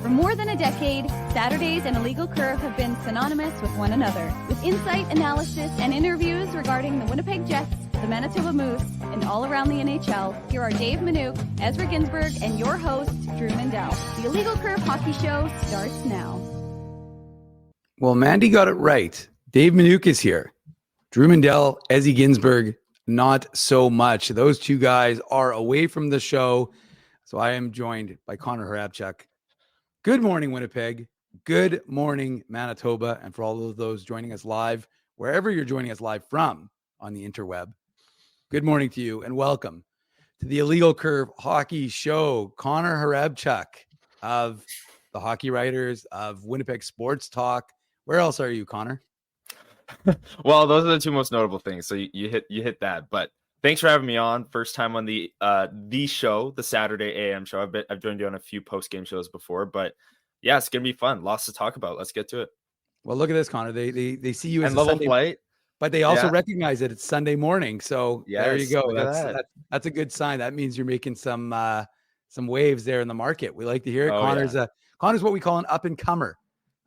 For more than a decade, Saturdays and Illegal Curve have been synonymous with one another. With insight, analysis, and interviews regarding the Winnipeg Jets, the Manitoba Moose, and all around the NHL, here are Dave Minuk, Ezra Ginsburg, and your host, Drew Mandel. The Illegal Curve Hockey Show starts now. Well, Mandy got it right. Dave Minuk is here. Drew Mandel, Ezzy Ginsburg, not so much. Those two guys are away from the show. So I am joined by Connor Hrabchuk. Good morning, Winnipeg. Good morning, Manitoba. And for all of those joining us live, wherever you're joining us live from on the interweb, good morning to you and welcome to the Illegal Curve Hockey Show. Connor Hrabchuk of the Hockey Writers, of Winnipeg Sports Talk. Where else are you, Connor? Well, those are the two most notable things. So you hit that. But thanks for having me on. First time on the show, the Saturday AM show. I've joined you on a few post game shows before, but yeah, it's gonna be fun. Lots to talk about. Let's get to it. Well, look at this, Connor. They see you as and a level Sunday, flight, but they also recognize that it's Sunday morning. So there you go. That's a good sign. That means you're making some waves there in the market. We like to hear it. Connor's what we call an up and comer.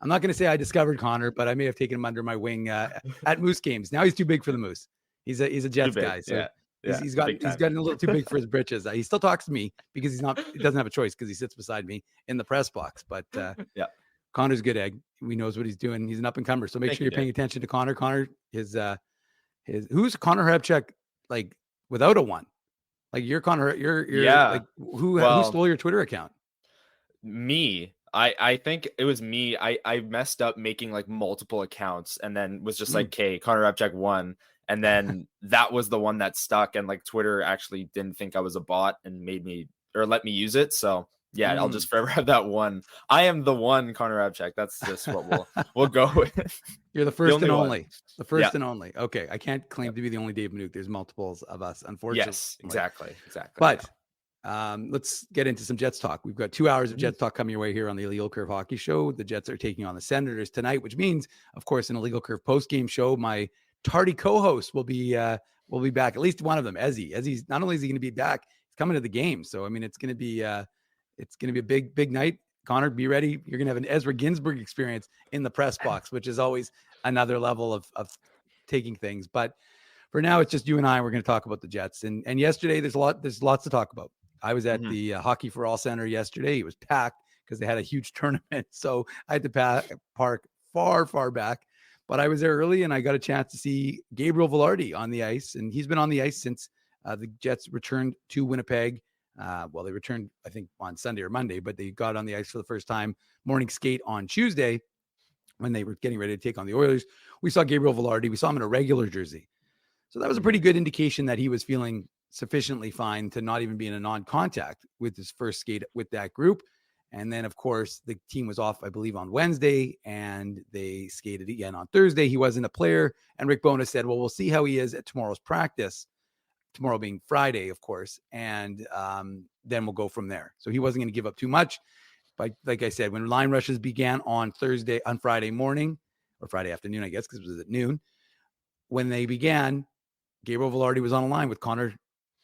I'm not going to say I discovered Connor, but I may have taken him under my wing at Moose games. Now he's too big for the Moose. He's a Jets guy. So he's gotten a little too big for his britches. He still talks to me because he doesn't have a choice because he sits beside me in the press box. But Connor's good egg. He knows what he's doing. He's an up and comer. So make sure you're paying attention to Connor. Connor is who's Connor Hrabchuk like without a one? Like you're Connor. You're like who stole your Twitter account? Me. I think it was me. I messed up making like multiple accounts and then was just like, okay, Connor Hrabchuk 1. And then that was the one that stuck. And like Twitter actually didn't think I was a bot and let me use it. So yeah, I'll just forever have that one. I am the one Connor Hrabchuk. That's just what we'll go with. You're the first and only. The first and only. Okay. I can't claim to be the only Dave Minuk. There's multiples of us, unfortunately. Yes, exactly. But let's get into some Jets talk. We've got 2 hours of Jets talk coming your way here on the Illegal Curve Hockey Show. The Jets are taking on the Senators tonight, which means, of course, an Illegal Curve post-game show. My tardy co-host will be back. At least one of them, Ezzy. Ezzy's not only is he going to be back, he's coming to the game. So I mean, it's going to be a big night. Connor, be ready. You're going to have an Ezra Ginsburg experience in the press box, which is always another level of taking things. But for now, it's just you and I. We're going to talk about the Jets. And yesterday, there's lots to talk about. I was at the Hockey for All Center yesterday. It was packed because they had a huge tournament. So I had to park far back. But I was there early and I got a chance to see Gabriel Vilardi on the ice. And he's been on the ice since the Jets returned to Winnipeg. They returned, I think, on Sunday or Monday, but they got on the ice for the first time morning skate on Tuesday when they were getting ready to take on the Oilers. We saw Gabriel Vilardi. We saw him in a regular jersey. So that was a pretty good indication that he was feeling sufficiently fine to not even be in a non-contact with his first skate with that group. And then, of course, the team was off, I believe, on Wednesday, and they skated again on Thursday. He wasn't a player. And Rick Bowness said, well, we'll see how he is at tomorrow's practice, tomorrow being Friday, of course, and then we'll go from there. So he wasn't going to give up too much. But like I said, when line rushes began on Friday morning, or Friday afternoon, I guess, because it was at noon, when they began, Gabriel Vilardi was on a line with Connor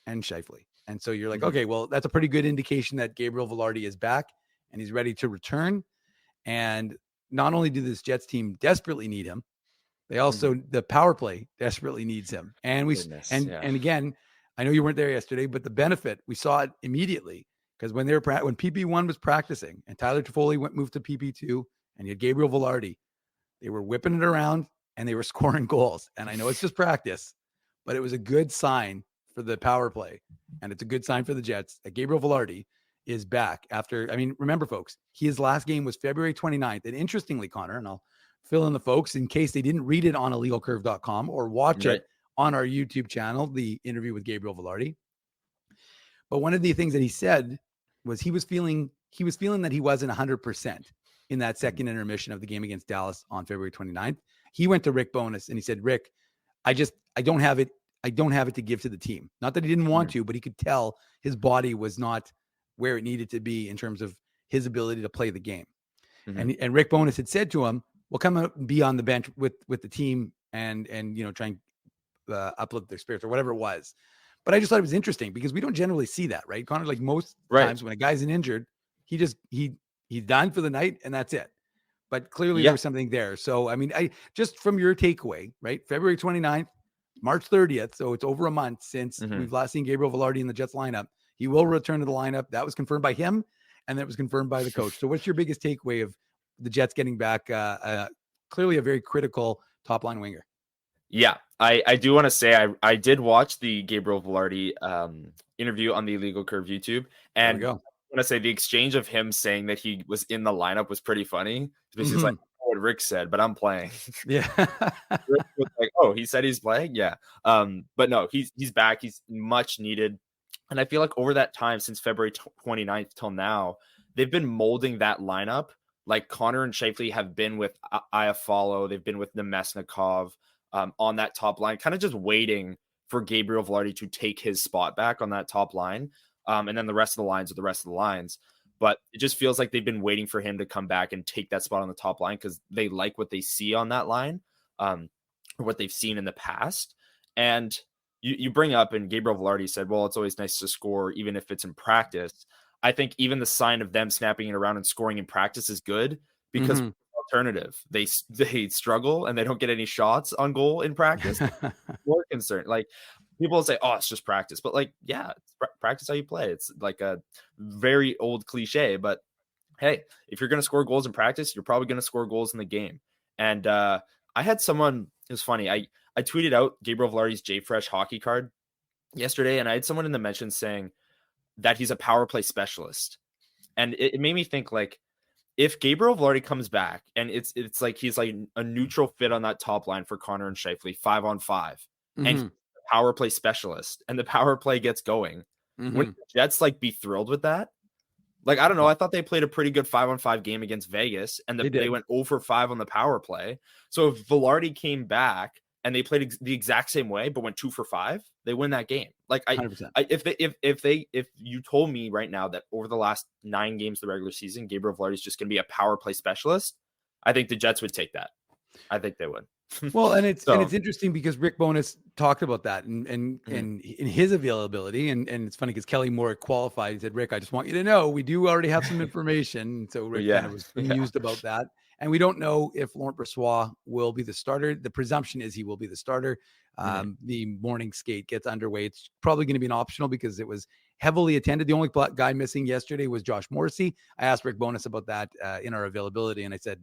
and Scheifele. And so you're like, okay, well, that's a pretty good indication that Gabriel Vilardi is back and he's ready to return. And not only do this Jets team desperately need him, they also, the power play desperately needs him. And and again, I know you weren't there yesterday, but the benefit, we saw it immediately because when when PP1 was practicing and Tyler Toffoli moved to PP2 and you had Gabriel Vilardi, they were whipping it around and they were scoring goals. And I know it's just practice, but it was a good sign for the power play. And it's a good sign for the Jets that Gabriel Vilardi is back after, remember folks, his last game was February 29th. And interestingly, Connor, and I'll fill in the folks in case they didn't read it on illegalcurve.com or watch it on our YouTube channel, the interview with Gabriel Vilardi. But one of the things that he said was he was feeling that he wasn't 100% in that second intermission of the game against Dallas on February 29th. He went to Rick Bowness and he said, Rick, I don't have it. I don't have it to give to the team. Not that he didn't want to, but he could tell his body was not where it needed to be in terms of his ability to play the game. And Rick Bowness had said to him, well, come out and be on the bench with the team and try and uplift their spirits or whatever it was. But I just thought it was interesting because we don't generally see that, right, Connor? Like most times when a guy's injured, he He's done for the night, and that's it. But clearly Yeah. there was something there. So, I mean, I just from your takeaway, right? February 29th, March 30th. So it's over a month since we've last seen Gabriel Velarde in the Jets lineup. He will return to the lineup. That was confirmed by him, and that was confirmed by the coach. So what's your biggest takeaway of the Jets getting back clearly a very critical top line winger? Yeah, I do want to say I did watch the Gabriel Velarde interview on the Illegal Curve YouTube, and There we go. I want to say the exchange of him saying that he was in the lineup was pretty funny. Because he's like, what Rick said, but I'm playing. Yeah. Rick was like, oh, he said he's playing? Yeah. But no, he's back. He's much needed. And I feel like over that time, since February 29th till now, they've been molding that lineup. Like Connor and Scheifele have been with Iafallo. They've been with Nemesnikov on that top line, kind of just waiting for Gabriel Velarde to take his spot back on that top line. And then the rest of the lines are the rest of the lines. But it just feels like they've been waiting for him to come back and take that spot on the top line because they like what they see on that line, or what they've seen in the past. And you bring up, and Gabriel Velarde said, well, it's always nice to score, even if it's in practice. I think even the sign of them snapping it around and scoring in practice is good because alternative, they struggle and they don't get any shots on goal in practice. More concerned. Like people say, oh, it's just practice, but like, yeah, it's practice how you play. It's like a very old cliche, but hey, if you're going to score goals in practice, you're probably going to score goals in the game. And I had someone, it was funny. I tweeted out Gabriel Velarde's JFresh hockey card yesterday, and I had someone in the mentions saying that he's a power play specialist. And it made me think, like, if Gabriel Velarde comes back and it's like he's like a neutral fit on that top line for Connor and Scheifele 5-on-5, and he's a power play specialist, and the power play gets going, wouldn't the Jets like be thrilled with that? Like, I don't know. I thought they played a pretty good 5-on-5 game against Vegas, and they went 0-for-5 on the power play. So if Velarde came back and they played the exact same way, but went 2-for-5, they win that game. Like, if you told me right now that over the last 9 games of the regular season, Gabriel Velarde is just going to be a power play specialist, I think the Jets would take that. I think they would. Well, and it's interesting because Rick Bowness talked about that and in his availability, and it's funny because Kelly Moore qualified. He said, "Rick, I just want you to know we do already have some information." So Rick kind of was amused about that, and we don't know if Laurent Brossoit will be the starter. The presumption is he will be the starter. The morning skate gets underway. It's probably going to be an optional because it was heavily attended. The only guy missing yesterday was Josh Morrissey. I asked Rick Bowness about that in our availability, and I said,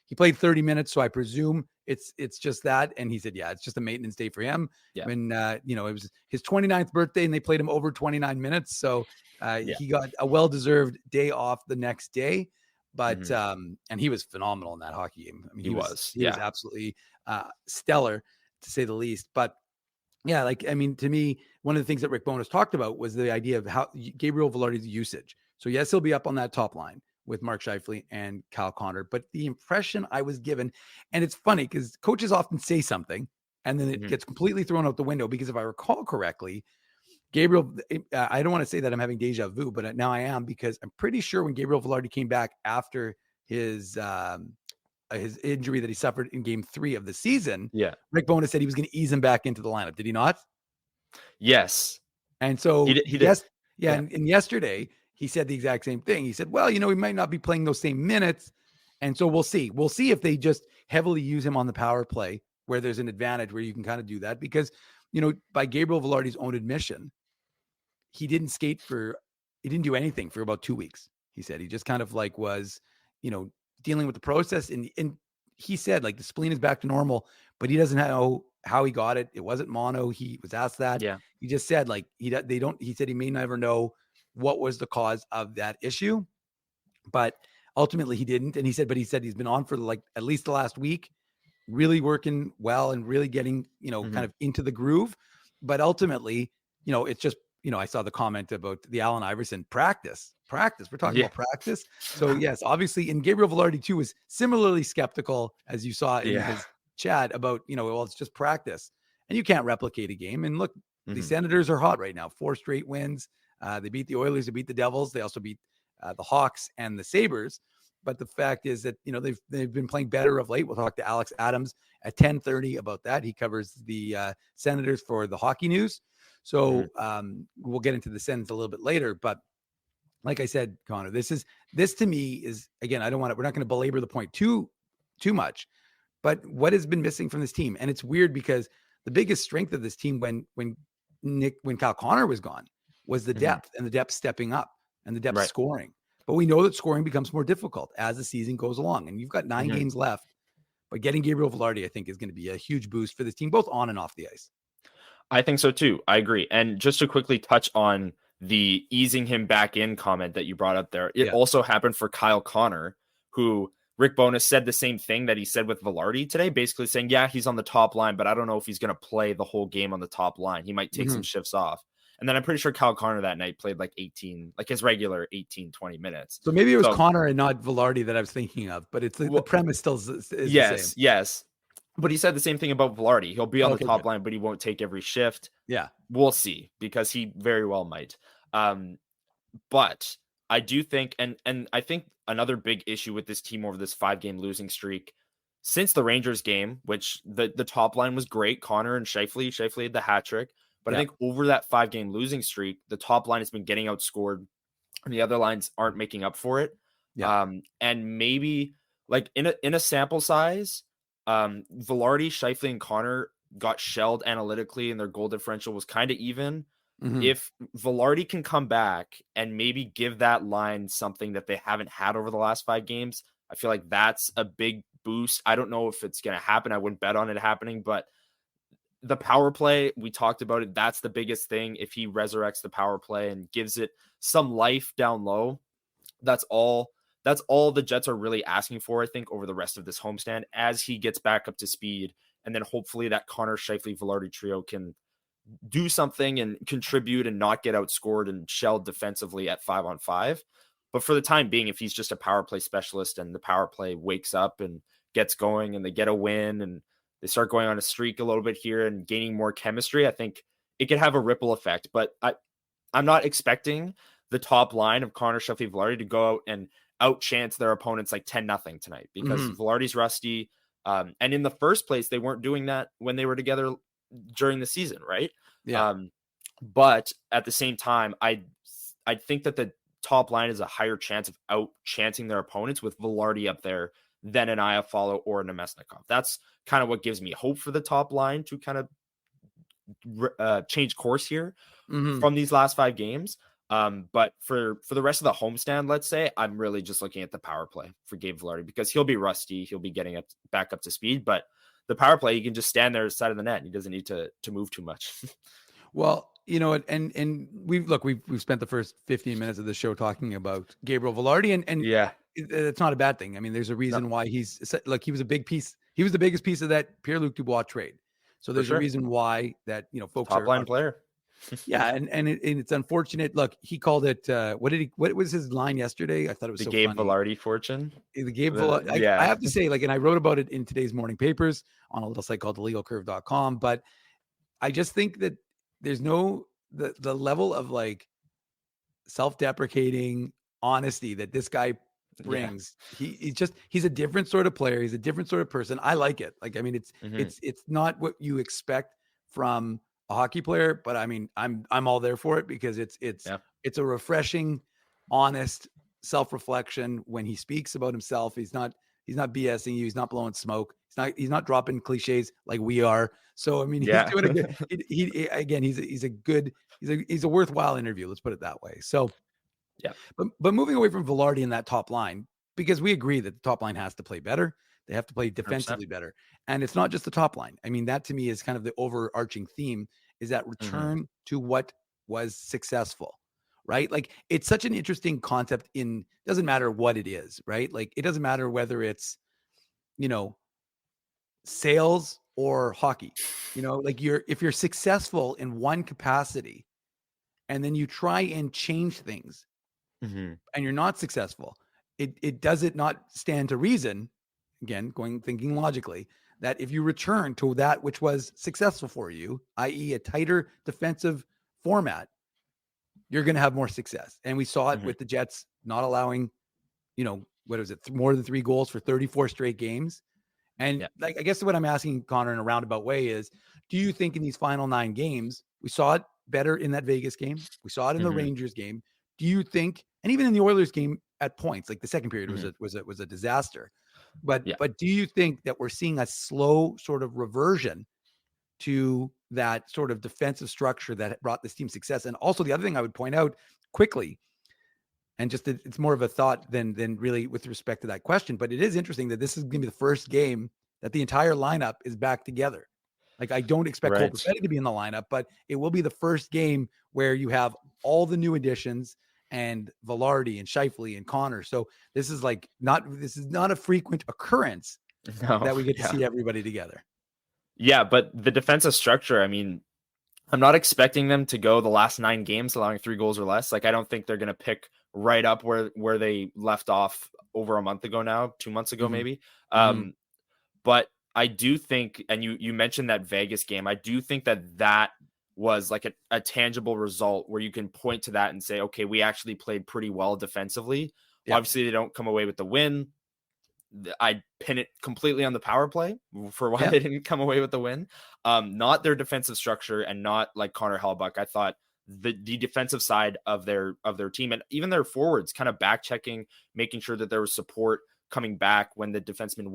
he played 30 minutes, so I presume it's just that. And he said, yeah, it's just a maintenance day for him. Yeah. When, it was his 29th birthday and they played him over 29 minutes. So he got a well-deserved day off the next day. But, and he was phenomenal in that hockey game. I mean, he was absolutely stellar, to say the least. But yeah, to me, one of the things that Rick Bowness talked about was the idea of how Gabriel Velarde's usage. So yes, he'll be up on that top line with Mark Scheifele and Kyle Connor. But the impression I was given, and it's funny because coaches often say something and then it gets completely thrown out the window, because if I recall correctly, Gabriel, I don't want to say that I'm having deja vu, but now I am, because I'm pretty sure when Gabriel Velarde came back after his injury that he suffered in game 3 of the season, Rick Bowness said he was going to ease him back into the lineup. Did he not? Yes. And so he did. And yesterday, he said the exact same thing. He said, well, he might not be playing those same minutes. And so we'll see. We'll see if they just heavily use him on the power play where there's an advantage where you can kind of do that. Because, by Gabriel Velarde's own admission, he didn't do anything for about 2 weeks. He said he just kind of was, dealing with the process. And he said the spleen is back to normal, but he doesn't know how he got it. It wasn't mono. He was asked that. Yeah. He just said he said he may never know what was the cause of that issue, but ultimately he didn't. And he said he's been on for at least the last week, really working well and really getting, kind of into the groove. But ultimately, it's just, I saw the comment about the Allen Iverson practice. We're talking about practice. So yes, obviously, and Gabriel Velarde too was similarly skeptical, as you saw in his chat about, well, it's just practice and you can't replicate a game. And look, the Senators are hot right now, 4 straight wins. They beat the Oilers, they beat the Devils. They also beat the Hawks and the Sabres. But the fact is that, they've been playing better of late. We'll talk to Alex Adams at 10:30 about that. He covers the Senators for the Hockey News. So we'll get into the Sens a little bit later. But like I said, Connor, this to me is, again, we're not going to belabor the point too much, but what has been missing from this team? And it's weird because the biggest strength of this team when Kyle Connor was gone was the depth, and the depth stepping up and the depth scoring. But we know that scoring becomes more difficult as the season goes along, and you've got 9 games left. But getting Gabriel Velarde, I think, is going to be a huge boost for this team, both on and off the ice. I think so too. I agree. And just to quickly touch on the easing him back in comment that you brought up there, it also happened for Kyle Connor, who Rick Bowness said the same thing that he said with Velarde today, basically saying, yeah, he's on the top line, but I don't know if he's going to play the whole game on the top line. He might take some shifts off. And then I'm pretty sure Kyle Connor that night played like his regular 18, 20 minutes. So maybe it was Connor and not Velarde that I was thinking of, but it's the premise still is the same. Yes. But he said the same thing about Velarde. He'll be on the top line, but he won't take every shift. Yeah. We'll see, because he very well might. But I do think, and I think another big issue with this team over this 5-game losing streak since the Rangers game, which the top line was great. Connor and Scheifele had the hat trick. But I think over that 5-game losing streak, the top line has been getting outscored and the other lines aren't making up for it. Yeah. And maybe like in a sample size, Velarde, Scheifele, and Connor got shelled analytically and their goal differential was kind of even. If Velarde can come back and maybe give that line something that they haven't had over the last 5 games, I feel like that's a big boost. I don't know if it's going to happen. I wouldn't bet on it happening, but the power play, we talked about it. That's the biggest thing. If he resurrects the power play and gives it some life down low, that's all the Jets are really asking for, I think, over the rest of this homestand as he gets back up to speed. And then hopefully that Connor, Scheifele, Velarde trio can do something and contribute and not get outscored and shelled defensively at 5-on-5. But for the time being, if he's just a power play specialist and the power play wakes up and gets going and they get a win and they start going on a streak a little bit here and gaining more chemistry, I think it could have a ripple effect. But I'm not expecting the top line of Connor, Scheifele, Velarde to go out and outchance their opponents like 10-0 tonight, because Velarde's rusty. And in the first place, they weren't doing that when they were together during the season, right? Yeah. But at the same time, I think that the top line is a higher chance of outchancing their opponents with Velarde up there than an Iafallo or a Namestnikov. That's kind of what gives me hope for the top line to kind of change course here from these last 5 games. But for the rest of the homestand, let's say, I'm really just looking at the power play for Gabe Velarde, because he'll be rusty. He'll be getting back up to speed, but the power play, he can just stand there side of the net. And he doesn't need to move too much. Well, you know, and we've spent the first 15 minutes of the show talking about Gabriel Velarde, and yeah, it's not a bad thing. I mean, there's a reason why he was a big piece. He was the biggest piece of that Pierre-Luc Dubois trade. So there's a reason why that, you know, folks top line player. Yeah, and it's unfortunate. Look, he called it. What was his line yesterday? I thought it was the so Gabe funny. Velarde fortune. The Gabe Velarde. I have to say, like, and I wrote about it in today's morning papers on a little site called thelegalcurve.com. But I just think that there's the level of like self-deprecating honesty that this guy brings. He's a different sort of player. He's a different sort of person. I like it. Like, I mean, it's not what you expect from a hockey player, but I mean, I'm all there for it, because it's a refreshing, honest self-reflection when he speaks about himself. He's not BSing you. He's not blowing smoke. He's not dropping cliches like we are. So I mean, he's doing a good. He's a worthwhile interview. Let's put it that way. So yeah, but moving away from Velarde in that top line, because we agree that the top line has to play better. They have to play defensively 100%. Better. And it's not just the top line. I mean, that to me is kind of the overarching theme, is that return to what was successful, right? Like, it's such an interesting concept. Doesn't matter what it is, right? Like, it doesn't matter whether it's, you know, sales or hockey, you know, like if you're successful in one capacity and then you try and change things and you're not successful, does it not stand to reason, again, thinking logically, that if you return to that which was successful for you, i.e. a tighter defensive format, you're going to have more success. And we saw it with the Jets not allowing, you know, what was it, more than 3 goals for 34 straight games. And like, I guess what I'm asking Connor in a roundabout way is, do you think in these final 9 games, we saw it better in that Vegas game, we saw it in the Rangers game, do you think, and even in the Oilers game at points, like the second period Mhm. was a disaster. But Yeah. do you think that we're seeing a slow sort of reversion to that sort of defensive structure that brought this team success? And also the other thing I would point out quickly, and just it's more of a thought than really with respect to that question, but it is interesting that this is going to be the first game that the entire lineup is back together. Like, I don't expect Cole Right. Perfetti to be in the lineup, but it will be the first game where you have all the new additions and Velarde and Scheifele and Connor. So this is not a frequent occurrence No. that we get to Yeah. see everybody together. Yeah, but the defensive structure, I mean, I'm not expecting them to go the last 9 games allowing 3 goals or less. Like, I don't think they're going to pick right up where they left off over a month ago now, 2 months ago, Mhm. maybe. Mhm. But I do think, and you mentioned that Vegas game, I do think that was like a tangible result where you can point to that and say, okay, we actually played pretty well defensively. Yeah. Obviously, they don't come away with the win. I pin it completely on the power play for why Yeah. they didn't come away with the win. Not their defensive structure and not like Connor Hellebuyck. I thought the defensive side of their team and even their forwards kind of back checking, making sure that there was support coming back when the defenseman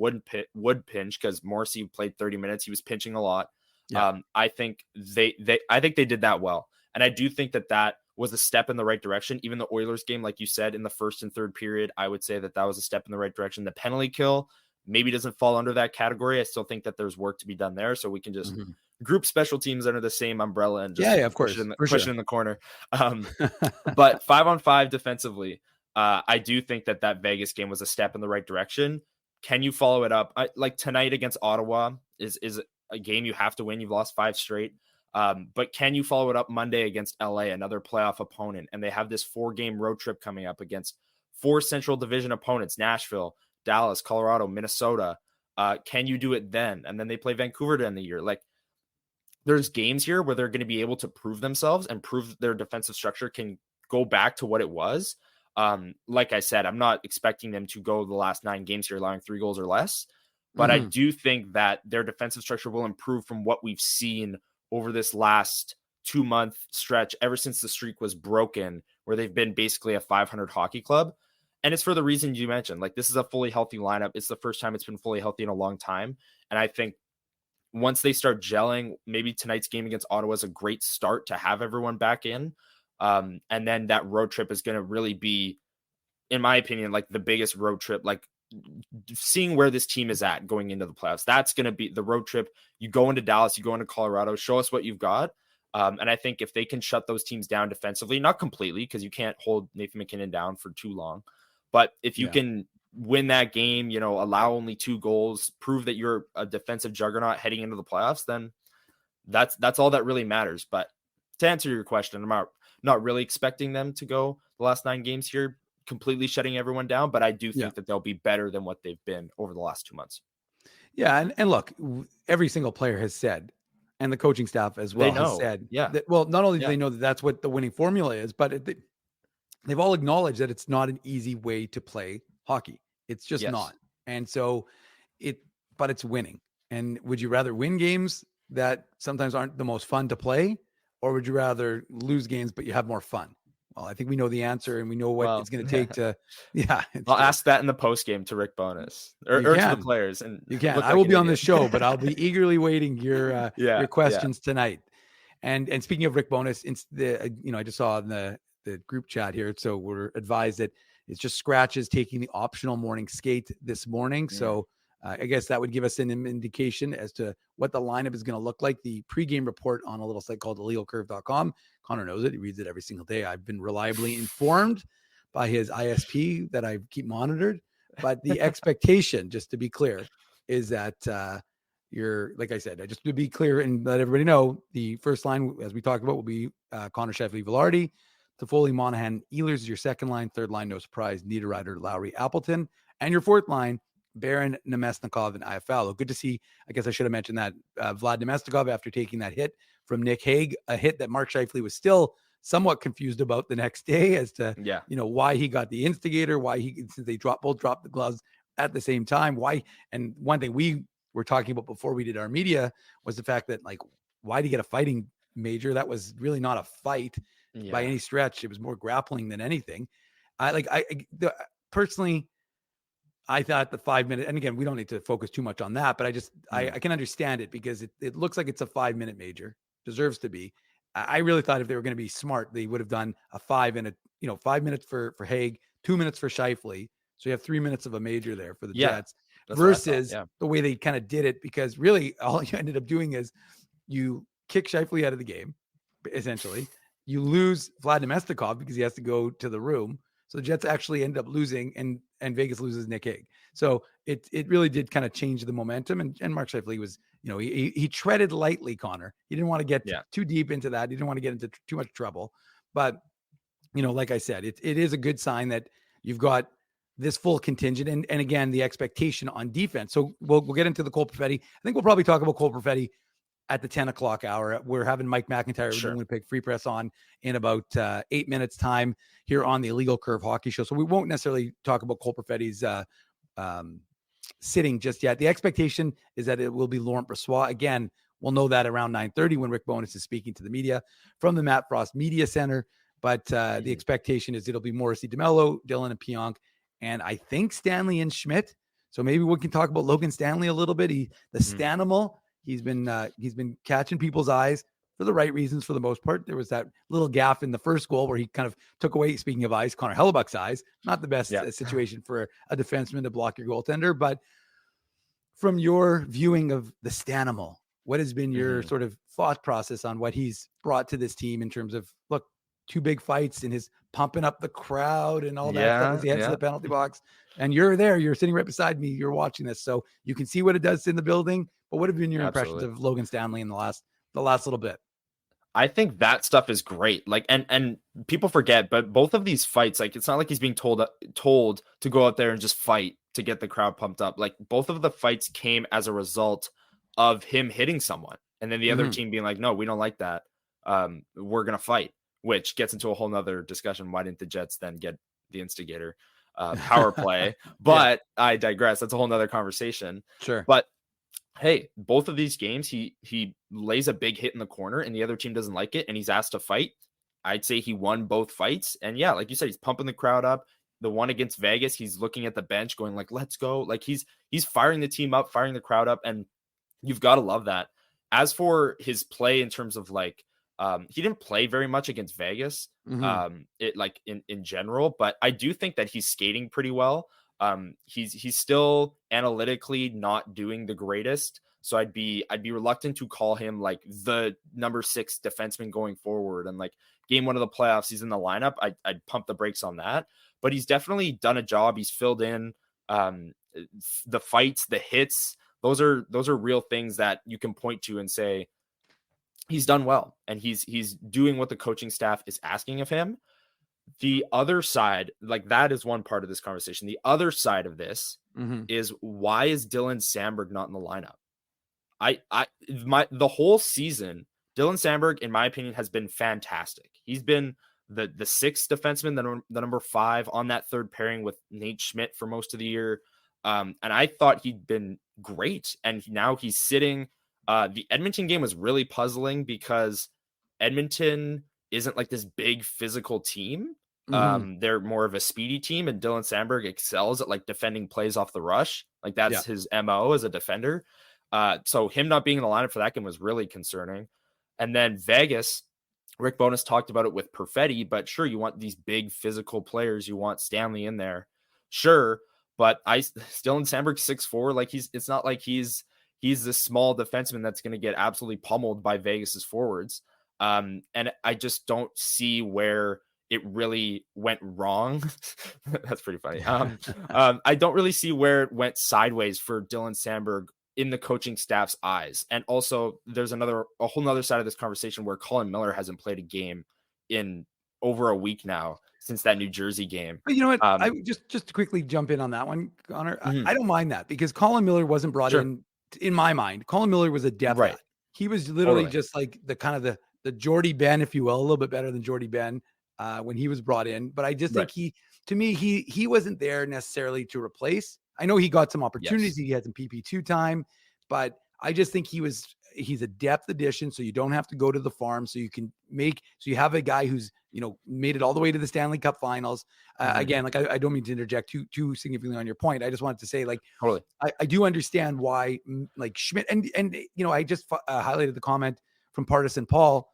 would pinch, because Morrissey played 30 minutes. He was pinching a lot. Yeah. I think they did that well. And I do think that was a step in the right direction. Even the Oilers game, like you said, in the first and third period, I would say that was a step in the right direction. The penalty kill maybe doesn't fall under that category. I still think that there's work to be done there. So we can just group special teams under the same umbrella and just of course, push it in the corner. But 5-on-5 defensively, I do think that Vegas game was a step in the right direction. Can you follow it up? Like tonight against Ottawa is a game you have to win. You've lost 5 straight. But can you follow it up Monday against LA, another playoff opponent? And they have this 4-game road trip coming up against 4 Central Division opponents: Nashville, Dallas, Colorado, Minnesota. Can you do it then? And then they play Vancouver to end the year. Like, there's games here where they're going to be able to prove themselves and prove their defensive structure can go back to what it was. Like I said, I'm not expecting them to go the last 9 games here allowing 3 goals or less, but I do think that their defensive structure will improve from what we've seen over this last 2-month stretch, ever since the streak was broken, where they've been basically a 500 hockey club. And it's for the reason you mentioned. Like, this is a fully healthy lineup. It's the first time it's been fully healthy in a long time. And I think once they start gelling, maybe tonight's game against Ottawa is a great start to have everyone back in. And then that road trip is going to really be, in my opinion, like the biggest road trip, like seeing where this team is at going into the playoffs. That's going to be the road trip. You go into Dallas, you go into Colorado, show us what you've got. And I think if they can shut those teams down defensively, not completely, because you can't hold Nathan MacKinnon down for too long, but if you can win that game, allow only 2 goals, prove that you're a defensive juggernaut heading into the playoffs, then that's all that really matters. But to answer your question, I'm not really expecting them to go the last 9 games here completely shutting everyone down, but I do think that they'll be better than what they've been over the last 2 months. Yeah, and look, every single player has said, and the coaching staff as well has said, that, well, not only do they know that that's what the winning formula is, but they've all acknowledged that it's not an easy way to play hockey. It's just not. And so but it's winning. And would you rather win games that sometimes aren't the most fun to play, or would you rather lose games but you have more fun? Well, I think we know the answer, and we know what it's going to take to. I'll ask that in the post game to Rick Bowness or to the players, and you can. I will be on the show, but I'll be eagerly waiting your questions tonight. And speaking of Rick Bowness, I just saw in the group chat here, so we're advised that it's just Scratches taking the optional morning skate this morning. Yeah. So I guess that would give us an indication as to what the lineup is going to look like. The pregame report on a little site called illegalcurve.com. Connor knows it. He reads it every single day. I've been reliably informed by his ISP that I keep monitored. But the expectation, just to be clear, is that like I said, just to be clear and let everybody know, the first line, as we talked about, will be Connor, Scheifele, Velarde, Toffoli, Monahan, Ehlers is your second line. Third line, no surprise, Niederreiter, Lowry, Appleton. And your fourth line, Barron, Nemesnikov, and Iafallo. Good to see. I guess I should have mentioned that Vlad Nemesnikov, after taking that hit from Nick Hague, a hit that Mark Scheifele was still somewhat confused about the next day as to why he got the instigator, since they both dropped the gloves at the same time. Why? And one thing we were talking about before we did our media was the fact that, like, why did he get a fighting major? That was really not a fight. by any stretch. It was more grappling than anything. Personally, I thought the 5 minute, and again, we don't need to focus too much on that, but I can understand it because it looks like it's a 5 minute major, deserves to be. I really thought if they were going to be smart, they would have done a 5 minutes for Haig, 2 minutes for Scheifele. So you have 3 minutes of a major there for the Jets versus the way they kind of did it, because really all you ended up doing is you kick Scheifele out of the game, essentially. You lose Vlad Nemestikov because he has to go to the room. So the Jets actually end up losing, and Vegas loses Nick Hague. So it really did kind of change the momentum. And Mark Scheifele was, he treaded lightly, Connor. He didn't want to get too deep into that. He didn't want to get into too much trouble. But, like I said, it is a good sign that you've got this full contingent. And again, the expectation on defense. So we'll get into the Cole Perfetti. I think we'll probably talk about Cole Perfetti at the 10 o'clock hour. We're having Mike McIntyre with the Winnipeg Free Press on in about 8 minutes time here on the Illegal Curve Hockey Show. So we won't necessarily talk about Cole Perfetti's sitting just yet. The expectation is that it will be Laurent Brossoit. Again, we'll know that around 9:30 when Rick Bowness is speaking to the media from the Matt Frost Media Center. But the expectation is it'll be Morrissey DeMello, Dylan and Pionk, and I think Stanley and Schmidt. So maybe we can talk about Logan Stanley a little bit. The Stanimal. He's been catching people's eyes for the right reasons for the most part. There was that little gaffe in the first goal where he kind of took away, speaking of eyes, Connor Hellebuck's eyes. Not the best situation for a defenseman to block your goaltender. But from your viewing of the Stanimal, what has been your sort of thought process on what he's brought to this team in terms of, look, 2 big fights and his pumping up the crowd and all that stuff as he heads to the penalty box. And you're there, you're sitting right beside me, you're watching this. So you can see what it does in the building. But what have been your impressions of Logan Stanley in the last little bit? I think that stuff is great. Like, and people forget, but both of these fights, like, it's not like he's being told to go out there and just fight to get the crowd pumped up. Like, both of the fights came as a result of him hitting someone. And then the other team being like, no, we don't like that. We're going to fight, which gets into a whole nother discussion. Why didn't the Jets then get the instigator power play? But I digress. That's a whole nother conversation. Sure. But hey, both of these games, he lays a big hit in the corner and the other team doesn't like it and he's asked to fight. I'd say he won both fights. And yeah, like you said, he's pumping the crowd up. The one against Vegas, he's looking at the bench going like, let's go. Like he's firing the team up, firing the crowd up. And you've got to love that. As for his play in terms of like, he didn't play very much against Vegas, in general, but I do think that he's skating pretty well. He's still analytically not doing the greatest. So I'd be reluctant to call him like the number 6 defenseman going forward. And like game 1 of the playoffs, he's in the lineup. I'd pump the brakes on that, but he's definitely done a job. He's filled in the fights, the hits. Those are real things that you can point to and say he's done well. And he's doing what the coaching staff is asking of him. The other side, like that is one part of this conversation. The other side of this is, why is Dylan Samberg not in the lineup? The whole season, Dylan Samberg, in my opinion, has been fantastic. He's been the 6th defenseman, the number 5 on that third pairing with Nate Schmidt for most of the year. And I thought he'd been great. And now he's sitting. The Edmonton game was really puzzling because Edmonton isn't like this big physical team. They're more of a speedy team, and Dylan Samberg excels at like defending plays off the rush. Like that's his MO as a defender. So him not being in the lineup for that game was really concerning. And then Vegas, Rick Bowness talked about it with Perfetti, but sure, you want these big physical players. You want Stanley in there. Sure. But Dylan Samberg 6'4", like it's not like he's this small defenseman that's going to get absolutely pummeled by Vegas's forwards. And I just don't see where it really went wrong. That's pretty funny. I don't really see where it went sideways for Dylan Samberg in the coaching staff's eyes. And also there's a whole nother side of this conversation where Colin Miller hasn't played a game in over a week now since that New Jersey game. But you know what? I just to quickly jump in on that one, Connor. I don't mind that because Colin Miller wasn't brought in my mind. Colin Miller was a depth guy. He was literally just like the kind of the Jordy Ben, if you will, a little bit better than Jordy Ben when he was brought in. But I just think he wasn't there necessarily to replace. I know he got some opportunities. He had some PP2 time, but I just think he was he's a depth addition, so you don't have to go to the farm. So you have a guy who's, made it all the way to the Stanley Cup Finals. Again, like I don't mean to interject too significantly on your point. I just wanted to say, like, Totally. I do understand why, like Schmidt and I just highlighted the comment from Partisan Paul.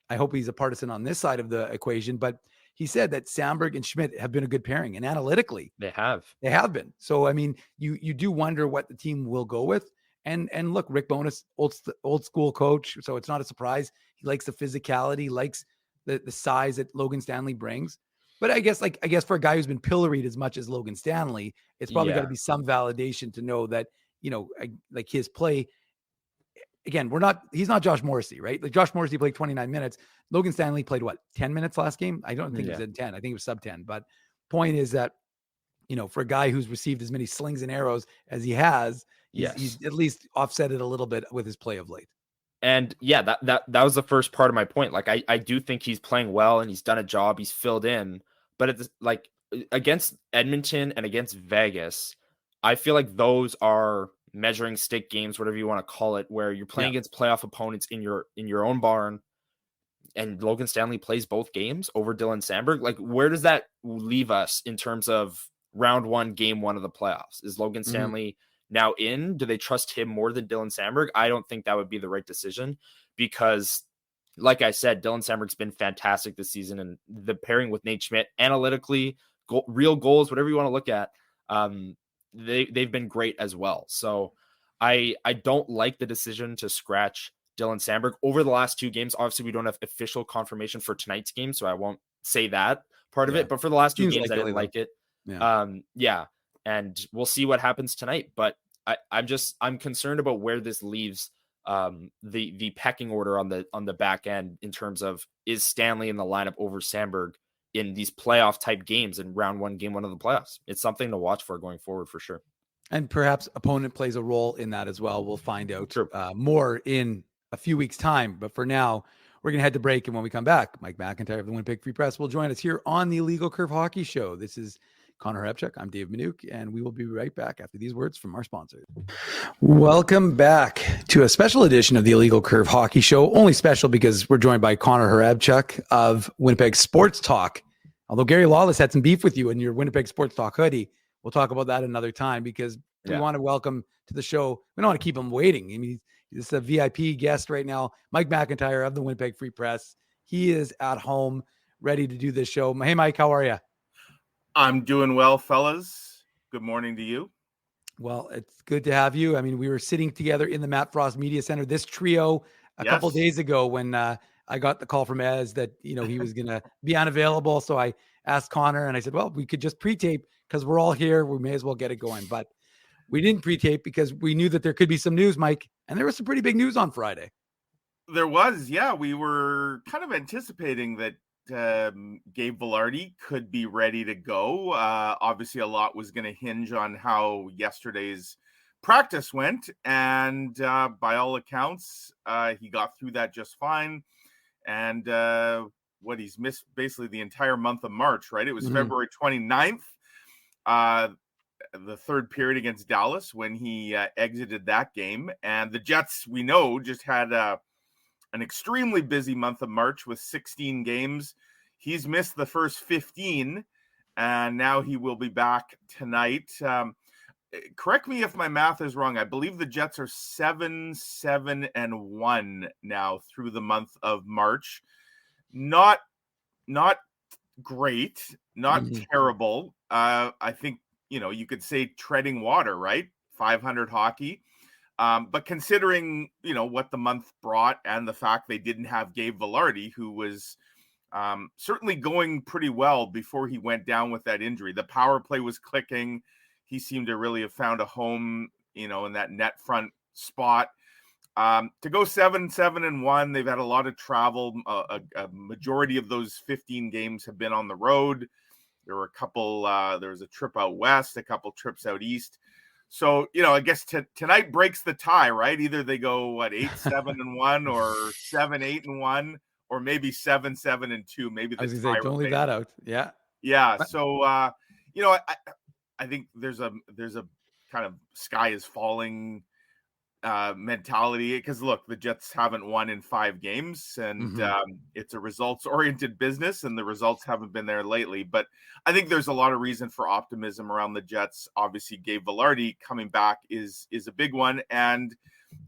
I hope he's a partisan on this side of the equation, but he said that Samberg and Schmidt have been a good pairing, and analytically They have been. So, I mean, you do wonder what the team will go with. And look, Rick Bowness, old school coach. So it's not a surprise. He likes the physicality, likes the size that Logan Stanley brings. But I guess for a guy who's been pilloried as much as Logan Stanley, it's probably got to be some validation to know that, like his play. Again, he's not Josh Morrissey, right? Like Josh Morrissey played 29 minutes. Logan Stanley played 10 minutes last game? I don't think it was in 10. I think it was sub 10. But point is that, for a guy who's received as many slings and arrows as he has, he's at least offset it a little bit with his play of late. And yeah, that was the first part of my point. Like, I do think he's playing well and he's done a job. He's filled in, but it's like against Edmonton and against Vegas, I feel like those are measuring stick games, whatever you want to call it, where you're playing against playoff opponents in your own barn, and Logan Stanley plays both games over Dylan Samberg. Like, where does that leave us in terms of round one, game one of the playoffs? Is Logan Stanley now in? Do they trust him more than Dylan Samberg? I don't think that would be the right decision, because like I said, Dylan Samberg's been fantastic this season, and the pairing with Nate Schmidt, analytically, real goals, whatever you want to look at, they've been great as well. So I don't like the decision to scratch Dylan Samberg over the last two games. Obviously, we don't have official confirmation for tonight's game, so I won't say that part of it. But for the last two games, I didn't like it. And we'll see what happens tonight. But I'm concerned about where this leaves the pecking order on the back end in terms of, is Stanley in the lineup over Samberg in these playoff type games in round one, game one of the playoffs? It's something to watch for going forward for sure. And perhaps opponent plays a role in that as well. We'll find out more in a few weeks' time. But for now, we're going to head to break. And when we come back, Mike McIntyre of the Winnipeg Free Press will join us here on the Illegal Curve Hockey Show. This is Connor Repchuk. I'm Dave Minuk, and we will be right back after these words from our sponsors. Welcome back to a special edition of the Illegal Curve Hockey Show. Only special because we're joined by Connor Repchuk of Winnipeg Sports Talk. Although Gary Lawless had some beef with you in your Winnipeg Sports Talk hoodie. We'll talk about that another time, because we want to welcome to the show. We don't want to keep him waiting. I mean, he's a VIP guest right now. Mike McIntyre of the Winnipeg Free Press. He is at home, ready to do this show. Hey, Mike, how are you? I'm doing well, fellas. Good morning to you. Well, it's good to have you. I mean, we were sitting together in the Matt Frost Media Center, this trio, a couple days ago when I got the call from Ez that, he was going to be unavailable. So I asked Connor and I said, well, we could just pre-tape because we're all here. We may as well get it going. But we didn't pre-tape because we knew that there could be some news, Mike. And there was some pretty big news on Friday. There was, yeah. We were kind of anticipating that Gabe Vilardi could be ready to go. Obviously, a lot was going to hinge on how yesterday's practice went. And by all accounts, he got through that just fine. And he's missed basically the entire month of March, right? It was February 29th, the third period against Dallas, when he exited that game. And the Jets, we know, just had an extremely busy month of March with 16 games. He's missed the first 15, and now he will be back tonight. Correct me if my math is wrong. I believe the Jets are 7-7-1 now through the month of March. Not great, not terrible. I think, you could say treading water, right? 500 hockey. But considering, what the month brought and the fact they didn't have Gabe Vilardi, who was certainly going pretty well before he went down with that injury. The power play was clicking. He seemed to really have found a home, in that net front spot. To go 7-7-1, they've had a lot of travel. A majority of those 15 games have been on the road. There were a couple, there was a trip out west, a couple trips out east. So, I guess tonight breaks the tie, right? Either they go 8-7-1 or 7-8-1, or maybe 7-7-2. Maybe the tie. Don't leave that out. Yeah. Yeah. So, I think there's a kind of sky is falling mentality, because look, the Jets haven't won in 5 games, and Mhm. it's a results oriented business, and the results haven't been there lately. But I think there's a lot of reason for optimism around the Jets. Obviously, Gabe Vilardi coming back is a big one, and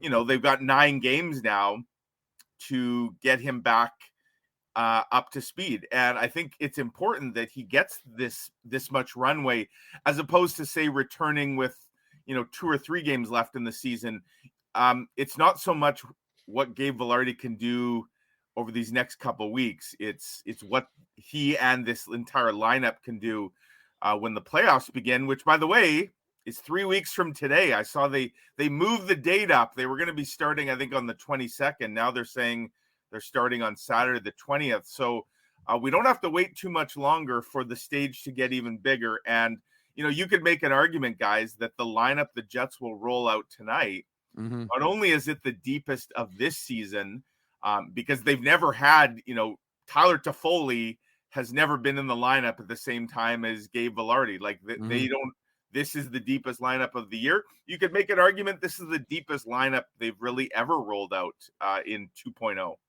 they've got 9 games now to get him back up to speed. And I think it's important that he gets this much runway, as opposed to, say, returning with 2 or 3 games left in the season. It's not so much what Gabe Vilardi can do over these next couple of weeks. It's what he and this entire lineup can do when the playoffs begin, which, by the way, is 3 weeks from today. I saw they moved the date up. They were going to be starting, I think, on the 22nd. Now they're saying they're starting on Saturday the 20th. So we don't have to wait too much longer for the stage to get even bigger. And you could make an argument, guys, that the lineup the Jets will roll out tonight, Mhm. not only is it the deepest of this season, because they've never had, Tyler Toffoli has never been in the lineup at the same time as Gabe Vilardi. Like they Mhm. don't. This is the deepest lineup of the year. You could make an argument this is the deepest lineup they've really ever rolled out in 2.0.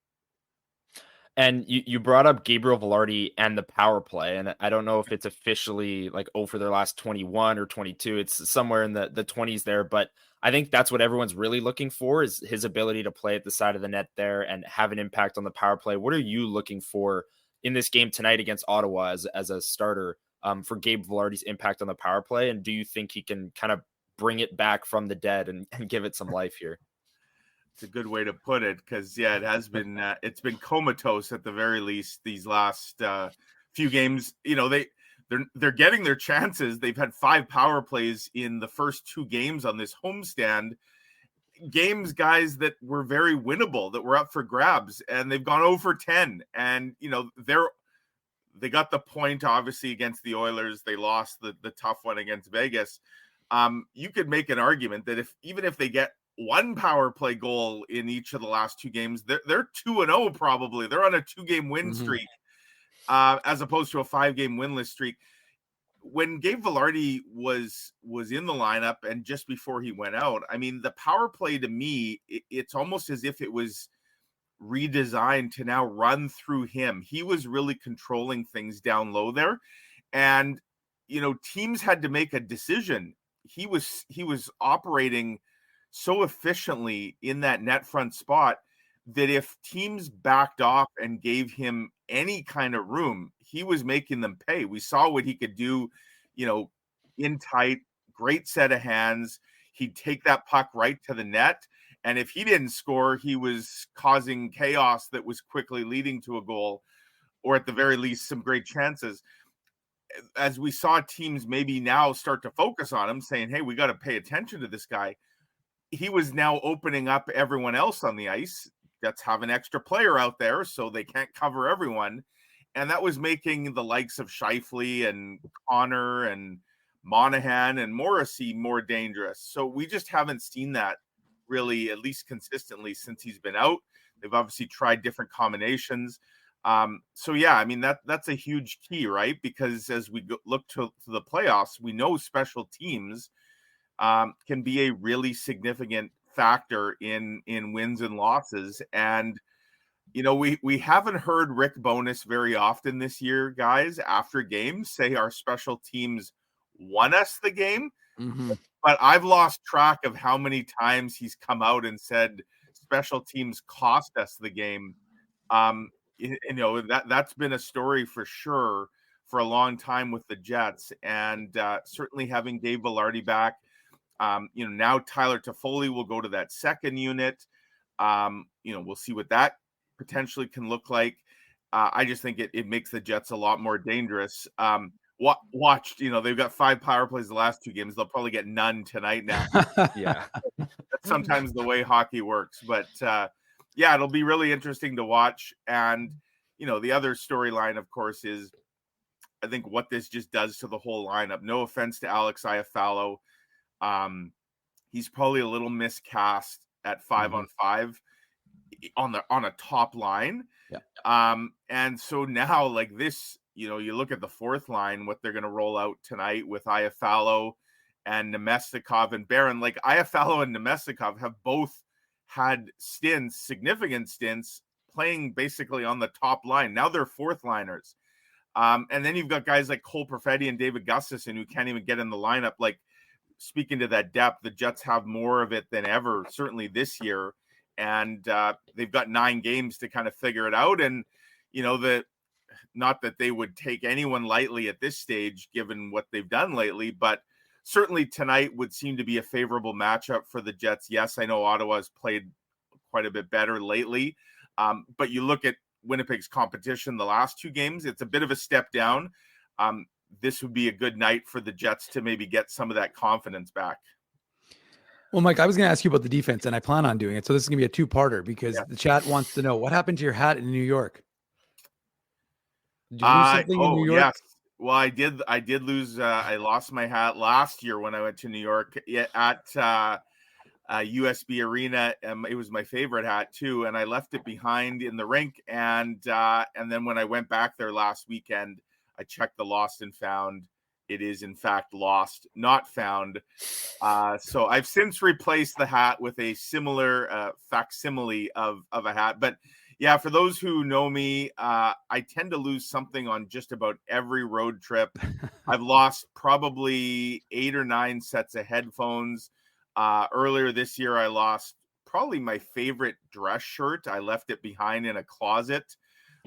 And you brought up Gabriel Velarde and the power play, and I don't know if it's officially like for their last 21 or 22. It's somewhere in the 20s there, but I think that's what everyone's really looking for, is his ability to play at the side of the net there and have an impact on the power play. What are you looking for in this game tonight against Ottawa as a starter for Gabe Velarde's impact on the power play? And do you think he can kind of bring it back from the dead and give it some life here? It's a good way to put it, because it has been it's been comatose at the very least these last few games. They're getting their chances. They've had 5 power plays in the first 2 games on this homestand. Games, guys, that were very winnable, that were up for grabs, and they've gone over 10. And they got the point obviously against the Oilers. They lost the tough one against Vegas. You could make an argument that even if they get 1 power play goal in each of the last 2 games, they're 2-0 probably. They're on a 2-game win Mhm. streak, as opposed to a 5-game winless streak. When Gabe Vilardi was in the lineup and just before he went out, I mean, the power play to me, it's almost as if it was redesigned to now run through him. He was really controlling things down low there, and teams had to make a decision. He was operating so efficiently in that net front spot that if teams backed off and gave him any kind of room, he was making them pay. We saw what he could do, in tight, great set of hands. He'd take that puck right to the net. And if he didn't score, he was causing chaos that was quickly leading to a goal, or at the very least, some great chances. As we saw teams maybe now start to focus on him, saying, hey, we got to pay attention to this guy, he was now opening up everyone else on the ice. Jets have an extra player out there, so they can't cover everyone. And that was making the likes of Scheifele and Connor and Monahan and Morrissey more dangerous. So we just haven't seen that really, at least consistently, since he's been out. They've obviously tried different combinations. So yeah, I mean, that's a huge key, right? Because as we look to the playoffs, we know special teams can be a really significant factor in wins and losses. And we haven't heard Rick Bowness very often this year, guys, after games say our special teams won us the game. Mhm. But I've lost track of how many times he's come out and said special teams cost us the game. That's been a story for sure for a long time with the Jets, and certainly having Dave Vilardi back. Now Tyler Toffoli will go to that second unit. We'll see what that potentially can look like. I just think it makes the Jets a lot more dangerous. Watched, they've got 5 power plays the last 2 games. They'll probably get none tonight now. Yeah. That's sometimes the way hockey works. But yeah, it'll be really interesting to watch. And, the other storyline, of course, is I think what this just does to the whole lineup. No offense to Alex Iafallo. He's probably a little miscast at 5-on-5 on a top line. Yeah. And so now, like this, you look at the fourth line, what they're going to roll out tonight with Iafallo and Nemestikov and Barron. Like Iafallo and Nemestikov have both had stints, significant stints, playing basically on the top line. Now they're fourth liners. And then you've got guys like Cole Perfetti and David Gustafson who can't even get in the lineup. Like, speaking to that depth, the Jets have more of it than ever, certainly this year. And they've got 9 games to kind of figure it out. And, you know, not that they would take anyone lightly at this stage, given what they've done lately, but certainly tonight would seem to be a favorable matchup for the Jets. Yes, I know Ottawa's played quite a bit better lately, but you look at Winnipeg's competition the last 2 games, it's a bit of a step down. This would be a good night for the Jets to maybe get some of that confidence back. Well, Mike, I was going to ask you about the defense, and I plan on doing it. So this is going to be a 2-parter because the chat wants to know what happened to your hat in New York. Did you lose something in New York? Yes. Well, I did lose. I lost my hat last year when I went to New York at USB Arena. It was my favorite hat too, and I left it behind in the rink. And then when I went back there last weekend, I checked the lost and found. It is in fact lost, not found. So I've since replaced the hat with a similar facsimile of a hat. But yeah, for those who know me, I tend to lose something on just about every road trip. I've lost probably 8 or 9 sets of headphones. Earlier this year, I lost probably my favorite dress shirt. I left it behind in a closet.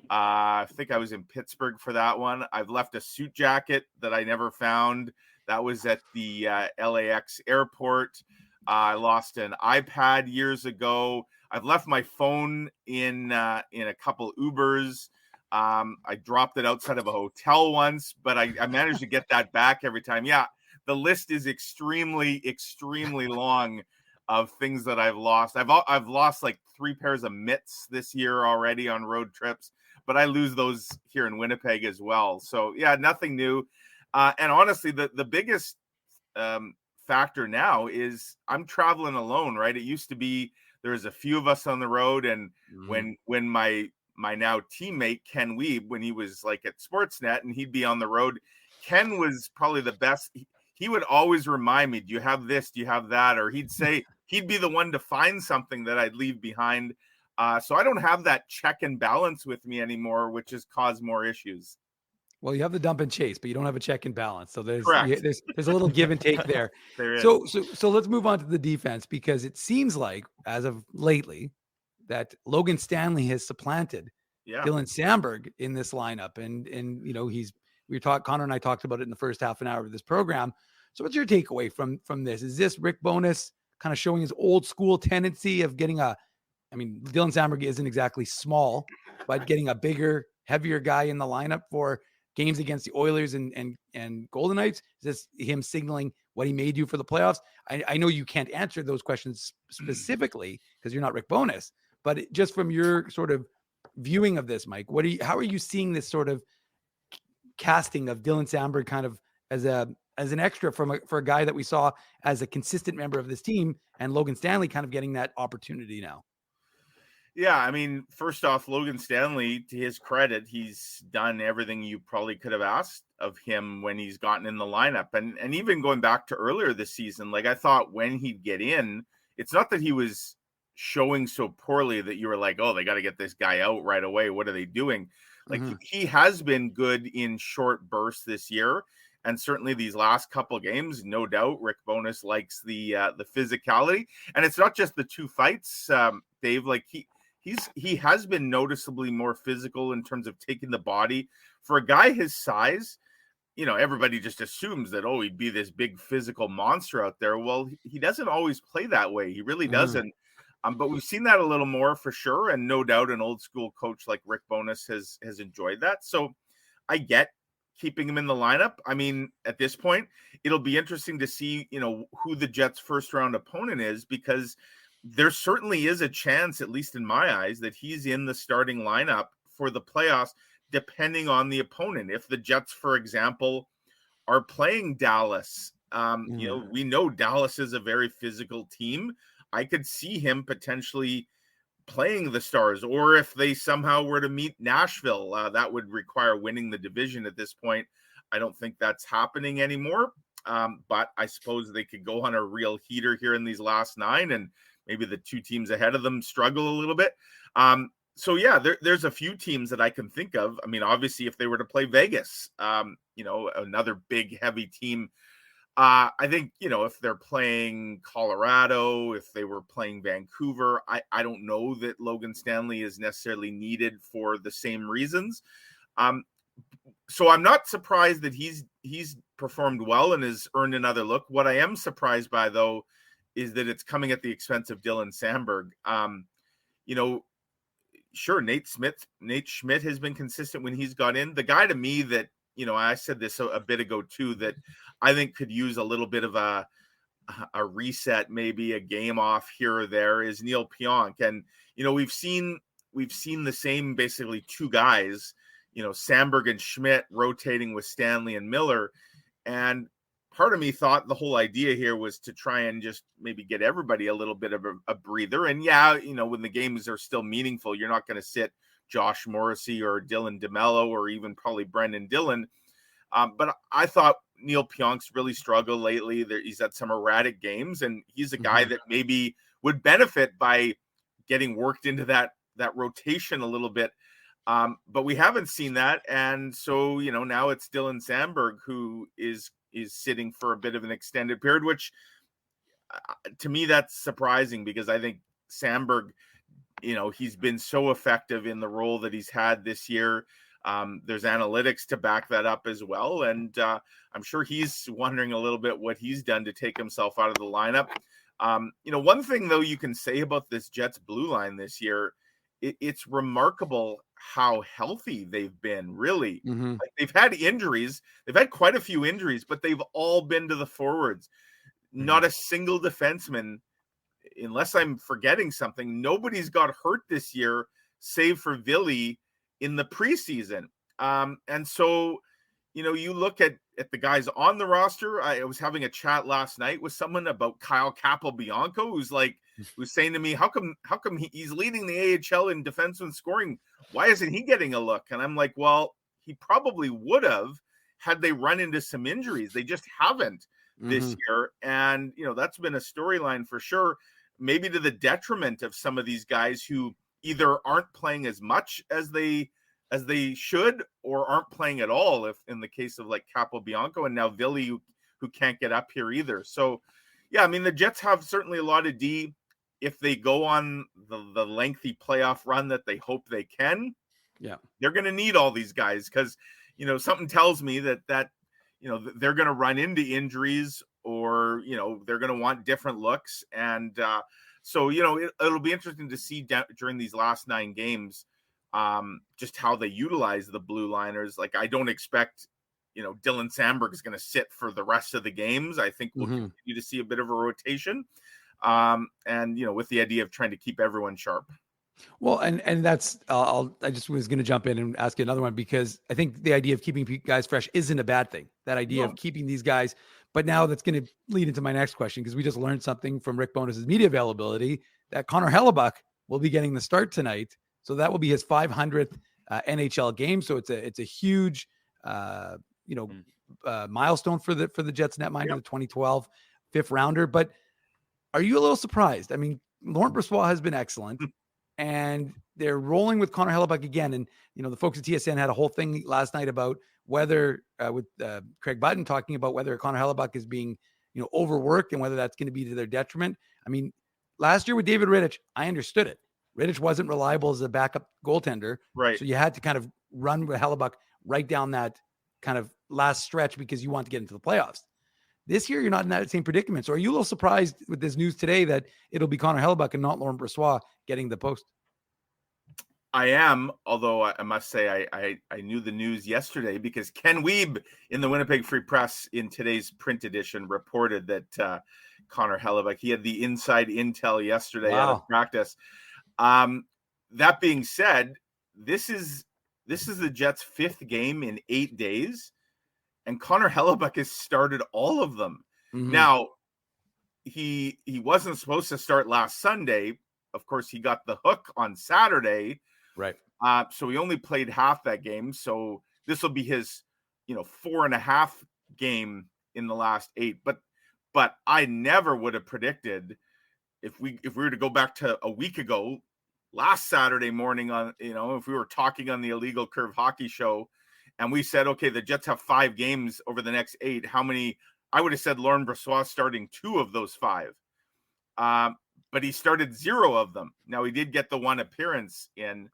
I think I was in Pittsburgh for that one. I've left a suit jacket that I never found. That was at the LAX airport. I lost an iPad years ago. I've left my phone in a couple Ubers. I dropped it outside of a hotel once, but I managed to get that back every time. Yeah, the list is extremely, extremely long of things that I've lost. I've lost like 3 pairs of mitts this year already on road trips, but I lose those here in Winnipeg as well. So yeah, nothing new. And honestly, the biggest factor now is I'm traveling alone, right? It used to be there's a few of us on the road, and when my now teammate Ken Wiebe, when he was like at Sportsnet and he'd be on the road, Ken was probably the best. He would always remind me, do you have this? Do you have that? Or he'd say, he'd be the one to find something that I'd leave behind. So I don't have that check and balance with me anymore, which has caused more issues. Well, you have the dump and chase, but you don't have a check and balance. So there's a little give and take there. There is. So let's move on to the defense, because it seems like as of lately that Logan Stanley has supplanted Dylan Samberg in this lineup. And you know, Connor and I talked about it in the first half an hour of this program. So what's your takeaway from this? Is this Rick Bowness kind of showing his old school tendency of getting Dylan Samberg isn't exactly small, but getting a bigger, heavier guy in the lineup for games against the Oilers and Golden Knights? Is this him signaling what he may do for the playoffs? I know you can't answer those questions specifically because you're not Rick Bowness, but just from your sort of viewing of this, Mike, how are you seeing this sort of casting of Dylan Samberg kind of as an extra for a guy that we saw as a consistent member of this team, and Logan Stanley kind of getting that opportunity now? Yeah, I mean, first off, Logan Stanley, to his credit, he's done everything you probably could have asked of him when he's gotten in the lineup. And even going back to earlier this season, like I thought when he'd get in, it's not that he was showing so poorly that you were like, oh, they got to get this guy out right away. What are they doing? Like he has been good in short bursts this year. And certainly these last couple games, no doubt, Rick Bowness likes the physicality. And it's not just the 2 fights, Dave. Like he has been noticeably more physical in terms of taking the body. For a guy his size, you know, everybody just assumes that, oh, he'd be this big physical monster out there. Well, he doesn't always play that way. He really doesn't. But we've seen that a little more for sure. And no doubt an old school coach like Rick Bowness has enjoyed that. So I get keeping him in the lineup. I mean, at this point, it'll be interesting to see, you know, who the Jets' first round opponent is, because there certainly is a chance, at least in my eyes, that he's in the starting lineup for the playoffs, depending on the opponent. If the Jets, for example, are playing Dallas, you know, we know Dallas is a very physical team. I could see him potentially playing the Stars, or if they somehow were to meet Nashville, that would require winning the division at this point. I don't think that's happening anymore. But I suppose they could go on a real heater here in these last 9, and maybe the 2 teams ahead of them struggle a little bit. So yeah, there's a few teams that I can think of. I mean, obviously, if they were to play Vegas, another big, heavy team. I think, if they're playing Colorado, if they were playing Vancouver, I don't know that Logan Stanley is necessarily needed for the same reasons. So I'm not surprised that he's performed well and has earned another look. What I am surprised by, though, is that it's coming at the expense of Dylan Sandberg. Sure, Nate Schmidt has been consistent when he's got in. The guy to me that, I said this a bit ago too, that I think could use a little bit of a reset, maybe a game off here or there, is Neil Pionk. And, we've seen the same basically 2 guys, Sandberg and Schmidt rotating with Stanley and Miller. And part of me thought the whole idea here was to try and just maybe get everybody a little bit of a breather. And yeah, when the games are still meaningful, you're not going to sit Josh Morrissey or Dylan DeMello or even probably Brendan Dillon. But I thought Neil Pionk's really struggled lately. He's had some erratic games, and he's a guy that maybe would benefit by getting worked into that rotation a little bit. But we haven't seen that. And so, now it's Dylan Sandberg who is sitting for a bit of an extended period, which to me, that's surprising, because I think Sandberg, he's been so effective in the role that he's had this year. There's analytics to back that up as well. And I'm sure he's wondering a little bit what he's done to take himself out of the lineup. One thing, though, you can say about this Jets blue line this year, it's remarkable how healthy they've been, really. Like, they've had injuries. They've had quite a few injuries, but they've all been to the forwards. Not a single defenseman, unless I'm forgetting something, nobody's got hurt this year, save for Ville in the preseason. And so, you look at the guys on the roster. I was having a chat last night with someone about Kyle Capobianco, who's saying to me, how come he's leading the AHL in defenseman scoring? Why isn't he getting a look? And I'm like, well, he probably would have had they run into some injuries. They just haven't this year. And, that's been a storyline for sure, maybe to the detriment of some of these guys who either aren't playing as much as they should, or aren't playing at all, if in the case of like Capobianco, and now Ville, who can't get up here either. So yeah, I mean, the Jets have certainly a lot of D. If they go on the lengthy playoff run that they hope they can, they're going to need all these guys, because something tells me that they're going to run into injuries, or they're going to want different looks. And so it'll be interesting to see during these last 9 games just how they utilize the blue liners. Like, I don't expect Dylan Sandberg is going to sit for the rest of the games. I think we'll continue to see a bit of a rotation, and with the idea of trying to keep everyone sharp. Well, and that's I just was going to jump in and ask you another one, because I think the idea of keeping guys fresh isn't a bad thing. That idea of keeping these guys, but now that's going to lead into my next question, because we just learned something from Rick Bowness's media availability that Connor Hellebuyck will be getting the start tonight. So that will be his 500th NHL game. So it's a huge milestone for the Jets netminder, the 2012 5th rounder. But are you a little surprised? I mean, Laurent Brossoit has been excellent, and they're rolling with Connor Hellebuyck again. And the folks at TSN had a whole thing last night about whether with Craig Button talking about whether Connor Hellebuyck is being overworked, and whether that's going to be to their detriment. I mean, last year with David Rittich, I understood it. Rittich wasn't reliable as a backup goaltender. Right. So you had to kind of run with Hellebuyck right down that kind of last stretch, because you want to get into the playoffs. This year, you're not in that same predicament. So are you a little surprised with this news today that it'll be Connor Hellebuyck and not Laurent Brossoit getting the post? I am, although I must say I knew the news yesterday, because Ken Wiebe in the Winnipeg Free Press in today's print edition reported that Connor Hellebuyck, he had the inside intel yesterday out of practice. That being said, this is the Jets' 5th game in 8 days, and Connor Hellebuyck has started all of them. Now, he wasn't supposed to start last Sunday. Of course, he got the hook on Saturday. Right. So he only played half that game. So this will be his, 4.5 game in the last 8. But I never would have predicted, if we were to go back to a week ago, last Saturday morning, on, if we were talking on the Illegal Curve Hockey Show, and we said, okay, the Jets have 5 games over the next 8. How many? I would have said Laurent Brossoit starting 2 of those 5. But he started 0 of them. Now, he did get the 1 appearance in.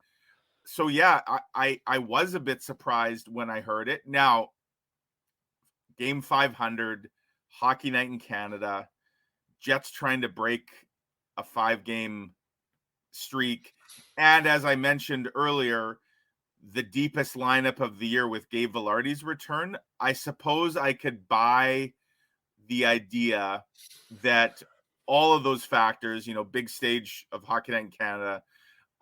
So, yeah, I was a bit surprised when I heard it. Now, game 500, Hockey Night in Canada, Jets trying to break a 5-game streak. And as I mentioned earlier, the deepest lineup of the year with Gabe Vilardi's return. I suppose I could buy the idea that all of those factors, big stage of Hockey Night in Canada,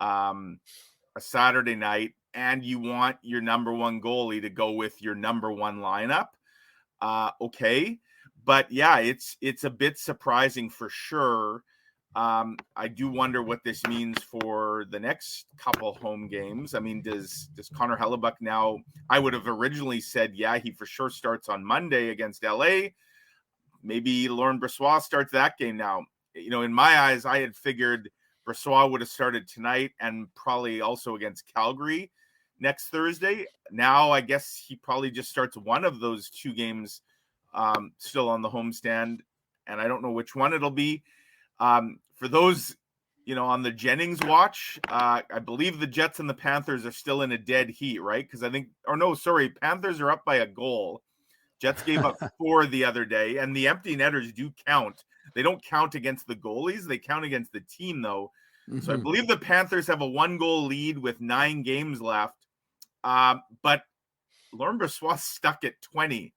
a Saturday night, and you want your number 1 goalie to go with your number 1 lineup. Okay. But yeah, it's a bit surprising for sure. I do wonder what this means for the next couple home games. I mean, does Connor Hellebuyck now? I would have originally said, yeah, he for sure starts on Monday against LA. Maybe Laurent Brossoit starts that game now. In my eyes, I had figured Brossoit would have started tonight and probably also against Calgary next Thursday. Now, I guess he probably just starts one of those 2 games still on the homestand, and I don't know which one it'll be. For those, on the Jennings watch, I believe the Jets and the Panthers are still in a dead heat, right? Because Panthers are up by a goal. Jets gave up 4 the other day, and the empty netters do count. They don't count against the goalies. They count against the team, though. Mm-hmm. So I believe the Panthers have a 1-goal lead with 9 games left. But Laurent Brossoit's stuck at 20.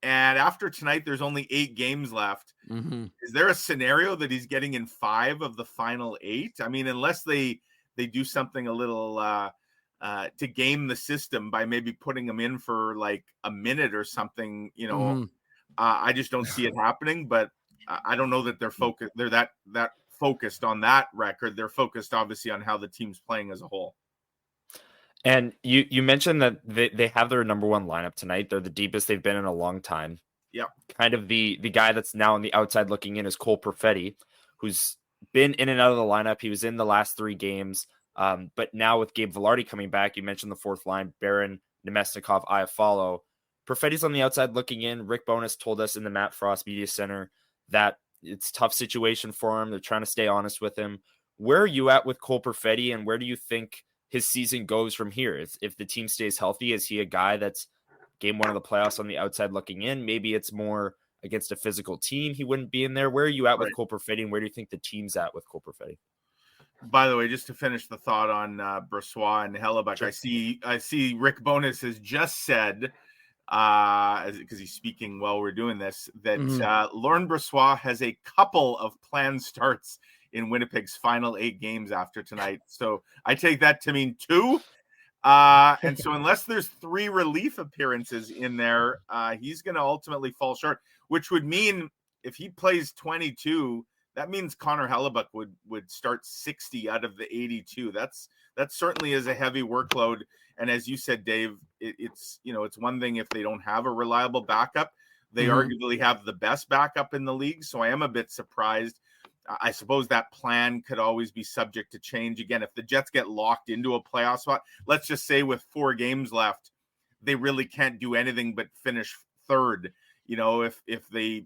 And after tonight, there's only 8 games left. Mm-hmm. Is there a scenario that he's getting in 5 of the final 8? I mean, unless they do something a little to game the system by maybe putting him in for like a minute or something, mm-hmm. I just don't see it happening. But I don't know that they're focused. They're that focused on that record. They're focused obviously on how the team's playing as a whole. And you mentioned that they have their number 1 lineup tonight. They're the deepest they've been in a long time. Yeah. Kind of the guy that's now on the outside looking in is Cole Perfetti, who's been in and out of the lineup. He was in the last 3 games. But now with Gabe Vilardi coming back, you mentioned the 4th line, Barron, Nemesnikov, Iafallo. Perfetti's on the outside looking in. Rick Bowness told us in the Matt Frost Media Center that it's a tough situation for him. They're trying to stay honest with him. Where are you at with Cole Perfetti, and where do you think his season goes from here? If the team stays healthy, is he a guy that's game 1 of the playoffs on the outside looking in? Maybe it's more against a physical team he wouldn't be in there. Where are you at with Cole Perfetti, and where do you think the team's at with Cole Perfetti? By the way, just to finish the thought on Brossoit and Hellebuyck, sure. I see Rick Bowness has just said, because he's speaking while we're doing this, that Laurent Brossoit has a couple of planned starts in Winnipeg's final 8 games after tonight. So I take that to mean 2. And so unless there's 3 relief appearances in there, he's going to ultimately fall short, which would mean if he plays 22, that means Connor Hellebuyck would start 60 out of the 82. That certainly is a heavy workload. And as you said, Dave, it's one thing if they don't have a reliable backup. They arguably have the best backup in the league. So I am a bit surprised. I suppose that plan could always be subject to change. Again, if the Jets get locked into a playoff spot, let's just say with 4 games left, they really can't do anything but finish 3rd. If they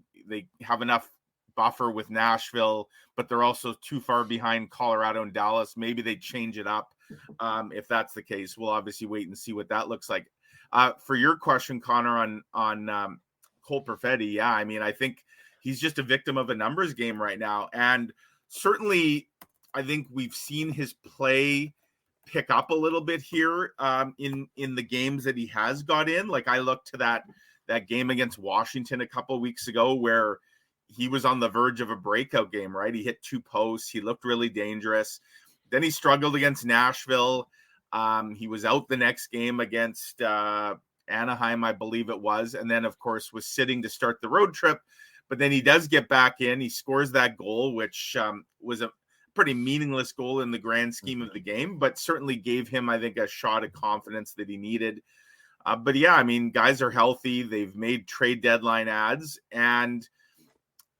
have enough buffer with Nashville, but they're also too far behind Colorado and Dallas, maybe they change it up. If that's the case, we'll obviously wait and see what that looks like. For your question, Connor, on Cole Perfetti, yeah, I mean, I think he's just a victim of a numbers game right now. And certainly, I think we've seen his play pick up a little bit here in the games that he has got in. Like I looked to that game against Washington a couple of weeks ago where he was on the verge of a breakout game, right? He hit 2 posts. He looked really dangerous. Then he struggled against Nashville. He was out the next game against Anaheim, I believe it was. And then, of course, was sitting to start the road trip. But then he does get back in. He scores that goal, which was a pretty meaningless goal in the grand scheme of the game, but certainly gave him, I think, a shot of confidence that he needed. But yeah, I mean, guys are healthy. They've made trade deadline ads, and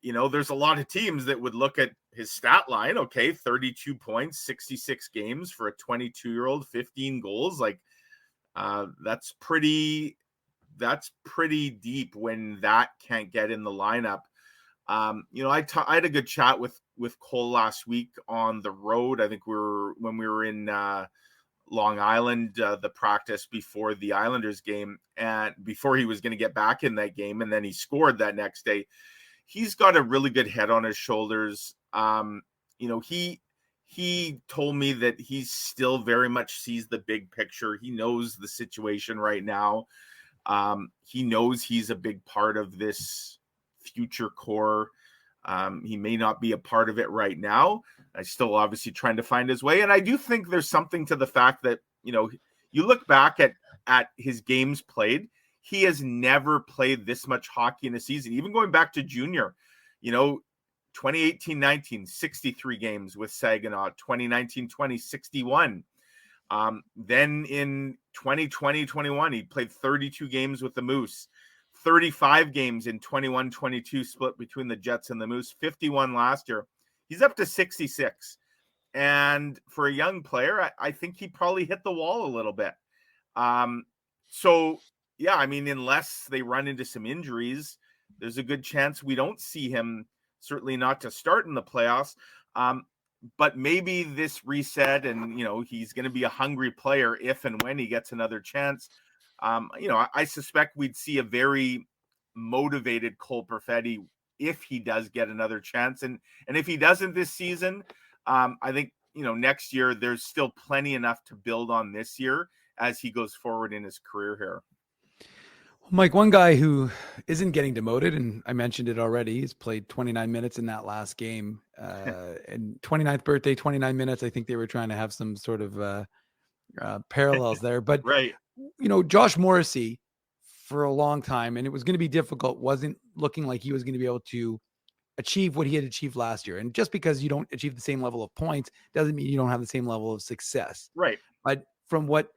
there's a lot of teams that would look at his stat line. Okay, 32 points, 66 games for a 22-year-old, 15 goals. Like, that's pretty deep when that can't get in the lineup. I had a good chat with Cole last week on the road. I think when we were in Long Island, the practice before the Islanders game, and before he was going to get back in that game, and then he scored that next day. He's got a really good head on his shoulders. He told me that he still very much sees the big picture. He knows the situation right now. He knows he's a big part of this future core. He may not be a part of it right now. He's still obviously trying to find his way. And I do think there's something to the fact that, you look back at his games played, he has never played this much hockey in a season, even going back to junior. 2018-19, 63 games with Saginaw, 2019-20, 61. Then in 2020-21, he played 32 games with the Moose, 35 games in 21-22 split between the Jets and the Moose, 51 last year. He's up to 66. And for a young player, I think he probably hit the wall a little bit. So, yeah, I mean, unless they run into some injuries, there's a good chance we don't see him, certainly not to start in the playoffs. But maybe this reset and, he's going to be a hungry player if and when he gets another chance. I suspect we'd see a very motivated Cole Perfetti if he does get another chance. And if he doesn't this season, I think, next year there's still plenty enough to build on this year as he goes forward in his career here. Mike, one guy who isn't getting demoted, and I mentioned it already, he's played 29 minutes in that last game. And 29th birthday, 29 minutes. I think they were trying to have some sort of parallels there. But, right. Josh Morrissey, for a long time, and it was going to be difficult, wasn't looking like he was going to be able to achieve what he had achieved last year. And just because you don't achieve the same level of points doesn't mean you don't have the same level of success. Right. But from what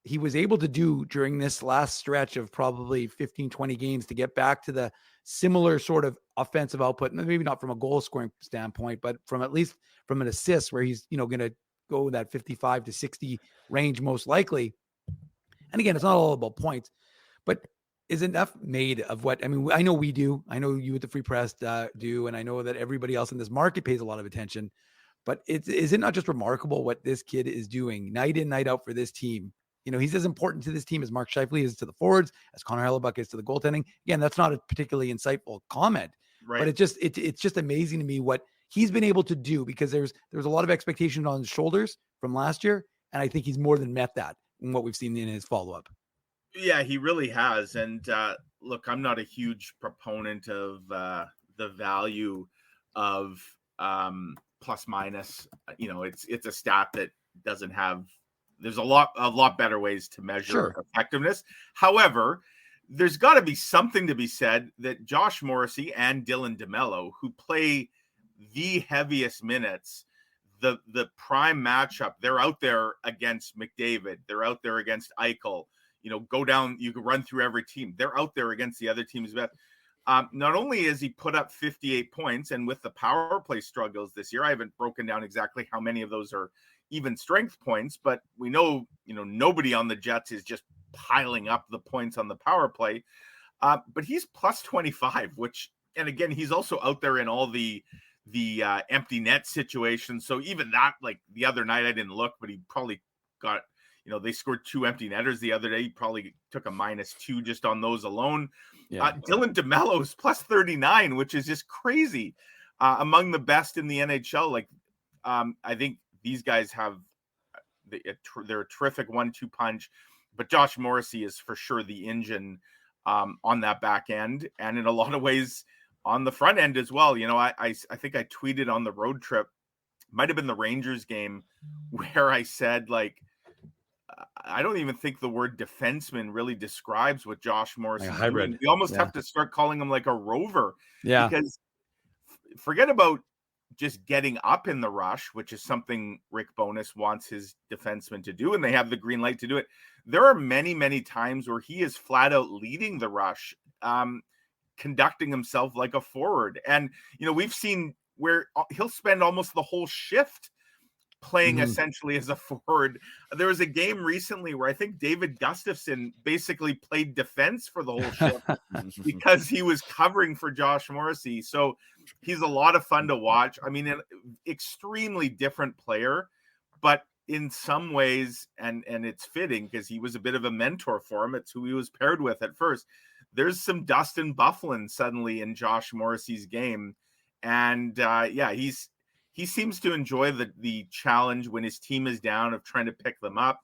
he was able to do during this last stretch of probably 15, 20 games to get back to the similar sort of offensive output, maybe not from a goal scoring standpoint, but from at least from an assist where he's, going to go that 55 to 60 range, most likely. And again, it's not all about points, but is enough made of what, I know we do. I know you at the Free Press do. And I know that everybody else in this market pays a lot of attention, but is it not just remarkable what this kid is doing night in, night out for this team? He's as important to this team as Mark Scheifele is to the forwards, as Connor Hellebuck is to the goaltending. Again, that's not a particularly insightful comment, right? But it's just amazing to me what he's been able to do, because there's a lot of expectation on his shoulders from last year, and I think he's more than met that in what we've seen in his follow-up. Yeah, he really has. And look, I'm not a huge proponent of the value of plus minus. It's a stat that doesn't have. There's a lot better ways to measure effectiveness. However, there's got to be something to be said that Josh Morrissey and Dylan DeMello, who play the heaviest minutes, the prime matchup, they're out there against McDavid. They're out there against Eichel. Go down, you can run through every team. They're out there against the other team's best. Not only has he put up 58 points, and with the power play struggles this year, I haven't broken down exactly how many of those are even strength points, but we know, nobody on the Jets is just piling up the points on the power play. But he's plus 25, and again, he's also out there in all the empty net situations. So even that, like the other night, I didn't look, but he probably got, they scored 2 empty netters the other day. He probably took a -2 just on those alone. Yeah. Dylan DeMello is plus 39, which is just crazy. Among the best in the NHL. Like, I think these guys have, they're a terrific 1-2 punch, but Josh Morrissey is for sure the engine on that back end, and in a lot of ways on the front end as well. I think I tweeted on the road trip, might have been the Rangers game, where I said, like, I don't even think the word defenseman really describes what Josh Morrissey is doing. We almost have to start calling him like a rover. Yeah. Because forget about just getting up in the rush, which is something Rick Bowness wants his defensemen to do, and they have the green light to do it. There are many, many times where he is flat out leading the rush, conducting himself like a forward. And, we've seen where he'll spend almost the whole shift playing essentially as a forward. There was a game recently where I think David Gustafson basically played defense for the whole shift because he was covering for Josh Morrissey. So he's a lot of fun to watch. I mean, an extremely different player, but in some ways, and it's fitting because he was a bit of a mentor for him. It's who he was paired with at first. There's some Dustin Byfuglien suddenly in Josh Morrissey's game. And he seems to enjoy the challenge when his team is down of trying to pick them up.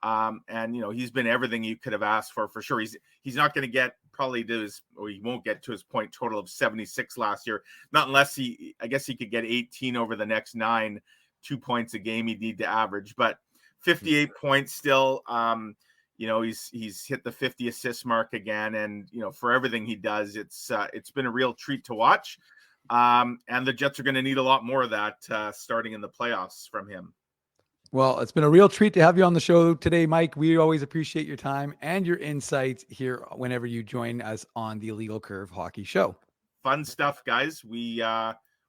And he's been everything you could have asked for sure. He's not going to get probably he won't get to his point total of 76 last year. Not unless I guess he could get 18 over the next 9, 2 points a game he'd need to average, but 58 points still. He's hit the 50 assist mark again. And, for everything he does, it's been a real treat to watch. And the Jets are going to need a lot more of that starting in the playoffs from him. Well, it's been a real treat to have you on the show today, Mike. We always appreciate your time and your insights here whenever you join us on the Illegal Curve Hockey Show. Fun stuff, guys. We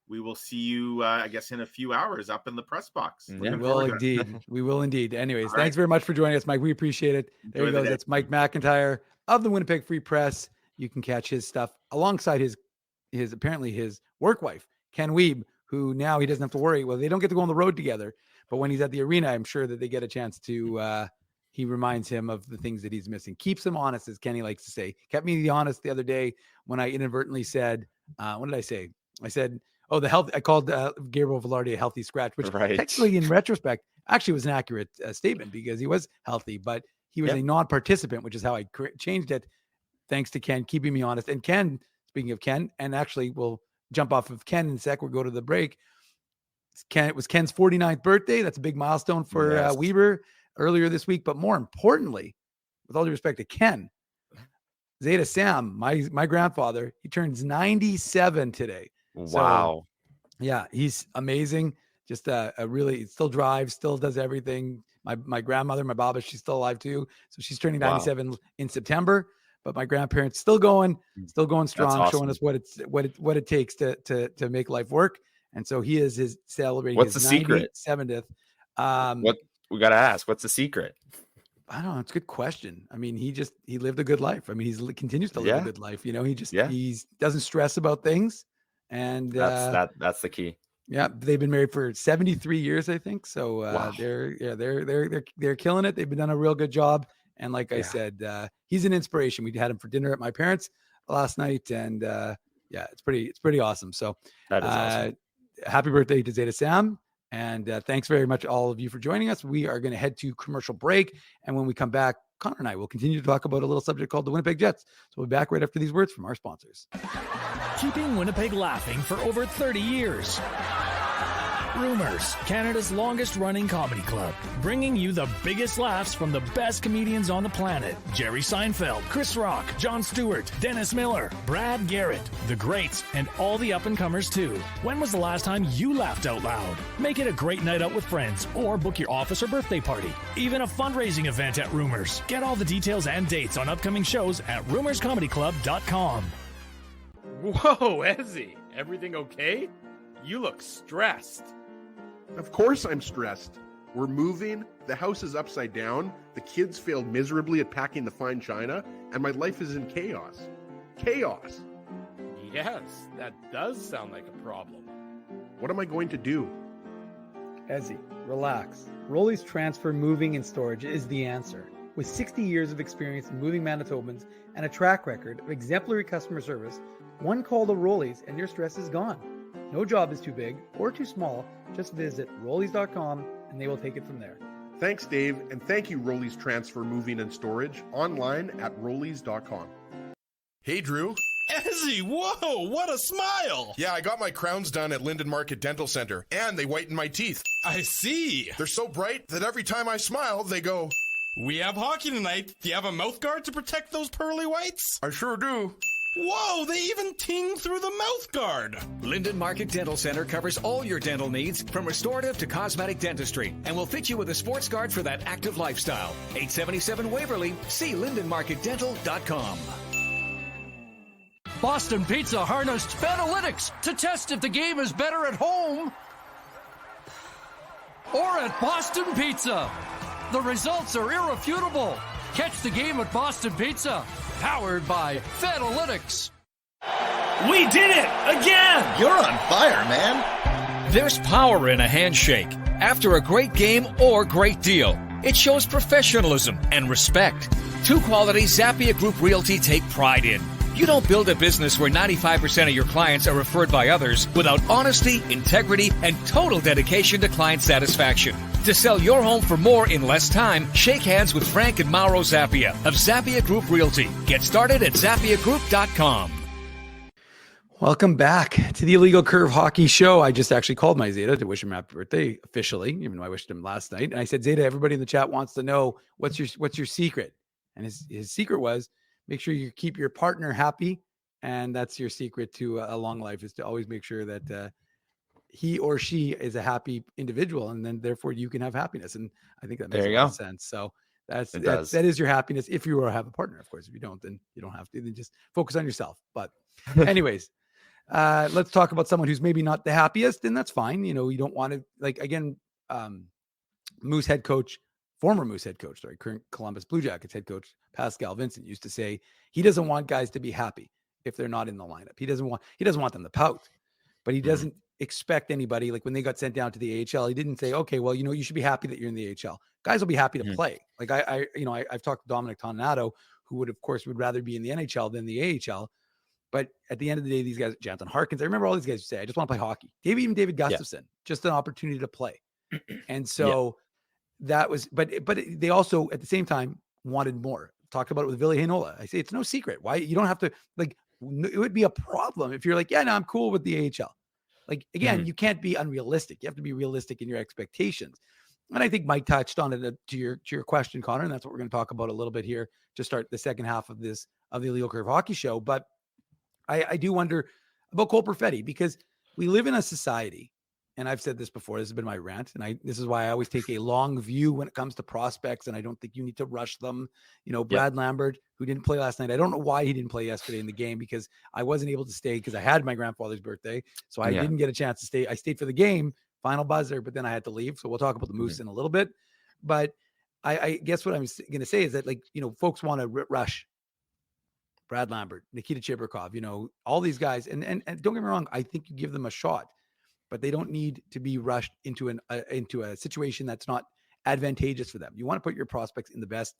will see you, I guess, in a few hours up in the press box. We will indeed. We will indeed. Anyways, thanks very much for joining us, Mike. We appreciate it. There he goes. That's Mike McIntyre of the Winnipeg Free Press. You can catch his stuff alongside his work wife, Ken Wiebe, who now he doesn't have to worry. Well, they don't get to go on the road together, but when he's at the arena, I'm sure that they get a chance to, he reminds him of the things that he's missing. Keeps him honest, as Kenny likes to say. Kept me honest the other day when I inadvertently said, what did I say? I said, I called Gabriel Velarde a healthy scratch, which technically in retrospect actually was an accurate statement because he was healthy, but he was a non-participant, which is how I changed it. Thanks to Ken keeping me honest. And Ken, speaking of Ken, and actually we'll jump off of Ken in a sec. We'll go to the break. It was Ken's 49th birthday. That's a big milestone for Weber earlier this week. But more importantly, with all due respect to Ken, Zeta Sam, my grandfather, he turns 97 today. Wow. So, yeah, he's amazing. Just really still drives, still does everything. My grandmother, my Baba, she's still alive too. So she's turning 97 in September. But my grandparents still going strong, awesome. Showing us what it takes to make life work. And so he is celebrating. What's his the secret? 97th. What we gotta ask? What's the secret? I don't know. It's a good question. I mean, he lived a good life. I mean, he continues to live a good life. He doesn't stress about things, and that's the key. Yeah, they've been married for 73 years, I think. So they're killing it. They've done a real good job. And like I said, he's an inspiration. We had him for dinner at my parents' last night, and it's pretty awesome. So that is awesome. Happy birthday to Zeta Sam, and thanks very much all of you for joining us. We are going to head to commercial break, and when we come back, Connor and I will continue to talk about a little subject called the Winnipeg Jets. So we'll be back right after these words from our sponsors. Keeping Winnipeg laughing for over 30 years. Rumors, Canada's longest-running comedy club, bringing you the biggest laughs from the best comedians on the planet. Jerry Seinfeld, Chris Rock, Jon Stewart, Dennis Miller, Brad Garrett, the greats, and all the up-and-comers too. When was the last time you laughed out loud? Make it a great night out with friends, or book your office or birthday party. Even a fundraising event at Rumors. Get all the details and dates on upcoming shows at rumorscomedyclub.com. Whoa, Ezzy, everything okay? You look stressed. Of course I'm stressed. We're moving, the house is upside down, the kids failed miserably at packing the fine china, and my life is in chaos. Chaos! Yes, that does sound like a problem. What am I going to do? Ezzy, relax. Rolly's Transfer Moving and Storage is the answer. With 60 years of experience in moving Manitobans and a track record of exemplary customer service, one call to Rolly's and your stress is gone. No job is too big or too small. Just visit Rollies.com and they will take it from there. Thanks, Dave, and thank you, Rollies Transfer Moving and Storage, online at Rollies.com. Hey, Drew. Ezzy, whoa, what a smile! Yeah, I got my crowns done at Linden Market Dental Center, and they whiten my teeth. I see. They're so bright that every time I smile, they go... We have hockey tonight. Do you have a mouth guard to protect those pearly whites? I sure do. Whoa, they even ting through the mouth guard. Linden Market Dental Center covers all your dental needs from restorative to cosmetic dentistry and will fit you with a sports guard for that active lifestyle. 877 Waverly. See lindenmarketdental.com. Boston Pizza harnessed Fanalytics to test if the game is better at home or at Boston Pizza. The results are irrefutable. Catch the game at Boston Pizza, powered by Fanalytics. We did it again! You're on fire, man. There's power in a handshake after a great game or great deal. It shows professionalism and respect. Two qualities Zappia Group Realty take pride in. You don't build a business where 95% of your clients are referred by others without honesty, integrity, and total dedication to client satisfaction. To sell your home for more in less time, shake hands with Frank and Mauro Zappia of Zappia Group Realty. Get started at ZappiaGroup.com. Welcome back to the Illegal Curve Hockey Show. I just actually called my Zeta to wish him happy birthday officially, even though I wished him last night. And I said, Zeta, everybody in the chat wants to know what's your secret. And his secret was make sure you keep your partner happy. And that's your secret to a long life, is to always make sure that he or she is a happy individual, and then therefore you can have happiness. And I think that makes a lot of sense. So that is your happiness. If you have a partner, of course. If you don't, then you don't have to. Then just focus on yourself. But anyways, let's talk about someone who's maybe not the happiest, and that's fine. You know, you don't want to, like, again, former Moose head coach, current Columbus Blue Jackets head coach, Pascal Vincent, used to say he doesn't want guys to be happy if they're not in the lineup. He doesn't want them to pout, but he doesn't expect anybody, like when they got sent down to the AHL, he didn't say, okay, well, you should be happy that you're in the AHL. Guys will be happy to play. Like I've talked to Dominic Toninato, who would rather be in the NHL than the AHL. But at the end of the day, these guys, Jonathan Harkins, I remember all these guys say, I just want to play hockey. Even David Gustafson, just an opportunity to play. And so that was, but they also at the same time wanted more. Talked about it with Ville Heinola. I say, it's no secret. Why you don't have to, like, it would be a problem if you're like, yeah, no, I'm cool with the AHL. Like, again, you can't be unrealistic. You have to be realistic in your expectations. And I think Mike touched on it to your question, Connor, and that's what we're going to talk about a little bit here to start the second half of the Illegal Curve Hockey Show. But I do wonder about Cole Perfetti, because we live in a society, and I've said this before, this has been my rant, and this is why I always take a long view when it comes to prospects, and I don't think you need to rush them. Brad Lambert, who didn't play last night, I don't know why he didn't play yesterday in the game, because I wasn't able to stay because I had my grandfather's birthday, so I didn't get a chance to stay. I stayed for the game, final buzzer, but then I had to leave. So we'll talk about the Moose in a little bit. But I guess what I'm going to say is that, like, folks want to rush Brad Lambert, Nikita Chibrikov, all these guys. And don't get me wrong, I think you give them a shot, but they don't need to be rushed into a situation that's not advantageous for them. You want to put your prospects in the best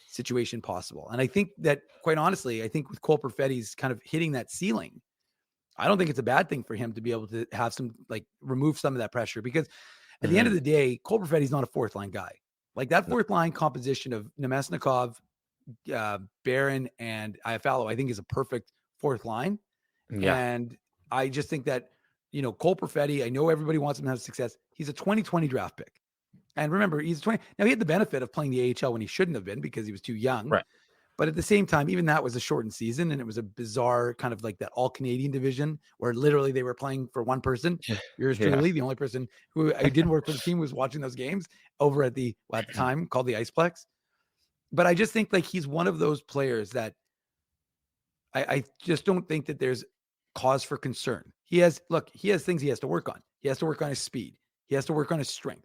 situation possible. And I think that, quite honestly, with Cole Perfetti's kind of hitting that ceiling, I don't think it's a bad thing for him to be able to have remove some of that pressure, because at the end of the day, Cole Perfetti's not a fourth line guy. Like, that fourth line composition of Nemesnikov, Barron, and Iafallo, I think, is a perfect fourth line. Yeah. And I just think that, Cole Perfetti, I know everybody wants him to have success. He's a 2020 draft pick. And remember, he's 20. Now, he had the benefit of playing the AHL when he shouldn't have been because he was too young. Right. But at the same time, even that was a shortened season, and it was a bizarre kind of like that all Canadian division where literally they were playing for one person. Yours truly, the only person who I didn't work for the team, was watching those games over at the time called the Iceplex. But I just think, like, he's one of those players that I just don't think that there's cause for concern. He has things he has to work on. He has to work on his speed. He has to work on his strength.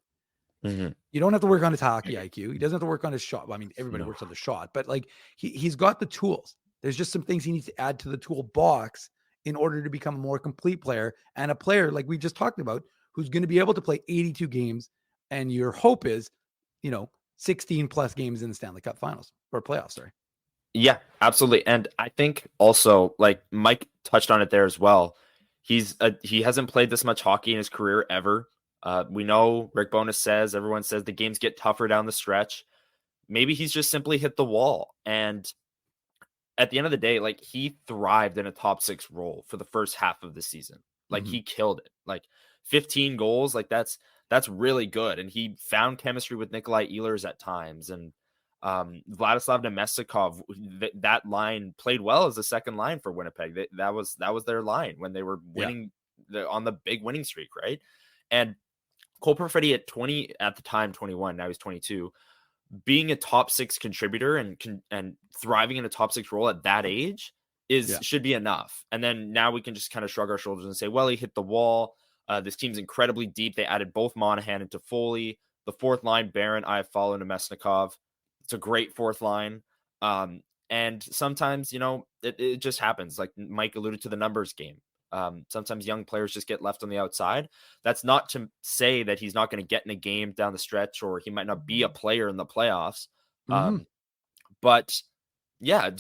You don't have to work on his hockey IQ. He doesn't have to work on his shot. Well, I mean, everybody works on the shot, but like he's got the tools. There's just some things he needs to add to the toolbox in order to become a more complete player, and a player like we just talked about, who's going to be able to play 82 games. And your hope is, 16 plus games in the Stanley Cup Finals or playoffs. Sorry. Yeah, absolutely. And I think also, like Mike touched on it there as well, he hasn't played this much hockey in his career ever. We know Rick Bowness everyone says the games get tougher down the stretch. Maybe he's just simply hit the wall. And at the end of the day, like, he thrived in a top 6 role for the first half of the season. Like, he killed it. Like, 15 goals, like that's really good. And he found chemistry with Nikolai Ehlers at times. And Vladislav Nemestikov, that line played well as the second line for Winnipeg. That was their line when they were winning on the big winning streak, right? And Cole Perfetti at 20 at the time, 21, now he's 22, being a top 6 contributor and thriving in a top 6 role at that age should be enough. And then now we can just kind of shrug our shoulders and say, well, he hit the wall. This team's incredibly deep. They added both Monahan and Toffoli. The fourth line, Barron, Iafallo, and Nemesnikov. It's a great fourth line. And sometimes, it just happens. Like Mike alluded to the numbers game. Sometimes young players just get left on the outside. That's not to say that he's not going to get in a game down the stretch, or he might not be a player in the playoffs. But yeah,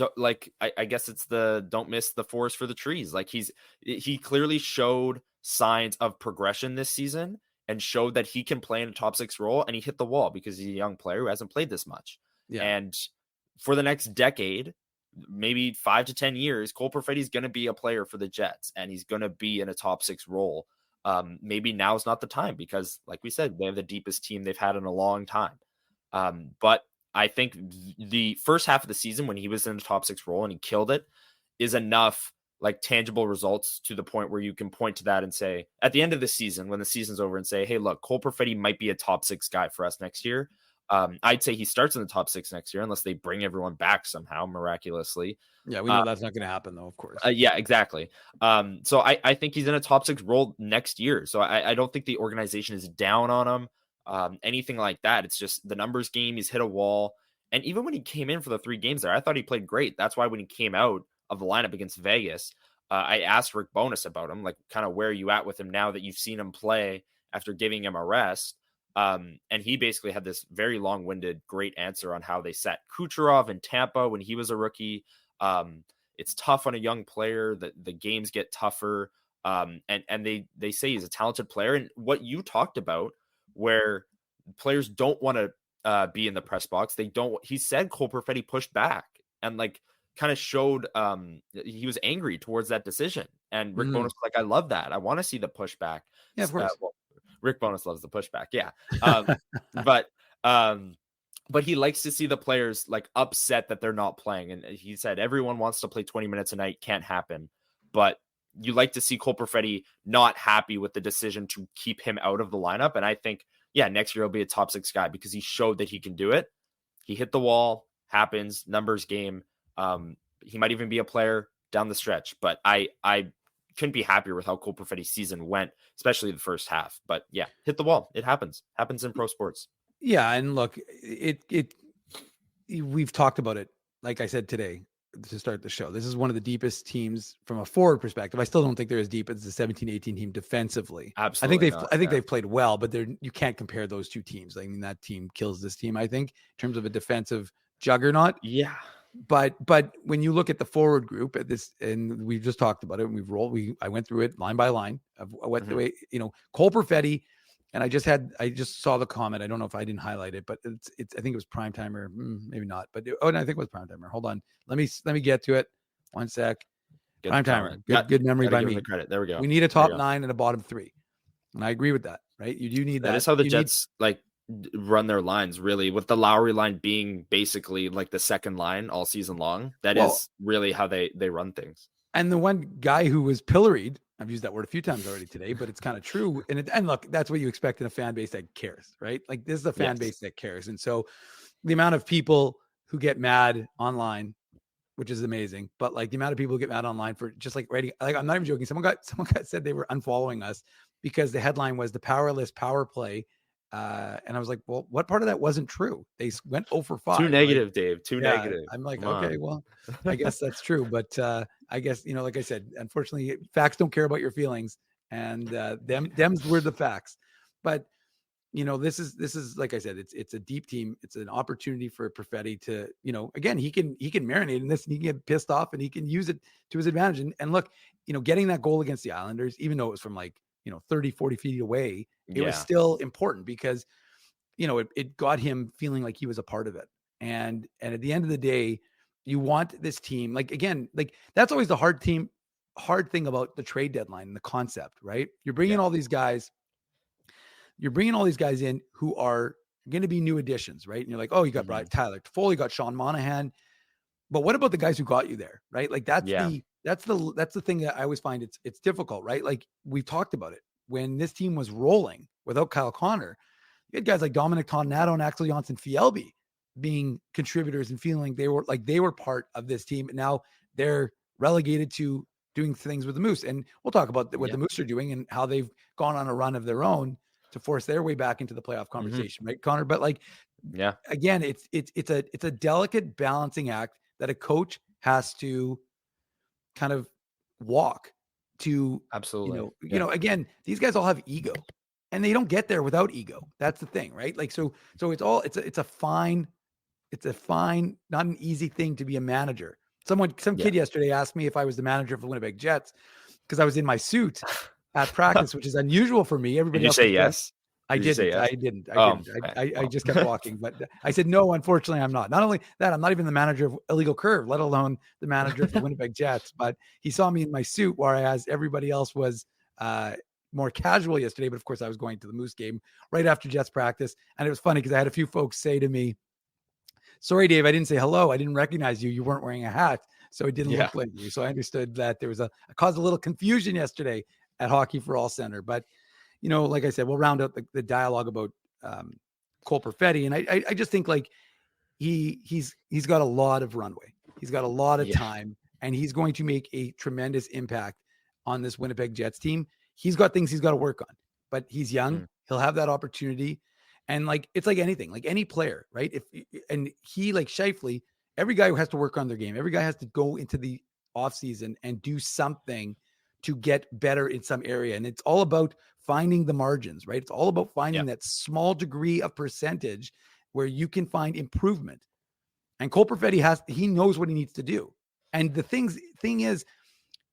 I guess it's don't miss the forest for the trees. Like he clearly showed signs of progression this season and showed that he can play in a top 6 role, and he hit the wall because he's a young player who hasn't played this much. Yeah. And for the next decade, maybe 5 to 10 years, Cole Perfetti is going to be a player for the Jets, and he's going to be in a top 6 role. Maybe now's not the time because, like we said, they have the deepest team they've had in a long time. But I think the first half of the season when he was in the top 6 role and he killed it is enough like tangible results to the point where you can point to that and say, at the end of the season, when the season's over, and say, hey, look, Cole Perfetti might be a top 6 guy for us next year. I'd say he starts in the top 6 next year, unless they bring everyone back somehow miraculously. Yeah, we know that's not going to happen, though, of course. Yeah, exactly. So I think he's in a top 6 role next year. So I don't think the organization is down on him, anything like that. It's just the numbers game. He's hit a wall. And even when he came in for the 3 games there, I thought he played great. That's why when he came out of the lineup against Vegas, I asked Rick Bowness about him, like kind of where are you at with him now that you've seen him play after giving him a rest. And he basically had this very long-winded, great answer on how they set Kucherov in Tampa when he was a rookie. It's tough on a young player, that the games get tougher. And they say he's a talented player. And what you talked about, where players don't want to be in the press box, he said Cole Perfetti pushed back and like kind of showed he was angry towards that decision. And Rick Bowness was like, I love that. I want to see the pushback. Yeah, of course. Rick Bowness loves the pushback. Yeah. But he likes to see the players like upset that they're not playing. And he said, everyone wants to play 20 minutes a night. Can't happen. But you like to see Cole Perfetti not happy with the decision to keep him out of the lineup. And I think, yeah, next year he'll be a top 6 guy because he showed that he can do it. He hit the wall, happens, numbers game. He might even be a player down the stretch, but I couldn't be happier with how Cole Perfetti's season went, especially the first half. But yeah, hit the wall. It happens in pro sports. Yeah. And look, we've talked about it. Like I said today to start the show, this is one of the deepest teams from a forward perspective. I still don't think they're as deep as the 17-18 team defensively. Absolutely. I think they've played well, but you can't compare those two teams. I mean, that team kills this team, I think, in terms of a defensive juggernaut. Yeah. But when you look at the forward group at this, and we've just talked about it, and I went through it line by line of what the way, Cole Perfetti, and I just saw the comment. I don't know if I didn't highlight it, but it's I think it was prime timer, maybe not, but no, I think it was prime timer. Hold on, let me get to it. One sec. Prime timer. Good memory by me. Credit. There we go. We need a top 9 and a bottom 3, and I agree with that. Right? You do need that. That is how the Jets run their lines, really, with the Lowry line being basically like the second line all season long. That is really how they run things. And the one guy who was pilloried, I've used that word a few times already today, but it's kind of true. And look, that's what you expect in a fan base that cares, right? Like this is a fan base that cares. And so the amount of people who get mad online, which is amazing, but like the amount of people who get mad online for just like writing, like I'm not even joking. Someone got said they were unfollowing us because the headline was the powerless power play. And I was like, well, what part of that wasn't true? They went 0 for 5. Too negative, Dave. Too negative. I'm like, okay, well, I guess that's true. But I guess, like I said, unfortunately, facts don't care about your feelings. And them's were the facts. But, this is like I said, it's a deep team. It's an opportunity for Perfetti to, again, he can marinate in this and he can get pissed off and he can use it to his advantage. And look, getting that goal against the Islanders, even though it was from 30, 40 feet away, it was still important because, it got him feeling like he was a part of it. And at the end of the day, you want this team, that's always the hard thing about the trade deadline and the concept, right? You're bringing all these guys in who are going to be new additions, right? And you're like, oh, you got Brian Tyler Toffoli, you got Sean Monahan. But what about the guys who got you there, right? Like that's the thing that I always find it's difficult, right? Like we've talked about it. When this team was rolling without Kyle Connor, you had guys like Dominic Tonnato and Axel Jonsson-Fjällby being contributors and feeling they were part of this team. And now they're relegated to doing things with the Moose. And we'll talk about what the Moose are doing and how they've gone on a run of their own to force their way back into the playoff conversation, right, Connor? But like, again, it's a delicate balancing act that a coach has to kind of walk to. Absolutely. You know, again, these guys all have ego and they don't get there without ego. That's the thing, right? Like, so it's a fine, not an easy thing to be a manager. Some kid yesterday asked me if I was the manager of the Winnipeg Jets because I was in my suit at practice, which is unusual for me. Everybody else say yes. I didn't. I just kept walking, but I said, no, unfortunately I'm not. Not only that, I'm not even the manager of Illegal Curve, let alone the manager of the Winnipeg Jets, but he saw me in my suit, whereas everybody else was more casual yesterday. But of course I was going to the Moose game right after Jets practice. And it was funny because I had a few folks say to me, sorry, Dave, I didn't say hello. I didn't recognize you. You weren't wearing a hat. So it didn't look like you. So I understood that there was I caused a little confusion yesterday at Hockey for All Center, but you know, like I said, we'll round out the dialogue about Cole Perfetti. And I just think like he's got a lot of runway. He's got a lot of time and he's going to make a tremendous impact on this Winnipeg Jets team. He's got things he's got to work on, but he's young. He'll have that opportunity. And like, it's like anything, like any player, right? And he like Scheifele, every guy who has to work on their game, every guy has to go into the off season and do something to get better in some area. And it's all about finding the margins, right? It's all about finding that small degree of percentage where you can find improvement. And Cole Perfetti he knows what he needs to do. And the thing is,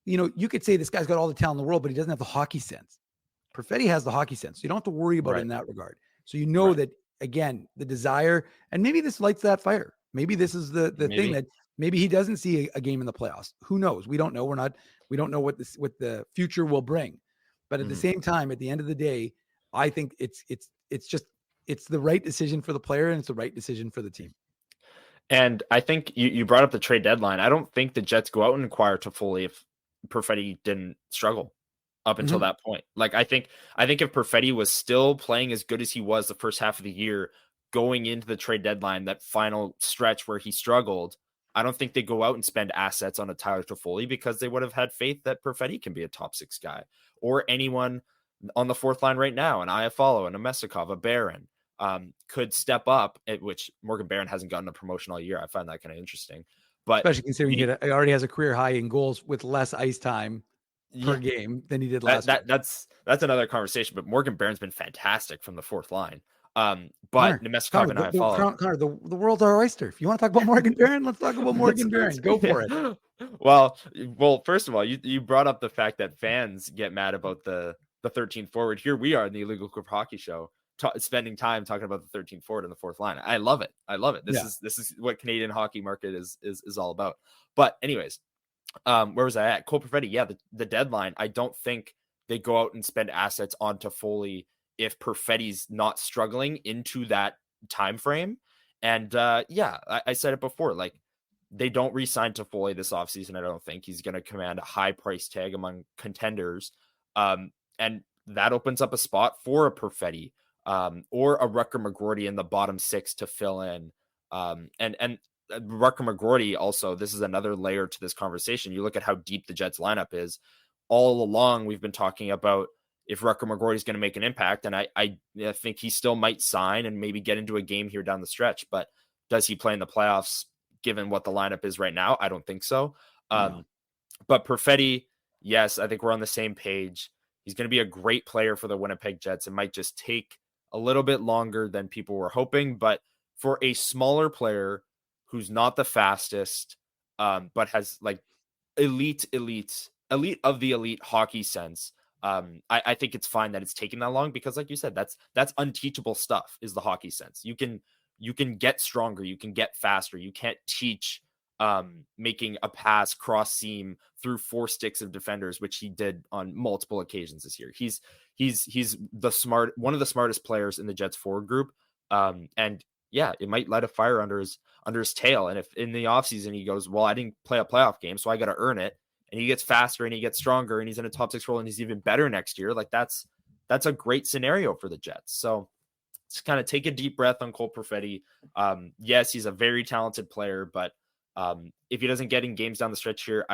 you know, you could say this guy's got all the talent in the world, but he doesn't have the hockey sense. Perfetti has the hockey sense. So you don't have to worry about it in that regard. So you know that, again, the desire, and maybe this lights that fire. Maybe this is the thing that maybe he doesn't see a game in the playoffs. Who knows? We don't know. We don't know what the future will bring. But at the same time, at the end of the day, I think it's the right decision for the player and it's the right decision for the team. And I think you brought up the trade deadline. I don't think the Jets go out and acquire Toffoli if Perfetti didn't struggle up until that point. Like I think if Perfetti was still playing as good as he was the first half of the year, going into the trade deadline, that final stretch where he struggled, I don't think they go out and spend assets on a Tyler Toffoli because they would have had faith that Perfetti can be a top 6 guy or anyone on the fourth line right now. An Iafallo and a Mesikov, a Barron could step up, which Morgan Barron hasn't gotten a promotion all year. I find that kind of interesting, but especially considering he already has a career high in goals with less ice time per game than he did last year. That's another conversation, but Morgan Barron's been fantastic from the fourth line. But Nemestikov and Iafallo. Connor, the world's our oyster. If you want to talk about Morgan Barron, let's talk about Morgan Barron. Go for it. Well, first of all, you brought up the fact that fans get mad about the 13th forward. Here we are in the Illegal Curve Hockey Show, spending time talking about the 13th forward in the fourth line. I love it. This is what Canadian hockey market is all about. But anyways, where was I at? Cole Perfetti. The deadline. I don't think they go out and spend assets on Toffoli if Perfetti's not struggling into that time frame. And I said it before, like they don't re-sign Toffoli this offseason. I don't think he's going to command a high price tag among contenders. And that opens up a spot for a Perfetti or a Rutger McGroarty in the bottom 6 to fill in. And Rutger McGroarty also, this is another layer to this conversation. You look at how deep the Jets lineup is. All along, we've been talking about if Rutger McGroarty is going to make an impact, and I think he still might sign and maybe get into a game here down the stretch, but does he play in the playoffs given what the lineup is right now? I don't think so. No. But Perfetti, yes, I think we're on the same page. He's going to be a great player for the Winnipeg Jets. It might just take a little bit longer than people were hoping, but for a smaller player who's not the fastest, but has like elite of the elite hockey sense, I think it's fine that it's taken that long because, like you said, that's unteachable stuff. Is the hockey sense. You can get stronger, you can get faster. You can't teach making a pass cross seam through 4 sticks of defenders, which he did on multiple occasions this year. He's one of the smartest players in the Jets forward group, And yeah, it might light a fire under his tail. And if in the offseason he goes, well, I didn't play a playoff game, so I got to earn it. And he gets faster and he gets stronger and he's in a top 6 role and he's even better next year. Like that's a great scenario for the Jets. So just kind of take a deep breath on Cole Perfetti. Yes, he's a very talented player, but if he doesn't get in games down the stretch here,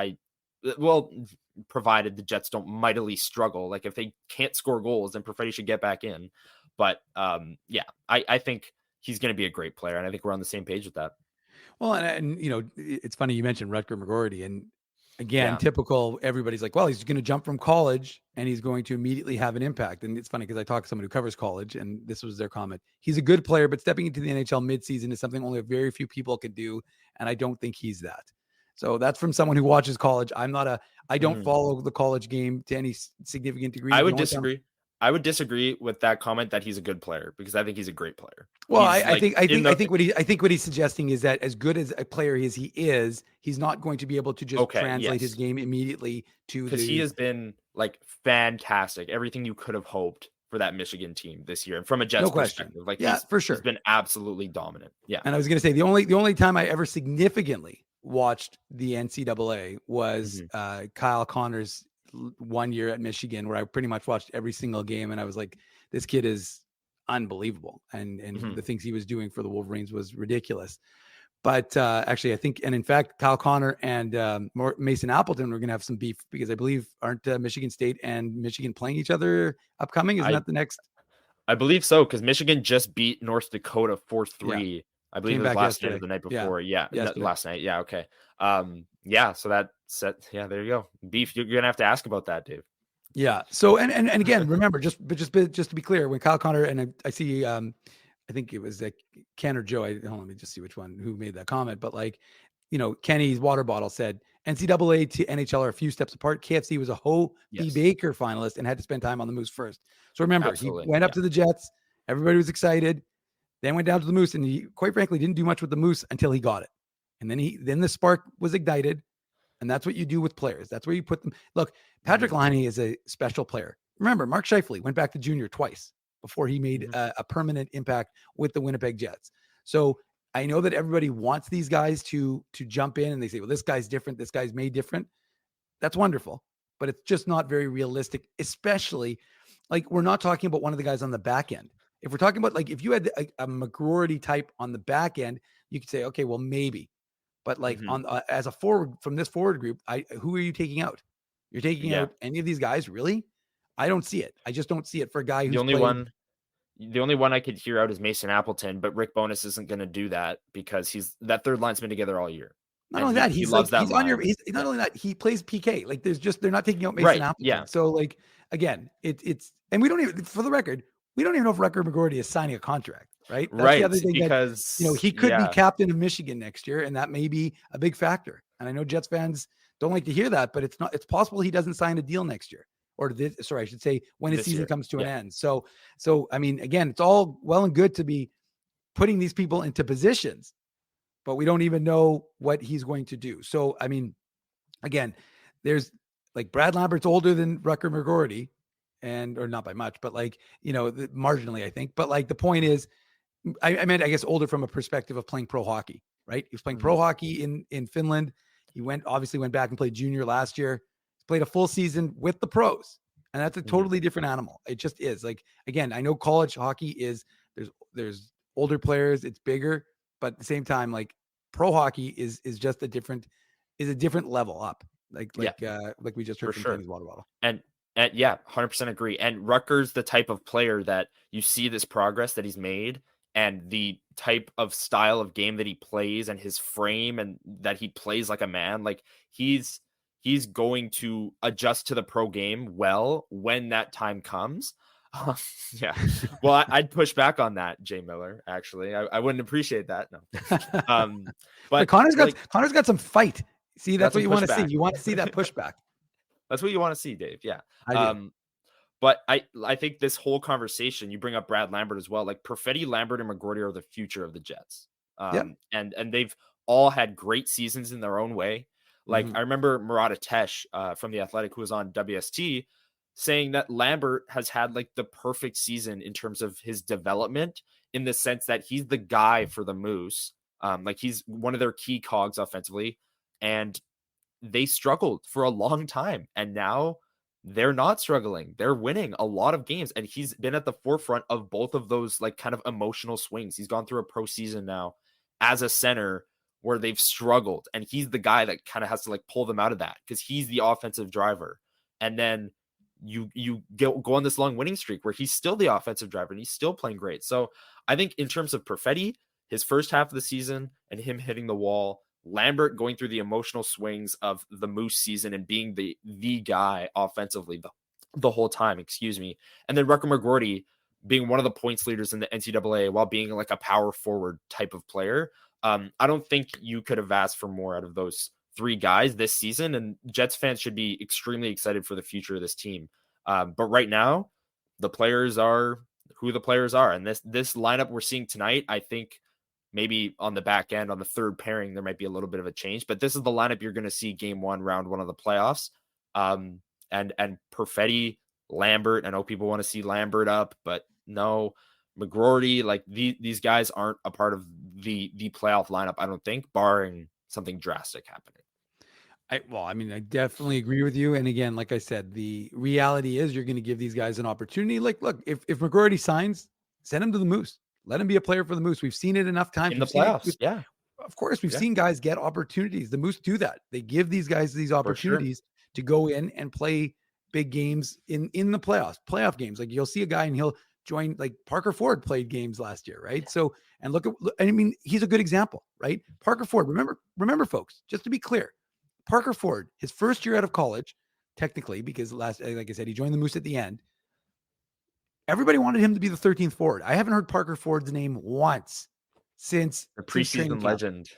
provided the Jets don't mightily struggle, like if they can't score goals, then Perfetti should get back in. But I think he's going to be a great player, and I think we're on the same page with that. Well, and it's funny you mentioned Rutger McGroarty, and again, typical. Everybody's like, well, he's going to jump from college and he's going to immediately have an impact. And it's funny because I talked to someone who covers college, and this was their comment. He's a good player, but stepping into the NHL midseason is something only a very few people can do, and I don't think he's that. So that's from someone who watches college. I don't follow the college game to any significant degree. I would disagree. I would disagree with that comment that he's a good player, because I think he's a great player. Well, I think what he's suggesting is that as good as a player as he is, he's not going to be able to just translate his game immediately to because he has been like fantastic. Everything you could have hoped for that Michigan team this year, and from a Jets perspective, like for sure, he's been absolutely dominant. Yeah, and I was going to say the only time I ever significantly watched the NCAA was Kyle Connor's 1 year at Michigan, where I pretty much watched every single game, and I was like, this kid is unbelievable, and the things he was doing for the Wolverines was ridiculous. But actually, I think, and in fact, Kyle Connor and Mason Appleton are going to have some beef, because I believe aren't Michigan State and Michigan playing each other upcoming? Isn't that the next? I believe so, because Michigan just beat North Dakota 4-3. Yeah. I believe it was last night or the night before. Yeah, last night. Yeah, okay. So that set. Yeah, there you go. Beef. You're gonna have to ask about that, Dave. Yeah. So and again, remember, just to be clear, when Kyle Connor, and I see, I think it was Ken or Joe. Hold on, let me just see which one who made that comment. But Kenny's water bottle said NCAA to NHL are a few steps apart. KFC was a Ho B. Baker finalist and had to spend time on the Moose first. So remember, he went up to the Jets. Everybody was excited. Then went down to the Moose, and he, quite frankly, didn't do much with the Moose until he got it. And then the spark was ignited, and that's what you do with players. That's where you put them. Look, Patrick Laine is a special player. Remember, Mark Scheifele went back to junior twice before he made a permanent impact with the Winnipeg Jets. So I know that everybody wants these guys to jump in, and they say, well, this guy's different. This guy's made different. That's wonderful, but it's just not very realistic, especially we're not talking about one of the guys on the back end. If we're talking about if you had a McGroarty type on the back end, you could say, okay, well, maybe. But on as a forward from this forward group, who are you taking out? You're taking out any of these guys, really? I don't see it. I just don't see it for a guy who's the only one I could hear out is Mason Appleton, but Rick Bowness isn't going to do that because that third line's been together all year. Not only that, he loves that. He's on not only that, he plays PK. They're not taking out Mason Appleton. Yeah. So again, it's and we don't even, for the record, we don't even know if Rutger McGroarty is signing a contract, right? That's right. The other thing because he could be captain of Michigan next year, and that may be a big factor. And I know Jets fans don't like to hear that, but it's possible he doesn't sign a deal next year, I should say when his season comes to an end. So I mean, again, it's all well and good to be putting these people into positions, but we don't even know what he's going to do. So I mean, again, there's Brad Lambert's older than Rutger McGroarty. Or not by much, but marginally, I think. But the point is, I meant, I guess, older from a perspective of playing pro hockey, right? He was playing pro hockey in Finland. He went back and played junior last year. Played a full season with the pros, and that's a totally different animal. It just is. Again, I know college hockey is there's older players, it's bigger, but at the same time, pro hockey is just a different level up. Like we just heard from Kenny's water bottle. And 100% agree. And Rutger's the type of player that you see this progress that he's made, and the type of style of game that he plays, and his frame, and that he plays like a man. He's going to adjust to the pro game well when that time comes. Well, I'd push back on that, Jay Miller. Actually, I wouldn't appreciate that. No. But Connor's got some fight. See, that's what you want to see. You want to see that pushback. That's what you want to see, Dave. Yeah. But I think this whole conversation, you bring up Brad Lambert as well. Perfetti, Lambert, and McGroarty are the future of the Jets. And they've all had great seasons in their own way. I remember Murat Atesh from The Athletic, who was on WST, saying that Lambert has had the perfect season in terms of his development in the sense that he's the guy for the Moose. Like he's one of their key cogs offensively, and they struggled for a long time, and now they're not struggling. They're winning a lot of games, and he's been at the forefront of both of those like kind of emotional swings. He's gone through a pro season now as a center where they've struggled, and he's the guy that kind of has to like pull them out of that because he's the offensive driver. And then you go on this long winning streak where he's still the offensive driver and he's still playing great. So I think in terms of Perfetti, his first half of the season and him hitting the wall, Lambert going through the emotional swings of the Moose season and being the guy offensively the whole time, and then Rutger McGroarty being one of the points leaders in the NCAA while being like a power forward type of player. I don't think you could have asked for more out of those three guys this season, and Jets fans should be extremely excited for the future of this team. But right now, the players are who the players are, and this lineup we're seeing tonight, I think maybe on the back end, on the third pairing, there might be a little bit of a change, but this is the lineup you're going to see game one, round one of the playoffs. And Perfetti, Lambert, I know people want to see Lambert up, but no, McGroarty, like these guys aren't a part of the playoff lineup, I don't think, barring something drastic happening. I definitely agree with you. And again, like I said, the reality is you're going to give these guys an opportunity. Like, look, if McGroarty signs, send him to the Moose. Let him be a player for the Moose. We've seen it enough times in the playoffs. Yeah, of course, we've seen guys get opportunities. The Moose do that. They give these guys these opportunities to go in and play big games in the playoff games. Like you'll see a guy and he'll join, like Parker Ford played games last year, right? So, and he's a good example, right? Parker Ford, remember folks, just to be clear, Parker Ford, his first year out of college, technically, because like I said, he joined the Moose at the end. Everybody wanted him to be the 13th forward. I haven't heard Parker Ford's name once since the preseason legend.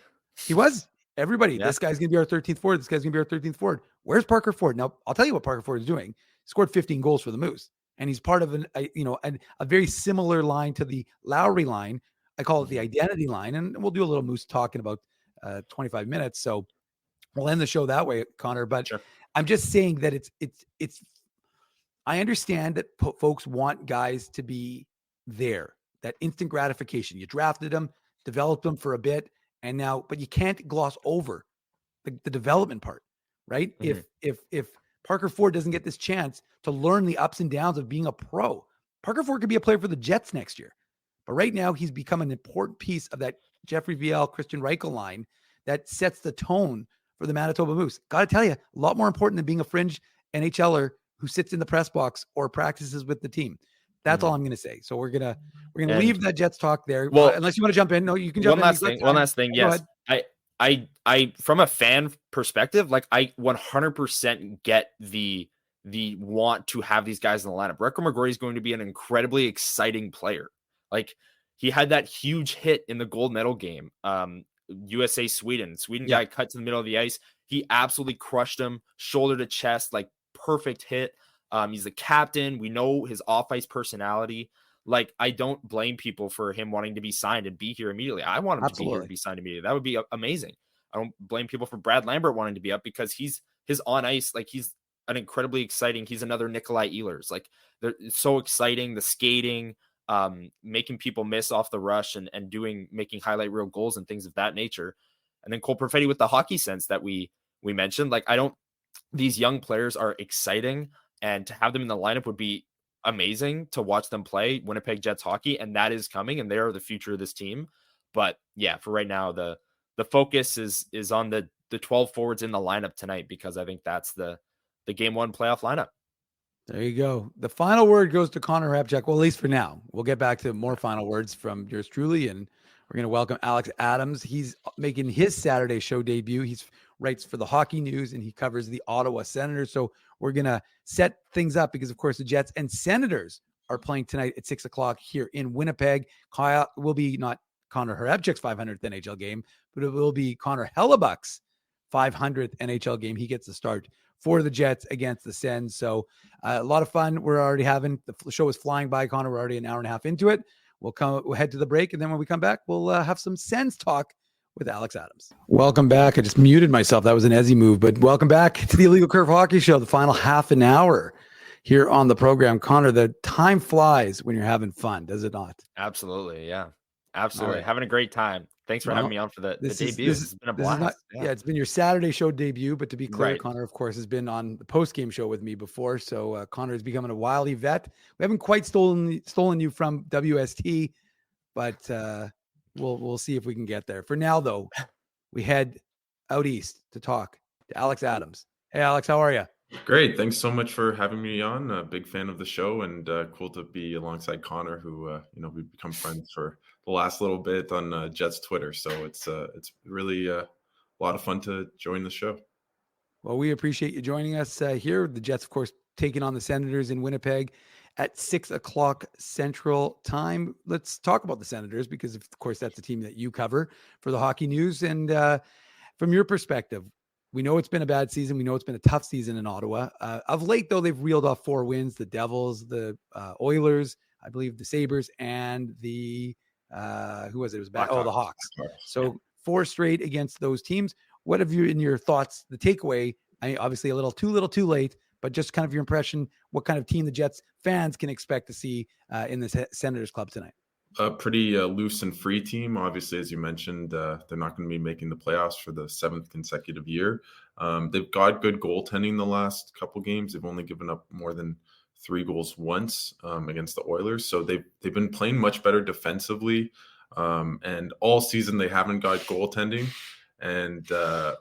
He was. Everybody, this guy's going to be our 13th forward. This guy's going to be our 13th forward. Where's Parker Ford? Now, I'll tell you what Parker Ford is doing. He scored 15 goals for the Moose, and he's part of a very similar line to the Lowry line. I call it the identity line, and we'll do a little Moose talk in about 25 minutes. So we'll end the show that way, Connor. But I'm just saying that it's. I understand that folks want guys to be there, that instant gratification. You drafted them, developed them for a bit, and now, but you can't gloss over the development part, right? Mm-hmm. If Parker Ford doesn't get this chance to learn the ups and downs of being a pro, Parker Ford could be a player for the Jets next year. But right now, he's become an important piece of that Jeffrey Viel, Christian Reichel line that sets the tone for the Manitoba Moose. Got to tell you, a lot more important than being a fringe NHLer who sits in the press box or practices with the team. That's all I'm going to say. So we're gonna leave that Jets talk there. Well, unless you want to jump in, no, you can jump in. One last thing. Yes, I from a fan perspective, like I 100% get the want to have these guys in the lineup. Rutger McGroarty is going to be an incredibly exciting player. Like he had that huge hit in the gold medal game. USA Sweden guy cut to the middle of the ice. He absolutely crushed him, shoulder to chest, like perfect hit. He's the captain. We know his off-ice personality. Like, I don't blame people for him wanting to be signed and be here immediately. I want him to be here and be signed immediately. That would be amazing. I don't blame people for Brad Lambert wanting to be up because his on ice, like he's an incredibly exciting. He's another Nikolai Ehlers. Like it's so exciting. The skating, making people miss off the rush and making highlight reel goals and things of that nature. And then Cole Perfetti with the hockey sense that we mentioned. Like these young players are exciting, and to have them in the lineup would be amazing to watch them play Winnipeg Jets hockey. And that is coming, and they are the future of this team. But yeah, for right now, the focus is on the 12 forwards in the lineup tonight, because I think that's the game one playoff lineup. There you go. The final word goes to Connor Repchak. Well, at least for now. We'll get back to more final words from yours truly, and we're going to welcome Alex Adams. He's making his Saturday show debut. He writes for the Hockey News, and he covers the Ottawa Senators. So we're going to set things up because, of course, the Jets and Senators are playing tonight at 6 o'clock here in Winnipeg. Kyle will be not Connor Repchak's 500th NHL game, but it will be Connor Hellebuyck's 500th NHL game. He gets the start for the Jets against the Sens. So a lot of fun we're already having. The show is flying by, Connor. We're already an hour and a half into it. We'll head to the break, and then when we come back, we'll have some Sens talk with Alex Adams. Welcome back. I just muted myself. That was an Ezzy move, but welcome back to the Illegal Curve Hockey Show, the final half an hour here on the program. Connor, the time flies when you're having fun, does it not? Absolutely. Yeah, absolutely. Right. Having a great time. Thanks for having me on for the debut. This has been a blast. It's been your Saturday show debut, but to be clear, Right. Connor, of course, has been on the post-game show with me before. So Connor is becoming a wily vet. We haven't quite stolen you from WST, but we'll see if we can get there. For now, though, we head out east to talk to Alex Adams. Hey, Alex, how are you? Great. Thanks so much for having me on. A big fan of the show, and cool to be alongside Connor, who we've become friends for the last little bit on Jets Twitter. So it's really a lot of fun to join the show. Well, we appreciate you joining us here. The Jets, of course, taking on the Senators in Winnipeg at 6:00 Central Time. Let's talk about the Senators because, of course, that's a team that you cover for the Hockey News. And from your perspective, we know it's been a bad season. We know it's been a tough season in Ottawa. Of late, though, they've reeled off 4 wins: the Devils, the Oilers, I believe the Sabres, and the who was it? It was bad. Oh, the Hawks. So 4 straight against those teams. What have you, in your thoughts, the takeaway? I mean, obviously a little too late, but just kind of your impression, what kind of team the Jets fans can expect to see in the Senators club tonight? A pretty loose and free team. Obviously, as you mentioned, they're not going to be making the playoffs for the 7th consecutive year. They've got good goaltending the last couple games. They've only given up more than 3 goals once against the Oilers. So they've been playing much better defensively. And all season they haven't got goaltending. And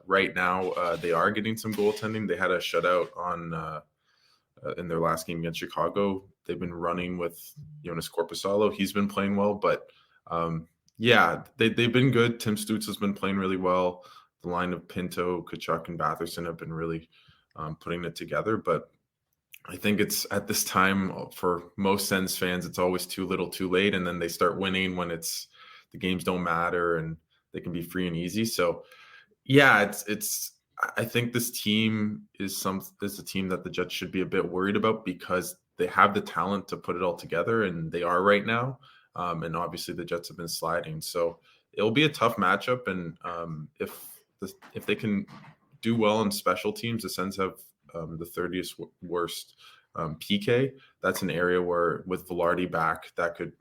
right now they are getting some goaltending. They had a shutout on in their last game against Chicago. They've been running with Jonas Korpisalo. He's been playing well, but they've been good. Tim Stutz has been playing really well. The line of Pinto, Tkachuk, and Batherson have been really putting it together. But I think it's at this time for most Sens fans, it's always too little, too late, and then they start winning when the games don't matter and they can be free and easy. So it's. I think this team is a team that the Jets should be a bit worried about because they have the talent to put it all together, and they are right now. And obviously the Jets have been sliding, so it'll be a tough matchup. And if they can do well in special teams, the Sens have the 30th worst PK. That's an area where, with Velarde back, that could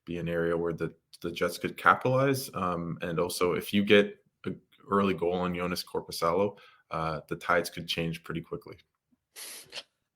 be an area where the Jets could capitalize. And also, if you get an early goal on Jonas Korpisalo, the tides could change pretty quickly.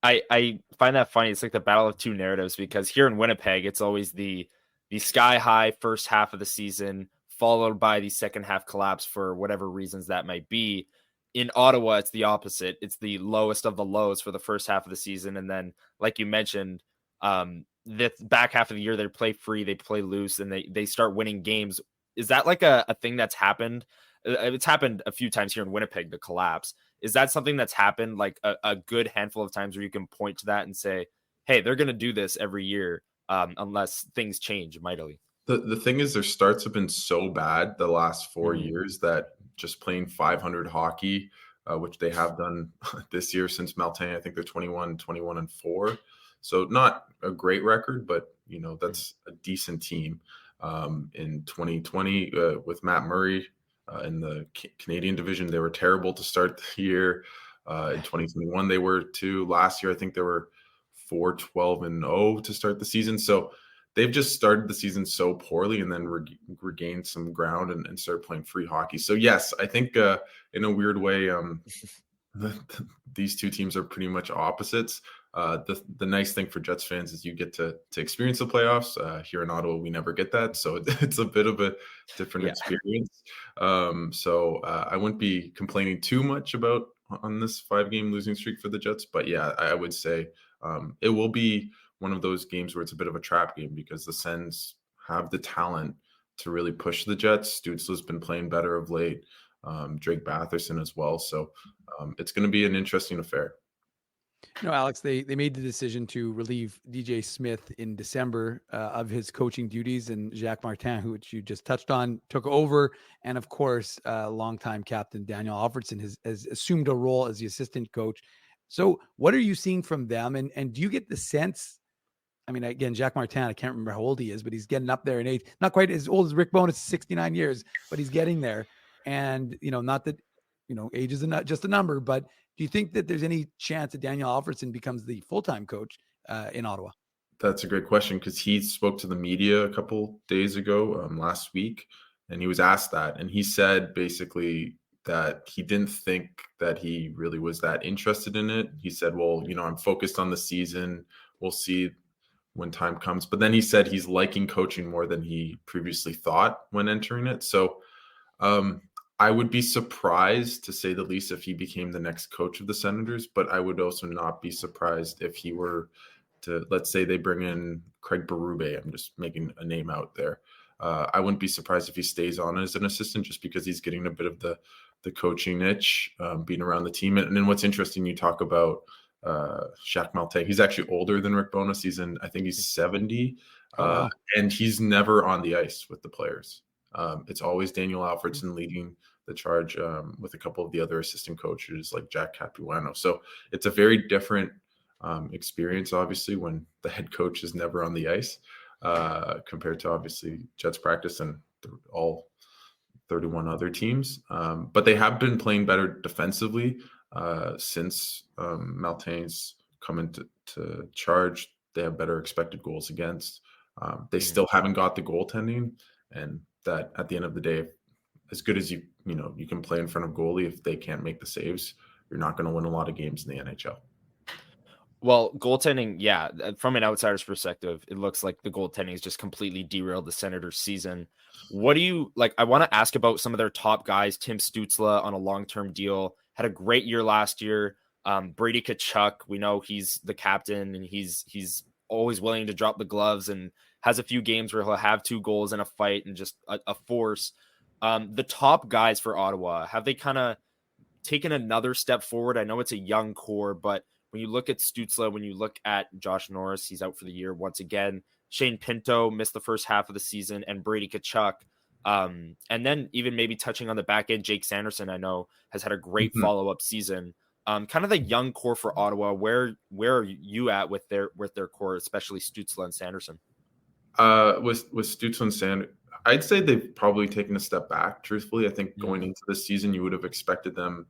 I find that funny. It's like the battle of 2 narratives, because here in Winnipeg, it's always the sky high first half of the season, followed by the second half collapse for whatever reasons that might be. In Ottawa, it's the opposite. It's the lowest of the lows for the first half of the season. And then, like you mentioned, the back half of the year, they play free, they play loose, and they start winning games. Is that like a thing that's happened? It's happened a few times here in Winnipeg, the collapse. Is that something that's happened like a good handful of times where you can point to that and say, hey, they're going to do this every year unless things change mightily? The thing is, their starts have been so bad the last 4 years that just playing 500 hockey, which they have done this year since Maltain, I think they're 21-4. So not a great record, but that's a decent team. In 2020 with Matt Murray in the Canadian division, they were terrible to start the year. In 2021, they were too. Last year, I think they were 4-12-0 to start the season. So they've just started the season so poorly and then regained some ground and started playing free hockey. So yes, I think in a weird way, these two teams are pretty much opposites. The nice thing for Jets fans is you get to experience the playoffs. Here in Ottawa, we never get that, so it's a bit of a different experience. So I wouldn't be complaining too much about on this 5-game losing streak for the Jets, but I would say it will be one of those games where it's a bit of a trap game because the Sens have the talent to really push the Jets. Stützle's been playing better of late. Drake Batherson as well. So it's going to be an interesting affair. Alex, they made the decision to relieve DJ Smith in December of his coaching duties, and Jacques Martin, which you just touched on, took over. And of course, longtime captain Daniel Alfredsson has assumed a role as the assistant coach. So what are you seeing from them? And do you get the sense, I mean, again, Jacques Martin, I can't remember how old he is, but he's getting up there in age, not quite as old as Rick Bowness, 69 years, but he's getting there. And, not that, age is not just a number, but do you think that there's any chance that Daniel Alfredsson becomes the full-time coach in Ottawa? That's a great question, because he spoke to the media a couple days ago, last week, and he was asked that. And he said basically that he didn't think that he really was that interested in it. He said, well, I'm focused on the season. We'll see when time comes. But then he said he's liking coaching more than he previously thought when entering it. So I would be surprised, to say the least, if he became the next coach of the Senators, but I would also not be surprised if he were to, let's say they bring in Craig Berube. I'm just making a name out there. I wouldn't be surprised if he stays on as an assistant, just because he's getting a bit of the coaching itch, being around the team. And then what's interesting, you talk about Jacques Martin. He's actually older than Rick Bowness. I think he's 70, and he's never on the ice with the players. It's always Daniel Alfredsson leading the charge with a couple of the other assistant coaches like Jack Capuano. So it's a very different experience, obviously, when the head coach is never on the ice, compared to obviously Jets practice and all 31 other teams. But they have been playing better defensively since Martin's come into charge. They have better expected goals against. They still haven't got the goaltending, and that at the end of the day, as good as you can play in front of goalie, if they can't make the saves, you're not going to win a lot of games in the NHL. Well, goaltending, yeah, from an outsider's perspective, it looks like the goaltending has just completely derailed the Senators' season. What do you like? I want to ask about some of their top guys. Tim Stützle on a long-term deal, had a great year last year. Brady Tkachuk, we know he's the captain, and he's always willing to drop the gloves, and has a few games where he'll have 2 goals in a fight and just a force. The top guys for Ottawa, have they kind of taken another step forward? I know it's a young core, but when you look at Stützle, when you look at Josh Norris, he's out for the year once again. Shane Pinto missed the first half of the season, and Brady Tkachuk. And then even maybe touching on the back end, Jake Sanderson, I know, has had a great follow-up season. Kind of the young core for Ottawa. Where are you at with their core, especially Stützle and Sanderson? With Stützle and Sanderson, I'd say they've probably taken a step back. Truthfully, I think going into this season, you would have expected them,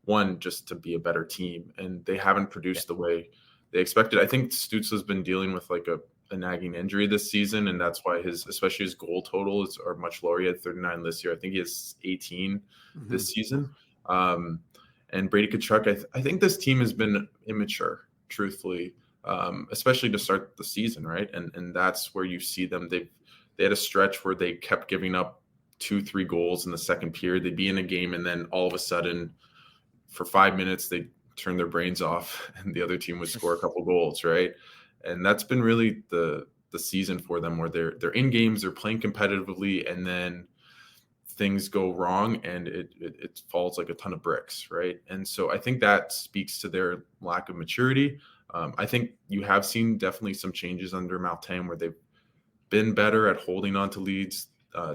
one, just to be a better team, and they haven't produced the way they expected. I think Stützle's been dealing with like a nagging injury this season, and that's why especially his goal totals are much lower. He had 39 this year. I think he has 18 this season. And Brady Tkachuk, I think this team has been immature, truthfully, especially to start the season, right? And that's where you see them. They had a stretch where they kept giving up 2-3 goals in the second period. They'd be in a game, and then all of a sudden, for 5 minutes, they turn their brains off, and the other team would score a couple goals, right? And that's been really the season for them, where they're in games, they're playing competitively, and then things go wrong, and it falls like a ton of bricks, right? And so I think that speaks to their lack of maturity. I think you have seen definitely some changes under Martin, where they've been better at holding on to leads.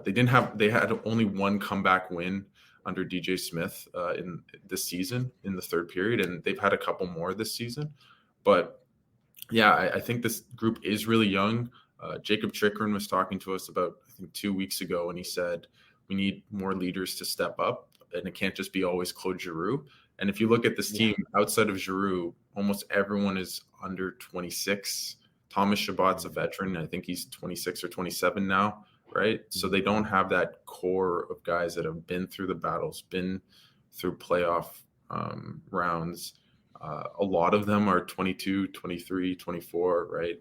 They had only one comeback win under DJ Smith in this season in the third period, and they've had a couple more this season. But yeah, I think this group is really young. Jacob Chikrin was talking to us about, I think, 2 weeks ago, and he said we need more leaders to step up, and it can't just be always Claude Giroux. And if you look at this team outside of Giroux, almost everyone is under 26. Thomas Chabot's a veteran. I think he's 26 or 27 now, right? So they don't have that core of guys that have been through the battles, been through playoff rounds. A lot of them are 22, 23, 24, right,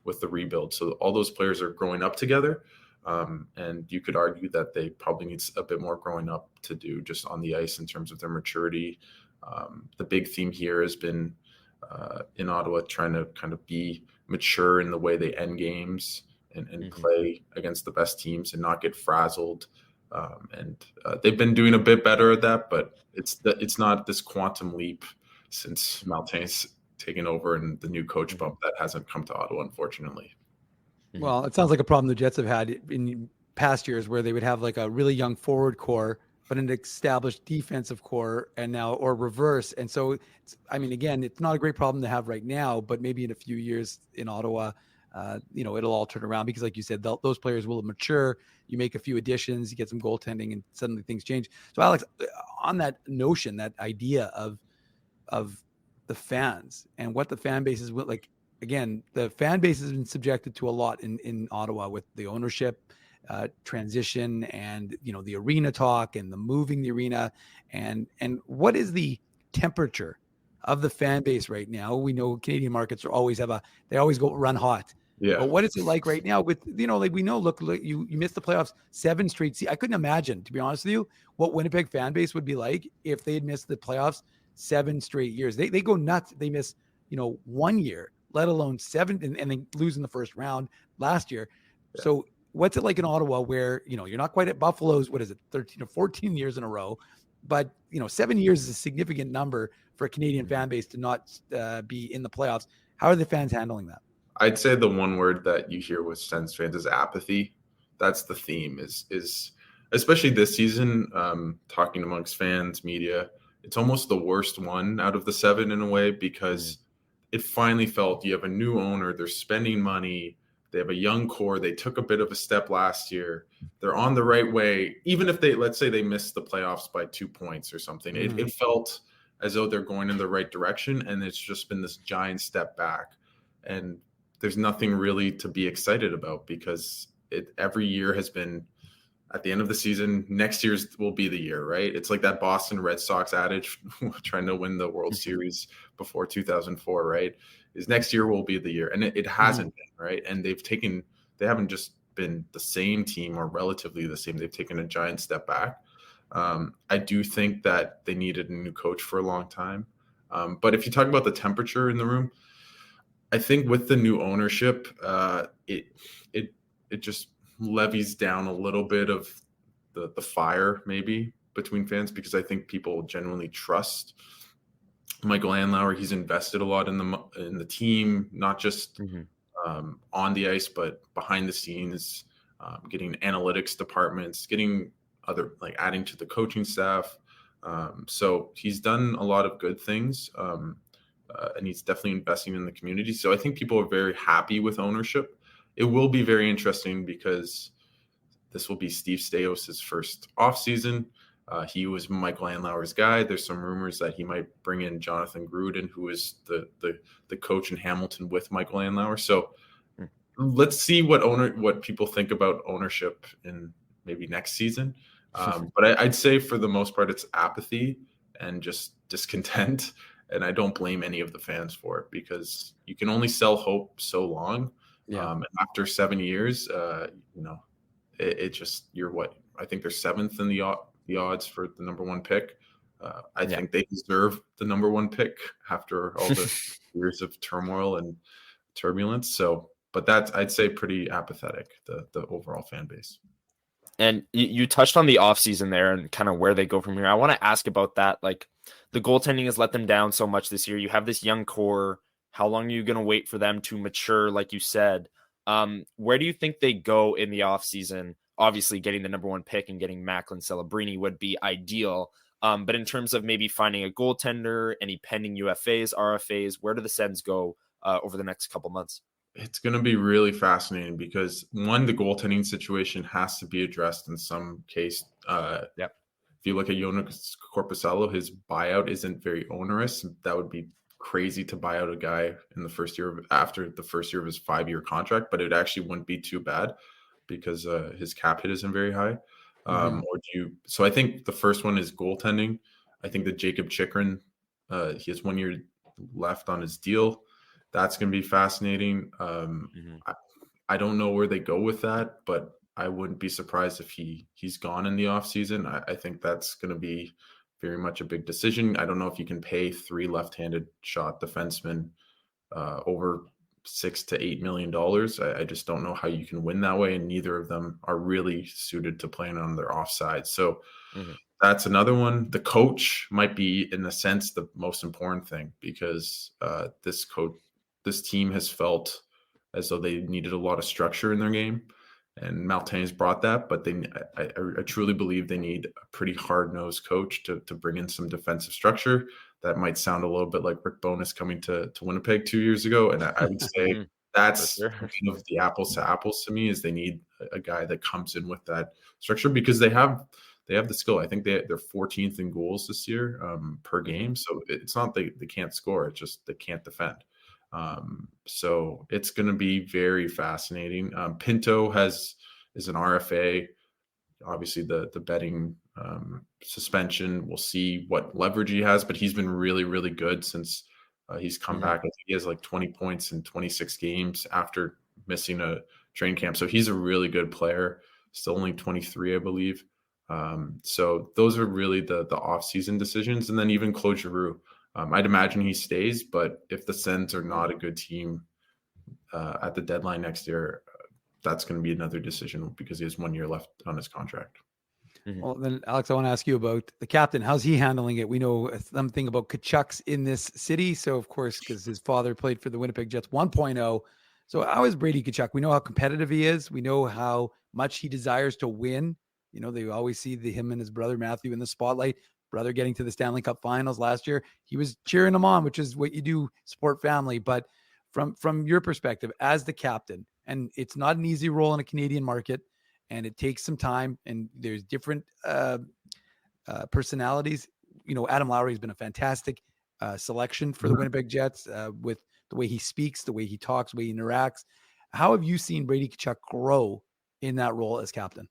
with the rebuild. So all those players are growing up together. And you could argue that they probably need a bit more growing up to do just on the ice in terms of their maturity. The big theme here has been in Ottawa trying to kind of be mature in the way they end games and play against the best teams and not get frazzled. And they've been doing a bit better at that, but it's not this quantum leap since Martin's taken over and the new coach bump that hasn't come to Ottawa, unfortunately. Well, it sounds like a problem the Jets have had in past years, where they would have like a really young forward core, but an established defensive core, and now, or reverse. And so, again, it's not a great problem to have right now, but maybe in a few years in Ottawa, it'll all turn around because, like you said, those players will mature. You make a few additions, you get some goaltending, and suddenly things change. So, Alex, on that notion, that idea of the fans and what the fan base is like, again, the fan base has been subjected to a lot in Ottawa with the ownership transition and the arena talk and the moving the arena, and what is the temperature of the fan base right now? We know Canadian markets always go run hot. Yeah. But what is it like right now with, like we know, look, you missed the playoffs 7 straight seasons. I couldn't imagine, to be honest with you, what Winnipeg fan base would be like if they had missed the playoffs 7 straight years. They go nuts. They miss, 1 year, let alone 7, and then lose in the first round last year. Yeah. So what's it like in Ottawa where, you're not quite at Buffalo's, 13 or 14 years in a row, but 7 years is a significant number for a Canadian fan base to not be in the playoffs. How are the fans handling that? I'd say the one word that you hear with Sens fans is apathy. That's the theme is especially this season, talking amongst fans, media, it's almost the worst one out of the 7 in a way, because it finally felt you have a new owner, they're spending money, they have a young core, they took a bit of a step last year, they're on the right way. Even if let's say they missed the playoffs by 2 points or something, it felt as though they're going in the right direction, and it's just been this giant step back. And there's nothing really to be excited about because every year has been at the end of the season, next year's will be the year, right? It's like that Boston Red Sox adage, trying to win the World Series before 2004, right? Is next year will be the year. And it hasn't been, right? And they haven't just been the same team or relatively the same. They've taken a giant step back. I do think that they needed a new coach for a long time. But if you talk about the temperature in the room, I think with the new ownership, it just levies down a little bit of the fire maybe between fans, because I think people genuinely trust Michael Andlauer. He's invested a lot in the team, not just on the ice, but behind the scenes, getting analytics departments, getting adding to the coaching staff. So he's done a lot of good things. And he's definitely investing in the community. So I think people are very happy with ownership. It will be very interesting because this will be Steve Staios' first offseason. He was Michael Andlauer's guy. There's some rumors that he might bring in Jonathan Gruden, who is the coach in Hamilton with Michael Andlauer. So let's see what people think about ownership in maybe next season. But I'd say for the most part, it's apathy and just discontent. And I don't blame any of the fans for it because you can only sell hope so long. And after 7 years, it just, I think they're 7th in the odds for the number 1 pick. I think they deserve the number 1 pick after all the years of turmoil and turbulence. So, but that's, I'd say, pretty apathetic, the overall fan base. And you touched on the offseason there and kind of where they go from here. I want to ask about that. Like, the goaltending has let them down so much this year. You have this young core. How long are you going to wait for them to mature, like you said? Where do you think they go in the offseason? Obviously, getting the number 1 pick and getting Macklin Celebrini would be ideal. But in terms of maybe finding a goaltender, any pending UFAs, RFAs, where do the Sens go over the next couple months? It's going to be really fascinating because, one, the goaltending situation has to be addressed in some case. If you look at Joonas Korpisalo, his buyout isn't very onerous. That would be crazy to buy out a guy in the first year after the first year of his 5-year contract, but it actually wouldn't be too bad because his cap hit isn't very high. So I think the first one is goaltending. I think that Jacob Chychrun, he has 1 year left on his deal. That's going to be fascinating. I don't know where they go with that, but I wouldn't be surprised if he's gone in the offseason. I think that's going to be very much a big decision. I don't know if you can pay 3 left-handed shot defensemen over $6 to $8 million. I just don't know how you can win that way, and neither of them are really suited to playing on their offside. So that's another one. The coach might be, in a sense, the most important thing because this team has felt as though they needed a lot of structure in their game. And Martin's brought that, but I truly believe they need a pretty hard-nosed coach to bring in some defensive structure. That might sound a little bit like Rick Bowness coming to Winnipeg 2 years ago. And I would say That's sure. kind of the apples to apples to me, is they need a guy that comes in with that structure, because they have the skill. I think they're 14th in goals this year per game. So it's not they can't score, it's just they can't defend. So it's going to be very fascinating. Pinto is an RFA. Obviously the betting suspension, we'll see what leverage he has, but he's been really, really good since he's come back. I think he has like 20 points in 26 games after missing a training camp. So he's a really good player, still only 23, I believe. So those are really the off-season decisions. And then even Claude Giroux, I'd imagine he stays, but if the Sens are not a good team at the deadline next year, that's going to be another decision, because he has 1 year left on his contract. Well, then, Alex, I want to ask you about the captain. How's he handling it? We know something about Tkachuk's in this city. So, of course, because his father played for the Winnipeg Jets 1.0. So how is Brady Tkachuk? We know how competitive he is. We know how much he desires to win. You know, they always see him and his brother Matthew in the spotlight. Brother getting to the Stanley Cup Finals last year. He was cheering him on, which is what you do, support family. But from your perspective as the captain, and it's not an easy role in a Canadian market, and it takes some time, and there's different personalities. You know, Adam Lowry has been a fantastic selection for the Winnipeg Jets with the way he speaks, the way he talks, the way he interacts. How have you seen Brady Tkachuk grow in that role as captain?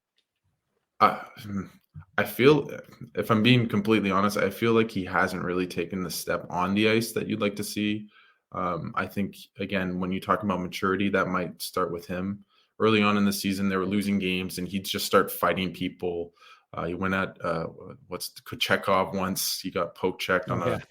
I feel, if I'm being completely honest, I feel like he hasn't really taken the step on the ice that you'd like to see. I think, again, when you talk about maturity, that might start with him. Early on in the season, they were losing games, and he'd just start fighting people. He went at Kochetkov once. He got poke checked on a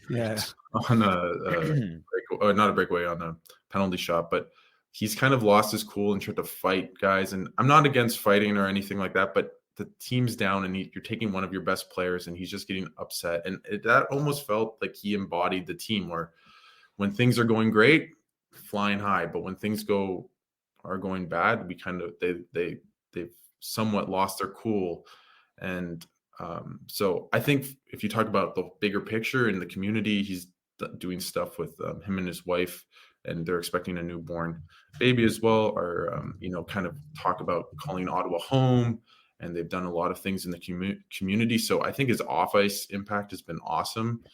not a breakaway, on a penalty shot. But he's kind of lost his cool and tried to fight guys. And I'm not against fighting or anything like that, but the team's down, and you're taking one of your best players, and he's just getting upset. And that almost felt like he embodied the team, where when things are going great, flying high, but when things are going bad, we kind of they've somewhat lost their cool. And so I think if you talk about the bigger picture in the community, he's doing stuff with him and his wife, and they're expecting a newborn baby as well, or kind of talk about calling Ottawa home, and they've done a lot of things in the community. So I think his off ice impact has been awesome.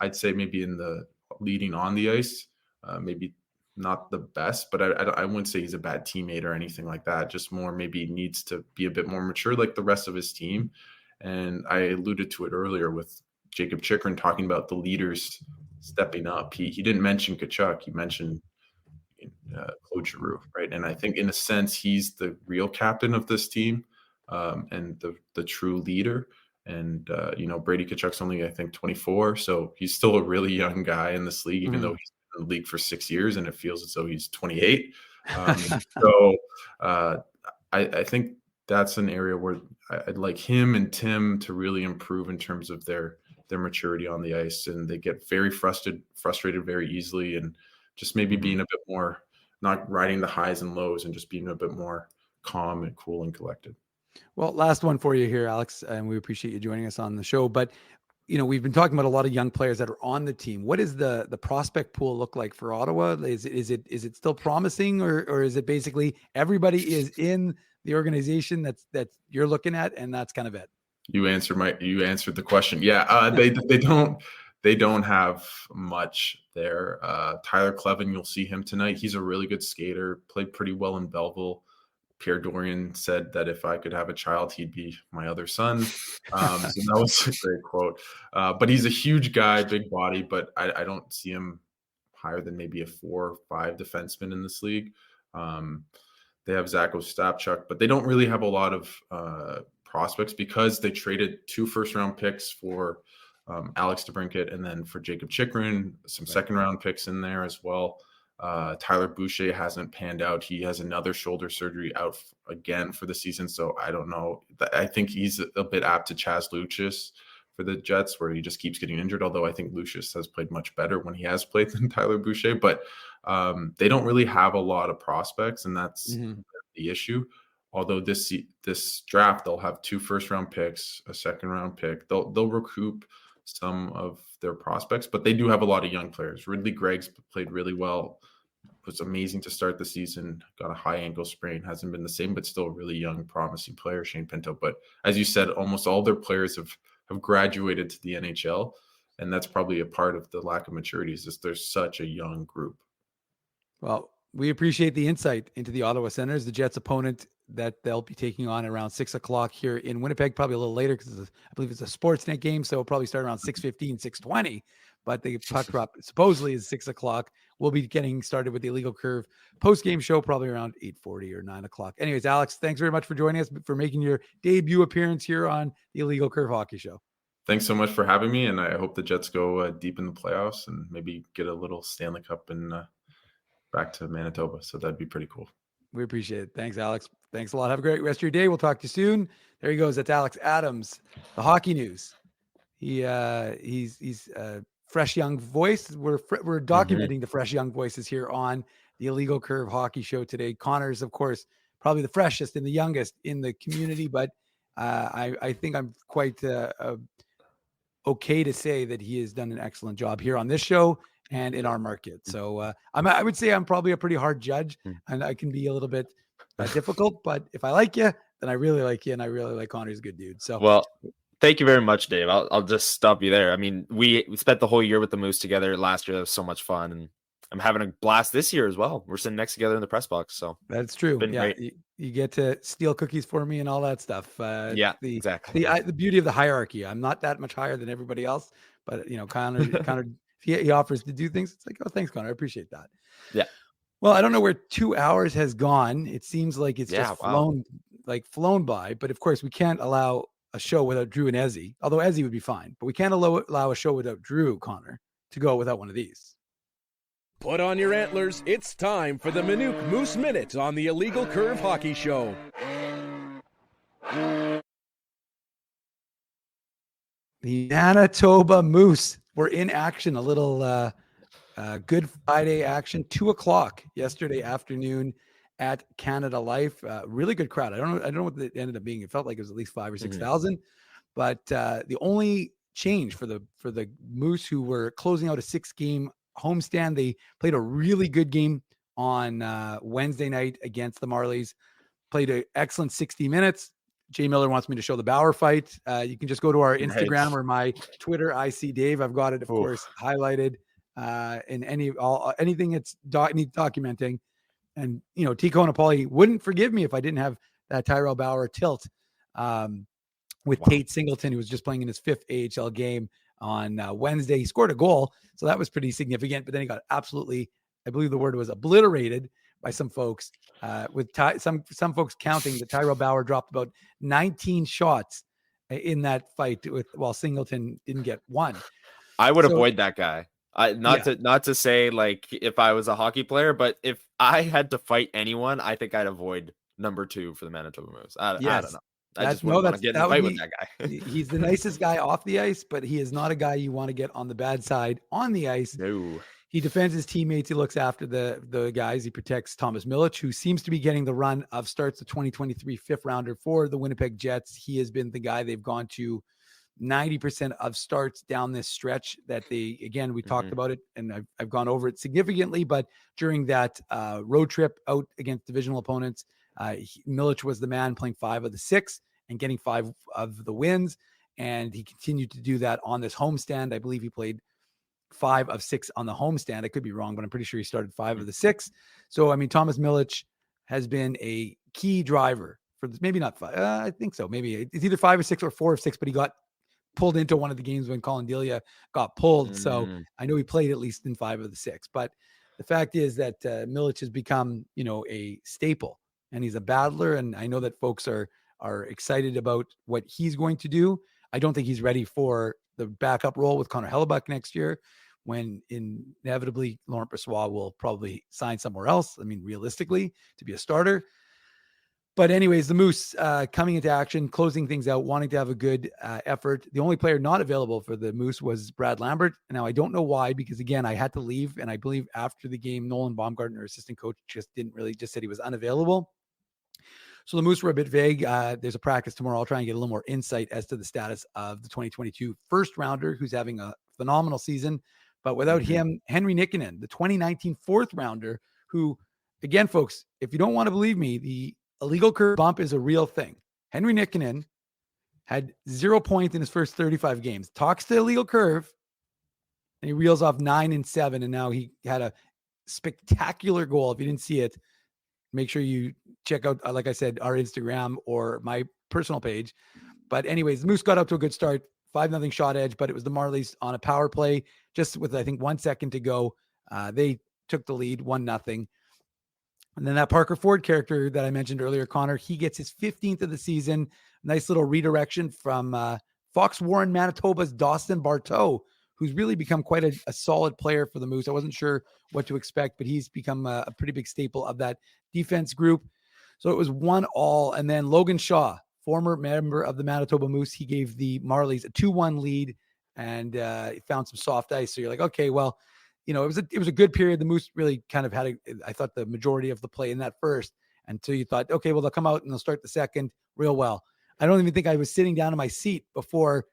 I'd say maybe in the leading on the ice, maybe not the best, but I wouldn't say he's a bad teammate or anything like that. Just more maybe needs to be a bit more mature like the rest of his team. And I alluded to it earlier with Jacob Chychrun talking about the leaders stepping up. He didn't mention Tkachuk. He mentioned Claude Giroux, right? And I think in a sense, he's the real captain of this team, and the true leader. And, Brady Tkachuk's only, I think, 24. So he's still a really young guy in this league, even though he's been in the league for 6 years, and it feels as though he's 28. I think that's an area where I'd like him and Tim to really improve in terms of their maturity on the ice. And they get very frustrated very easily, and just maybe being a bit more, not riding the highs and lows, and just being a bit more calm and cool and collected. Well, last one for you here, Alex, and we appreciate you joining us on the show. But, we've been talking about a lot of young players that are on the team. What does the prospect pool look like for Ottawa? Is it still promising, or is it basically everybody is in the organization that you're looking at, and that's kind of it? You answered the question. Yeah, they don't have much there. Tyler Clevin, you'll see him tonight. He's a really good skater, played pretty well in Belleville. Pierre Dorian said that if I could have a child, he'd be my other son. So that was a great quote. But he's a huge guy, big body, but I don't see him higher than maybe a 4 or 5 defenseman in this league. They have Zach Ostapchuk, but they don't really have a lot of prospects, because they traded 2 first-round picks for Alex DeBrincat, and then for Jacob Chychrun, some second-round picks in there as well. Tyler Boucher hasn't panned out. He has another shoulder surgery out again for the season, so I don't know. I think he's a bit apt to Chaz Lucius for the Jets, where he just keeps getting injured, although I think Lucius has played much better when he has played than Tyler Boucher. But they don't really have a lot of prospects, and that's the issue. Although this draft, they'll have 2 first-round picks, a second-round pick. They'll recoup some of their prospects, but they do have a lot of young players. Ridley Gregg's played really well. was amazing to start the season. Got a high ankle sprain, hasn't been the same, but still a really young, promising player, Shane Pinto. But as you said, almost all their players have graduated to the NHL, and that's probably a part of the lack of maturity. Is just there's such a young group. Well, we appreciate the insight into the Ottawa Senators, the Jets' opponent that they'll be taking on around 6 o'clock here in Winnipeg, probably a little later because I believe it's a Sportsnet game, so it'll probably start around 6:15, 6:20. But the puck drop supposedly is 6 o'clock. We'll be getting started with the Illegal Curve post-game show probably around 8:40 or 9 o'clock. Anyways, Alex, thanks very much for joining us, for making your debut appearance here on the Illegal Curve Hockey Show. Thanks so much for having me, and I hope the Jets go deep in the playoffs and maybe get a little Stanley Cup and back to Manitoba. So that'd be pretty cool. We appreciate it. Thanks, Alex. Thanks a lot. Have a great rest of your day. We'll talk to you soon. There he goes. That's Alex Adams, the hockey news. He's a fresh young voice. We're documenting the fresh young voices here on the Illegal Curve Hockey Show today. Connor's, of course, probably the freshest and the youngest in the community, but I think I'm quite okay to say that he has done an excellent job here on this show and in our market. So I would say I'm probably a pretty hard judge, and I can be a little bit difficult, but if I like you, then I really like you, and I really like Connor. He's a good dude. So, well, thank you very much, Dave. I'll just stop you there. I mean, we spent the whole year with the Moose together last year. That was so much fun, and I'm having a blast this year as well. We're sitting next together in the press box. So that's true. Yeah, you get to steal cookies for me and all that stuff. Exactly. The beauty of the hierarchy. I'm not that much higher than everybody else, but Connor, he offers to do things. It's like, oh, thanks, Connor. I appreciate that. Yeah. Well, I don't know where 2 hours has gone. It seems like it's just flown by. But of course, we can't allow a show without Drew and Ezzy. Although Ezzy would be fine, but we can't allow a show without Drew, Connor, to go without one of these. Put on your antlers. It's time for the Minute Moose Minute on the Illegal Curve Hockey Show. The Manitoba Moose were in action, a little Good Friday action, 2 o'clock yesterday afternoon at Canada Life. Really good crowd. I don't know what it ended up being. It felt like it was at least 5,000 or 6,000. But the only change for the Moose, who were closing out a 6-game homestand, they played a really good game on Wednesday night against the Marlies. Played an excellent 60 minutes. Jay Miller wants me to show the Bauer fight. You can just go to our Instagram or my Twitter, IC Dave. I've got it, of course, highlighted in anything that's needs documenting. And, Tico Napoli wouldn't forgive me if I didn't have that Tyrell Bauer tilt with Tate Singleton, who was just playing in his 5th AHL game on Wednesday. He scored a goal, so that was pretty significant. But then he got absolutely, I believe the word was obliterated by some folks, with some folks counting that Tyrell Bauer dropped about 19 shots in that fight, while Singleton didn't get one. I would avoid that guy. Not to say like if I was a hockey player, but if I had to fight anyone, I think I'd avoid number 2 for the Manitoba Moose. I don't know. I just wouldn't want to get in a fight with that guy. He's the nicest guy off the ice, but he is not a guy you want to get on the bad side on the ice. No. He defends his teammates. He looks after the guys. He protects Thomas Milic, who seems to be getting the run of starts, the 2023 5th rounder for the Winnipeg Jets. He has been the guy they've gone to 90% of starts down this stretch that we talked about it, and I've gone over it significantly, but during that road trip out against divisional opponents, Milic was the man, playing 5 of the 6 and getting 5 of the wins. And he continued to do that on this homestand. I believe he played 5 of 6 on the homestand. I could be wrong, but I'm pretty sure he started 5 of the 6. So, I mean, Thomas Milic has been a key driver for this. Maybe not 5. I think so. Maybe it's either 5 or 6 or 4 of 6, but he got pulled into one of the games when Colin Delia got pulled. So I know he played at least in 5 of the 6, but the fact is that Milic has become, a staple, and he's a battler. And I know that folks are excited about what he's going to do. I don't think he's ready for the backup role with Connor Hellebuck next year, when inevitably Laurent Brossoit will probably sign somewhere else. I mean, realistically, to be a starter. But anyways, the Moose coming into action, closing things out, wanting to have a good effort. The only player not available for the Moose was Brad Lambert. Now, I don't know why, because again, I had to leave. And I believe after the game, Nolan Baumgartner, assistant coach, just said he was unavailable. So the Moose were a bit vague. There's a practice tomorrow. I'll try and get a little more insight as to the status of the 2022 first rounder, who's having a phenomenal season. But without him, Henry Nikkanen, the 2019 4th rounder, who, again, folks, if you don't want to believe me, the illegal curve bump is a real thing. Henry Nikkanen had 0 points in his first 35 games. Talks to illegal curve, and he reels off 9 and 7, and now he had a spectacular goal. If you didn't see it, make sure you check out, like I said, our Instagram or my personal page. But anyways, the Moose got up to a good start, 5-0 shot edge, but it was the Marlies on a power play, just with, I think, 1 second to go. They took the lead, 1-0. And then that Parker Ford character that I mentioned earlier, Connor, he gets his 15th of the season. Nice little redirection from Fox Warren, Manitoba's Dawson Barteau, who's really become quite a solid player for the Moose. I wasn't sure what to expect, but he's become a pretty big staple of that defense group. So it was 1-1. And then Logan Shaw, former member of the Manitoba Moose, he gave the Marlies a 2-1 lead and found some soft ice. So you're like, okay, well, you know, it was a good period. The Moose really kind of had I thought the majority of the play in that first, until you thought, okay, well, they'll come out and they'll start the second real well. I don't even think I was sitting down in my seat before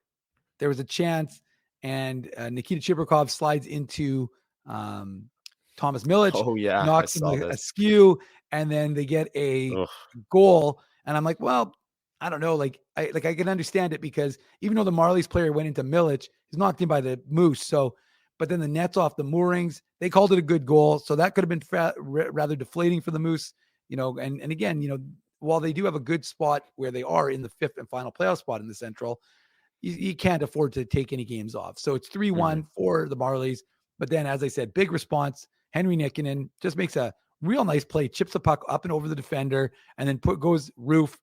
there was a chance, and Nikita Chibrikov slides into Thomas Milic. Oh yeah, knocks him askew, and then they get a goal. And I'm like, well, I don't know. I can understand it, because even though the Marlies player went into Milic, he's knocked in by the Moose. So, but then the net's off the moorings. They called it a good goal. So that could have been rather deflating for the Moose, you know, and again, you know, while they do have a good spot where they are in the 5th and final playoff spot in the Central, you can't afford to take any games off. So it's 3-1 for the Marlies. But then, as I said, big response. Henry Nikkanen just makes a real nice play, chips the puck up and over the defender, and then goes roof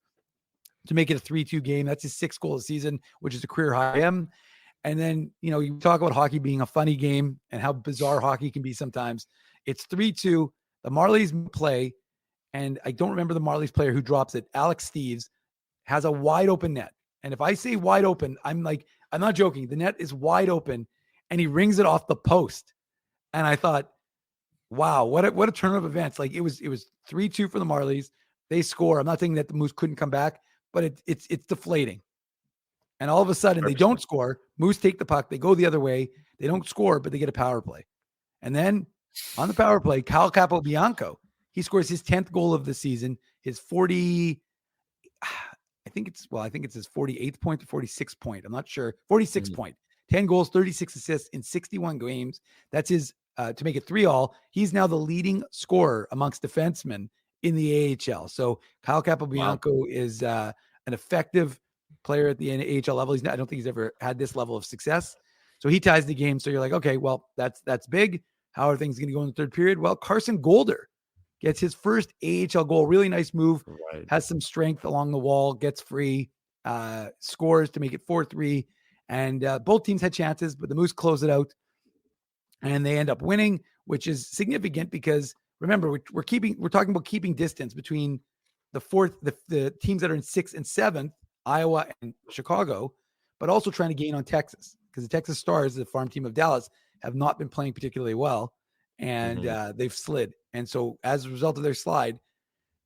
to make it a 3-2 game. That's his 6th goal of the season, which is a career high. And then, you know, you talk about hockey being a funny game and how bizarre hockey can be sometimes. It's 3-2. The Marlies play, and I don't remember the Marlies player who drops it. Alex Steeves has a wide open net. And if I say wide open, I'm not joking. The net is wide open, and he rings it off the post. And I thought, wow, what a turn of events. Like, it was 3-2 for the Marlies. They score. I'm not saying that the Moose couldn't come back, but it's deflating. And all of a sudden, 100%. They don't score. Moose take the puck. They go the other way. They don't score, but they get a power play. And then on the power play, Kyle Capobianco, he scores his 10th goal of the season, his 40, I think it's his 48th point to 46th point. I'm not sure. 46 point, 10 goals, 36 assists in 61 games. That's his, to make it 3-3. He's now the leading scorer amongst defensemen in the AHL. So Kyle Capobianco is an effective player at the AHL level. I don't think he's ever had this level of success. So he ties the game. So you're like, okay, well, that's big. How are things going to go in the third period? Well, Carson Golder gets his first AHL goal. Really nice move. Right. Has some strength along the wall, gets free, scores to make it 4-3. And both teams had chances, but the Moose close it out. And they end up winning, which is significant because, remember, we're talking about keeping distance between the teams that are in 6th and 7th, Iowa and Chicago, but also trying to gain on Texas, because the Texas Stars, the farm team of Dallas, have not been playing particularly well, and they've slid. And so as a result of their slide,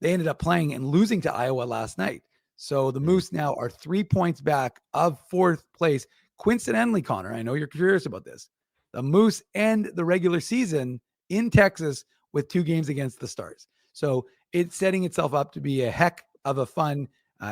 they ended up playing and losing to Iowa last night. So the Moose now are 3 points back of 4th place. Coincidentally, Connor, I know you're curious about this. The Moose end the regular season in Texas with 2 games against the Stars. So it's setting itself up to be a heck of a fun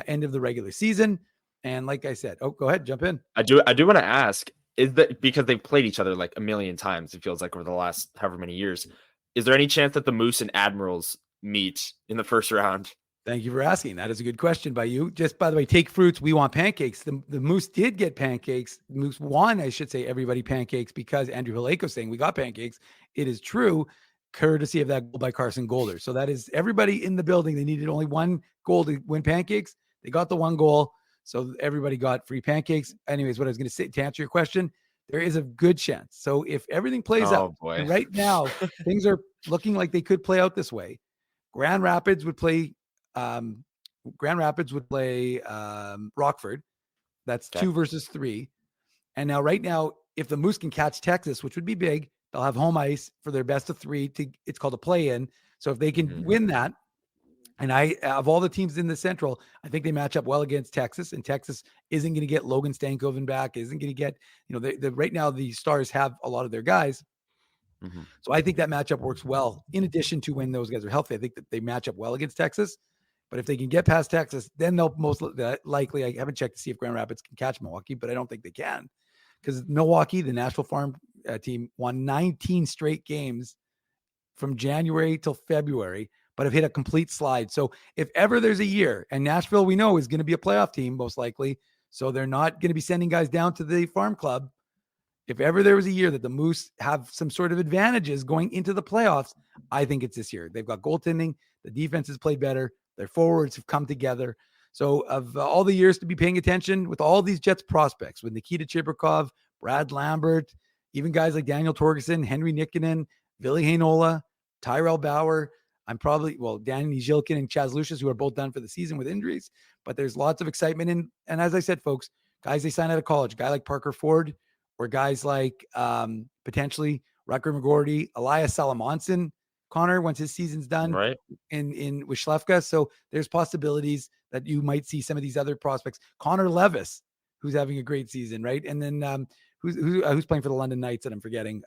end of the regular season. And like I said, go ahead, jump in. I do want to ask, is that because they've played each other like a million times, it feels like, over the last however many years, is there any chance that the Moose and Admirals meet in the first round? Thank you for asking. That is a good question by you. Just by the way, take fruits. We want pancakes. The Moose did get pancakes. Moose won, I should say, everybody pancakes, because Andrew Haleko saying we got pancakes. It is true, courtesy of that goal by Carson Golder. So that is everybody in the building. They needed only 1 goal to win pancakes. They got the 1 goal. So everybody got free pancakes. Anyways, what I was going to say, to answer your question, there is a good chance. So if everything plays out, and right now things are looking like they could play out this way, Grand Rapids would play Rockford. That's 2 versus 3. And now, right now, if the Moose can catch Texas, which would be big, they'll have home ice for their best of 3. It's called a play-in. So if they can win that, and of all the teams in the Central, I think they match up well against Texas, and Texas isn't going to get Logan Stankoven back, isn't going to get, right now the Stars have a lot of their guys. So I think that matchup works well. In addition to when those guys are healthy, I think that they match up well against Texas. But if they can get past Texas, then they'll most likely, I haven't checked to see if Grand Rapids can catch Milwaukee, but I don't think they can, because Milwaukee, the Nashville Farm team, won 19 straight games from January till February, but have hit a complete slide. So if ever there's a year, and Nashville we know is going to be a playoff team most likely, so they're not going to be sending guys down to the farm club. If ever there was a year that the Moose have some sort of advantages going into the playoffs, I think it's this year. They've got goaltending. The defense has played better. Their forwards have come together. So of all the years to be paying attention with all these Jets prospects, with Nikita Chibrikov, Brad Lambert, even guys like Daniel Torgerson, Henry Nikkanen, Ville Heinola, Tyrell Bauer, Danny Zhilkin and Chaz Lucius, who are both done for the season with injuries. But there's lots of excitement. And as I said, folks, guys they sign out of college, a guy like Parker Ford, or guys like potentially Rutger McGorty, Elias Salamonson, Connor, once his season's done, right, in with Schlefka. So there's possibilities that you might see some of these other prospects. Connor Levis, who's having a great season, right? And then who's playing for the London Knights that I'm forgetting?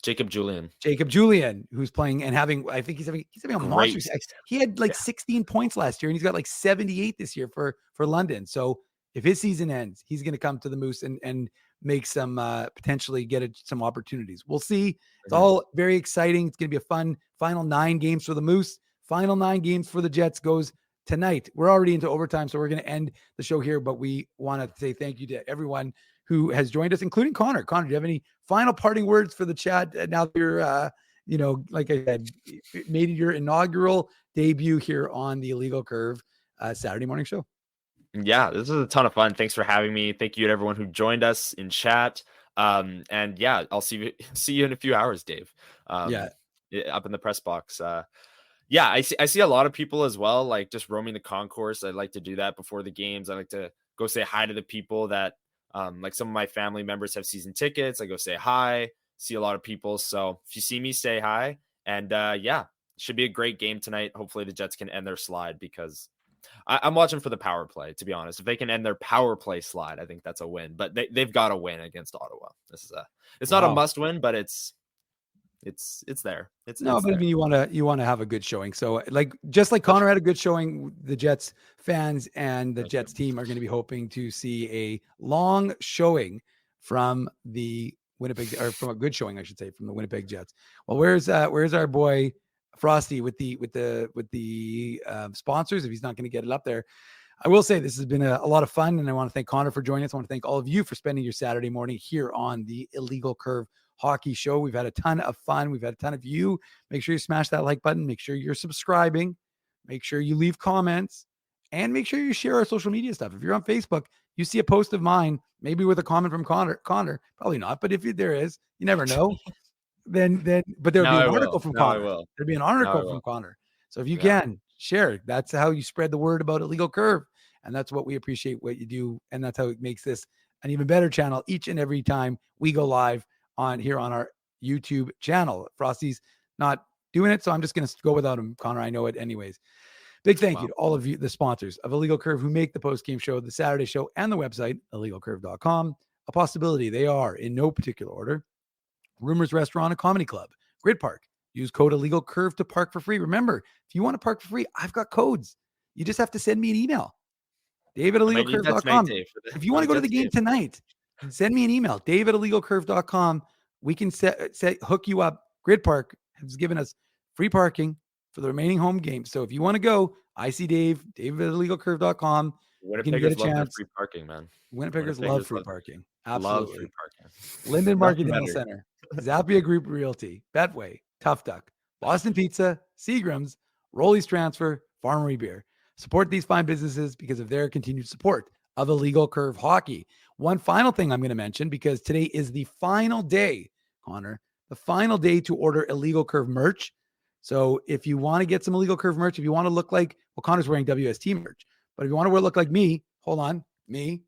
Jacob Julian, who's playing and having, I think he's having a monster. He had 16 points last year, and he's got 78 this year for London. So if his season ends, he's going to come to the Moose and make some potentially get some opportunities. We'll see. It's all very exciting. It's going to be a fun final 9 games for the Moose. Final 9 games for the Jets goes tonight. We're already into overtime, so we're going to end the show here, but we want to say thank you to everyone who has joined us, including Connor. Connor, do you have any final parting words for the chat now that you're, like I said, made your inaugural debut here on the Illegal Curve Saturday morning show? Yeah, this is a ton of fun. Thanks for having me. Thank you to everyone who joined us in chat. And yeah, I'll see you in a few hours, Dave. Up in the press box. Yeah, I see a lot of people as well, like just roaming the concourse. I like to do that before the games. I like to go say hi to the people that, like some of my family members have season tickets. I go say hi, see a lot of people. So if you see me, say hi. And yeah, it should be a great game tonight. Hopefully the Jets can end their slide, because I'm watching for the power play, to be honest. If they can end their power play slide, I think that's a win. But they've got to win against Ottawa. It's not a must win, but it's there. But I mean, you want to have a good showing. So just like Connor had a good showing, the Jets fans and the Jets team are going to be hoping to see a long showing from the Winnipeg, or from a good showing, I should say, from the Winnipeg Jets. Well, where's our boy Frosty with the sponsors, if he's not going to get it up there? I will say this has been a lot of fun, and I want to thank Connor for joining us. I want to thank all of you for spending your Saturday morning here on the Illegal Curve Hockey Show. We've had a ton of fun. We've had a ton of you. Make sure you smash that like button. Make sure you're subscribing. Make sure you leave comments, and make sure you share our social media stuff. If you're on Facebook, you see a post of mine, maybe with a comment from Connor, probably not, but if there is, you never know. But there'll be an article from Connor. There'll be an article from Connor. So if you can share, that's how you spread the word about Illegal Curve. And that's what we appreciate what you do. And that's how it makes this an even better channel each and every time we go live on our YouTube channel. Frosty's not doing it, so I'm just going to go without him, Connor. I know it anyways. Big thank you to all of you, the sponsors of Illegal Curve, who make the post-game show, the Saturday show, and the website, illegalcurve.com, a possibility. They are, in no particular order, Rumors Restaurant and Comedy Club, Grid Park. Use code Illegal Curve to park for free. Remember, if you want to park for free, I've got codes. You just have to send me an email. Dave@illegalcurve.com. If you want to go to the game tonight, send me an email. Dave@illegalcurve.com. We can hook you up. Grid Park has given us free parking for the remaining home games. So if you want to go, I see Dave@illegalcurve.com. Winnipeggers love free parking, man. Winnipeggers love free parking. Absolutely. Love free parking. Linden Market Dental Center, Zappia Group Realty, Betway, Tough Duck, Boston Pizza, Seagram's, Rolly's Transfer, Farmery Beer. Support these fine businesses because of their continued support of Illegal Curve Hockey. One final thing I'm going to mention, because today is the final day, Connor, the final day to order Illegal Curve merch. So if you want to get some Illegal Curve merch, if you want to look like, well, Connor's wearing WST merch, but if you want to look like me, me,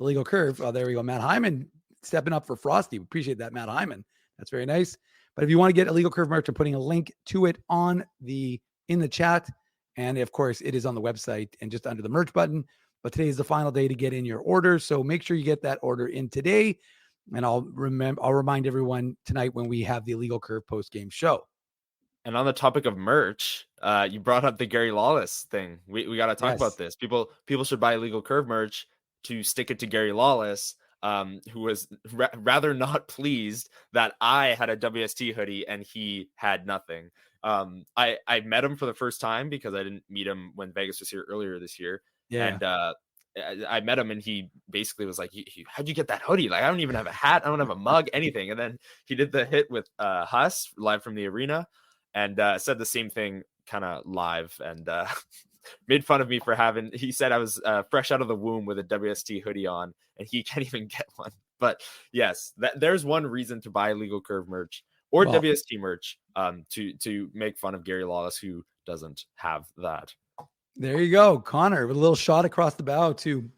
Illegal Curve. Oh, there we go. Matt Hyman stepping up for Frosty. We appreciate that, Matt Hyman. That's very nice. But if you want to get Illegal Curve merch, I'm putting a link to it in the chat. And of course, it is on the website and just under the merch button. But today is the final day to get in your order. So make sure you get that order in today. And I'll remind everyone tonight when we have the Illegal Curve post-game show. And on the topic of merch, you brought up the Gary Lawless thing. We got to talk about this. People should buy Illegal Curve merch to stick it to Gary Lawless, who was rather not pleased that I had a WST hoodie and he had nothing. I met him for the first time because I didn't meet him when Vegas was here earlier this year. Yeah. And I met him and he basically was like, how'd you get that hoodie? Like, I don't even have a hat. I don't have a mug, anything. And then he did the hit with Huss live from the arena and said the same thing kind of live and made fun of me for he said I was fresh out of the womb with a WST hoodie on and he can't even get one. But yes, there's one reason to buy Illegal Curve merch or WST merch to make fun of Gary Lawless, who doesn't have that. There you go, Connor, with a little shot across the bow to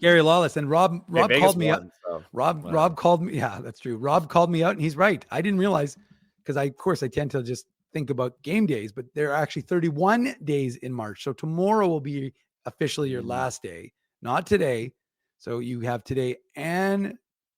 Gary Lawless. And Rob called me out. So, Rob called me. Yeah, that's true. Rob called me out, and he's right. I didn't realize because I tend to just think about game days, but there are actually 31 days in March. So tomorrow will be officially your last day, not today. So you have today and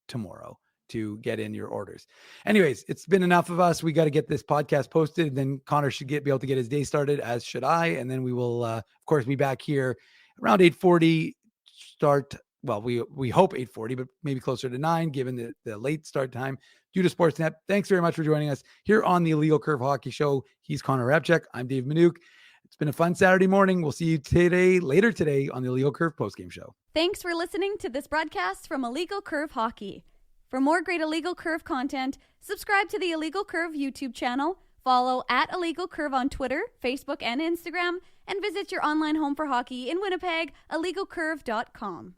tomorrow to get in your orders. Anyways, it's been enough of us. We got to get this podcast posted. Then Connor should be able to get his day started, as should I. And then we will, of course, be back here around 8:40 start. Well, we hope 8:40, but maybe closer to 9, given the late start time due to Sportsnet. Thanks very much for joining us here on the Illegal Curve Hockey Show. He's Connor Repchik. I'm Dave Minuk. It's been a fun Saturday morning. We'll see you later today on the Illegal Curve postgame show. Thanks for listening to this broadcast from Illegal Curve Hockey. For more great Illegal Curve content, subscribe to the Illegal Curve YouTube channel, follow @Illegal Curve on Twitter, Facebook, and Instagram, and visit your online home for hockey in Winnipeg, illegalcurve.com.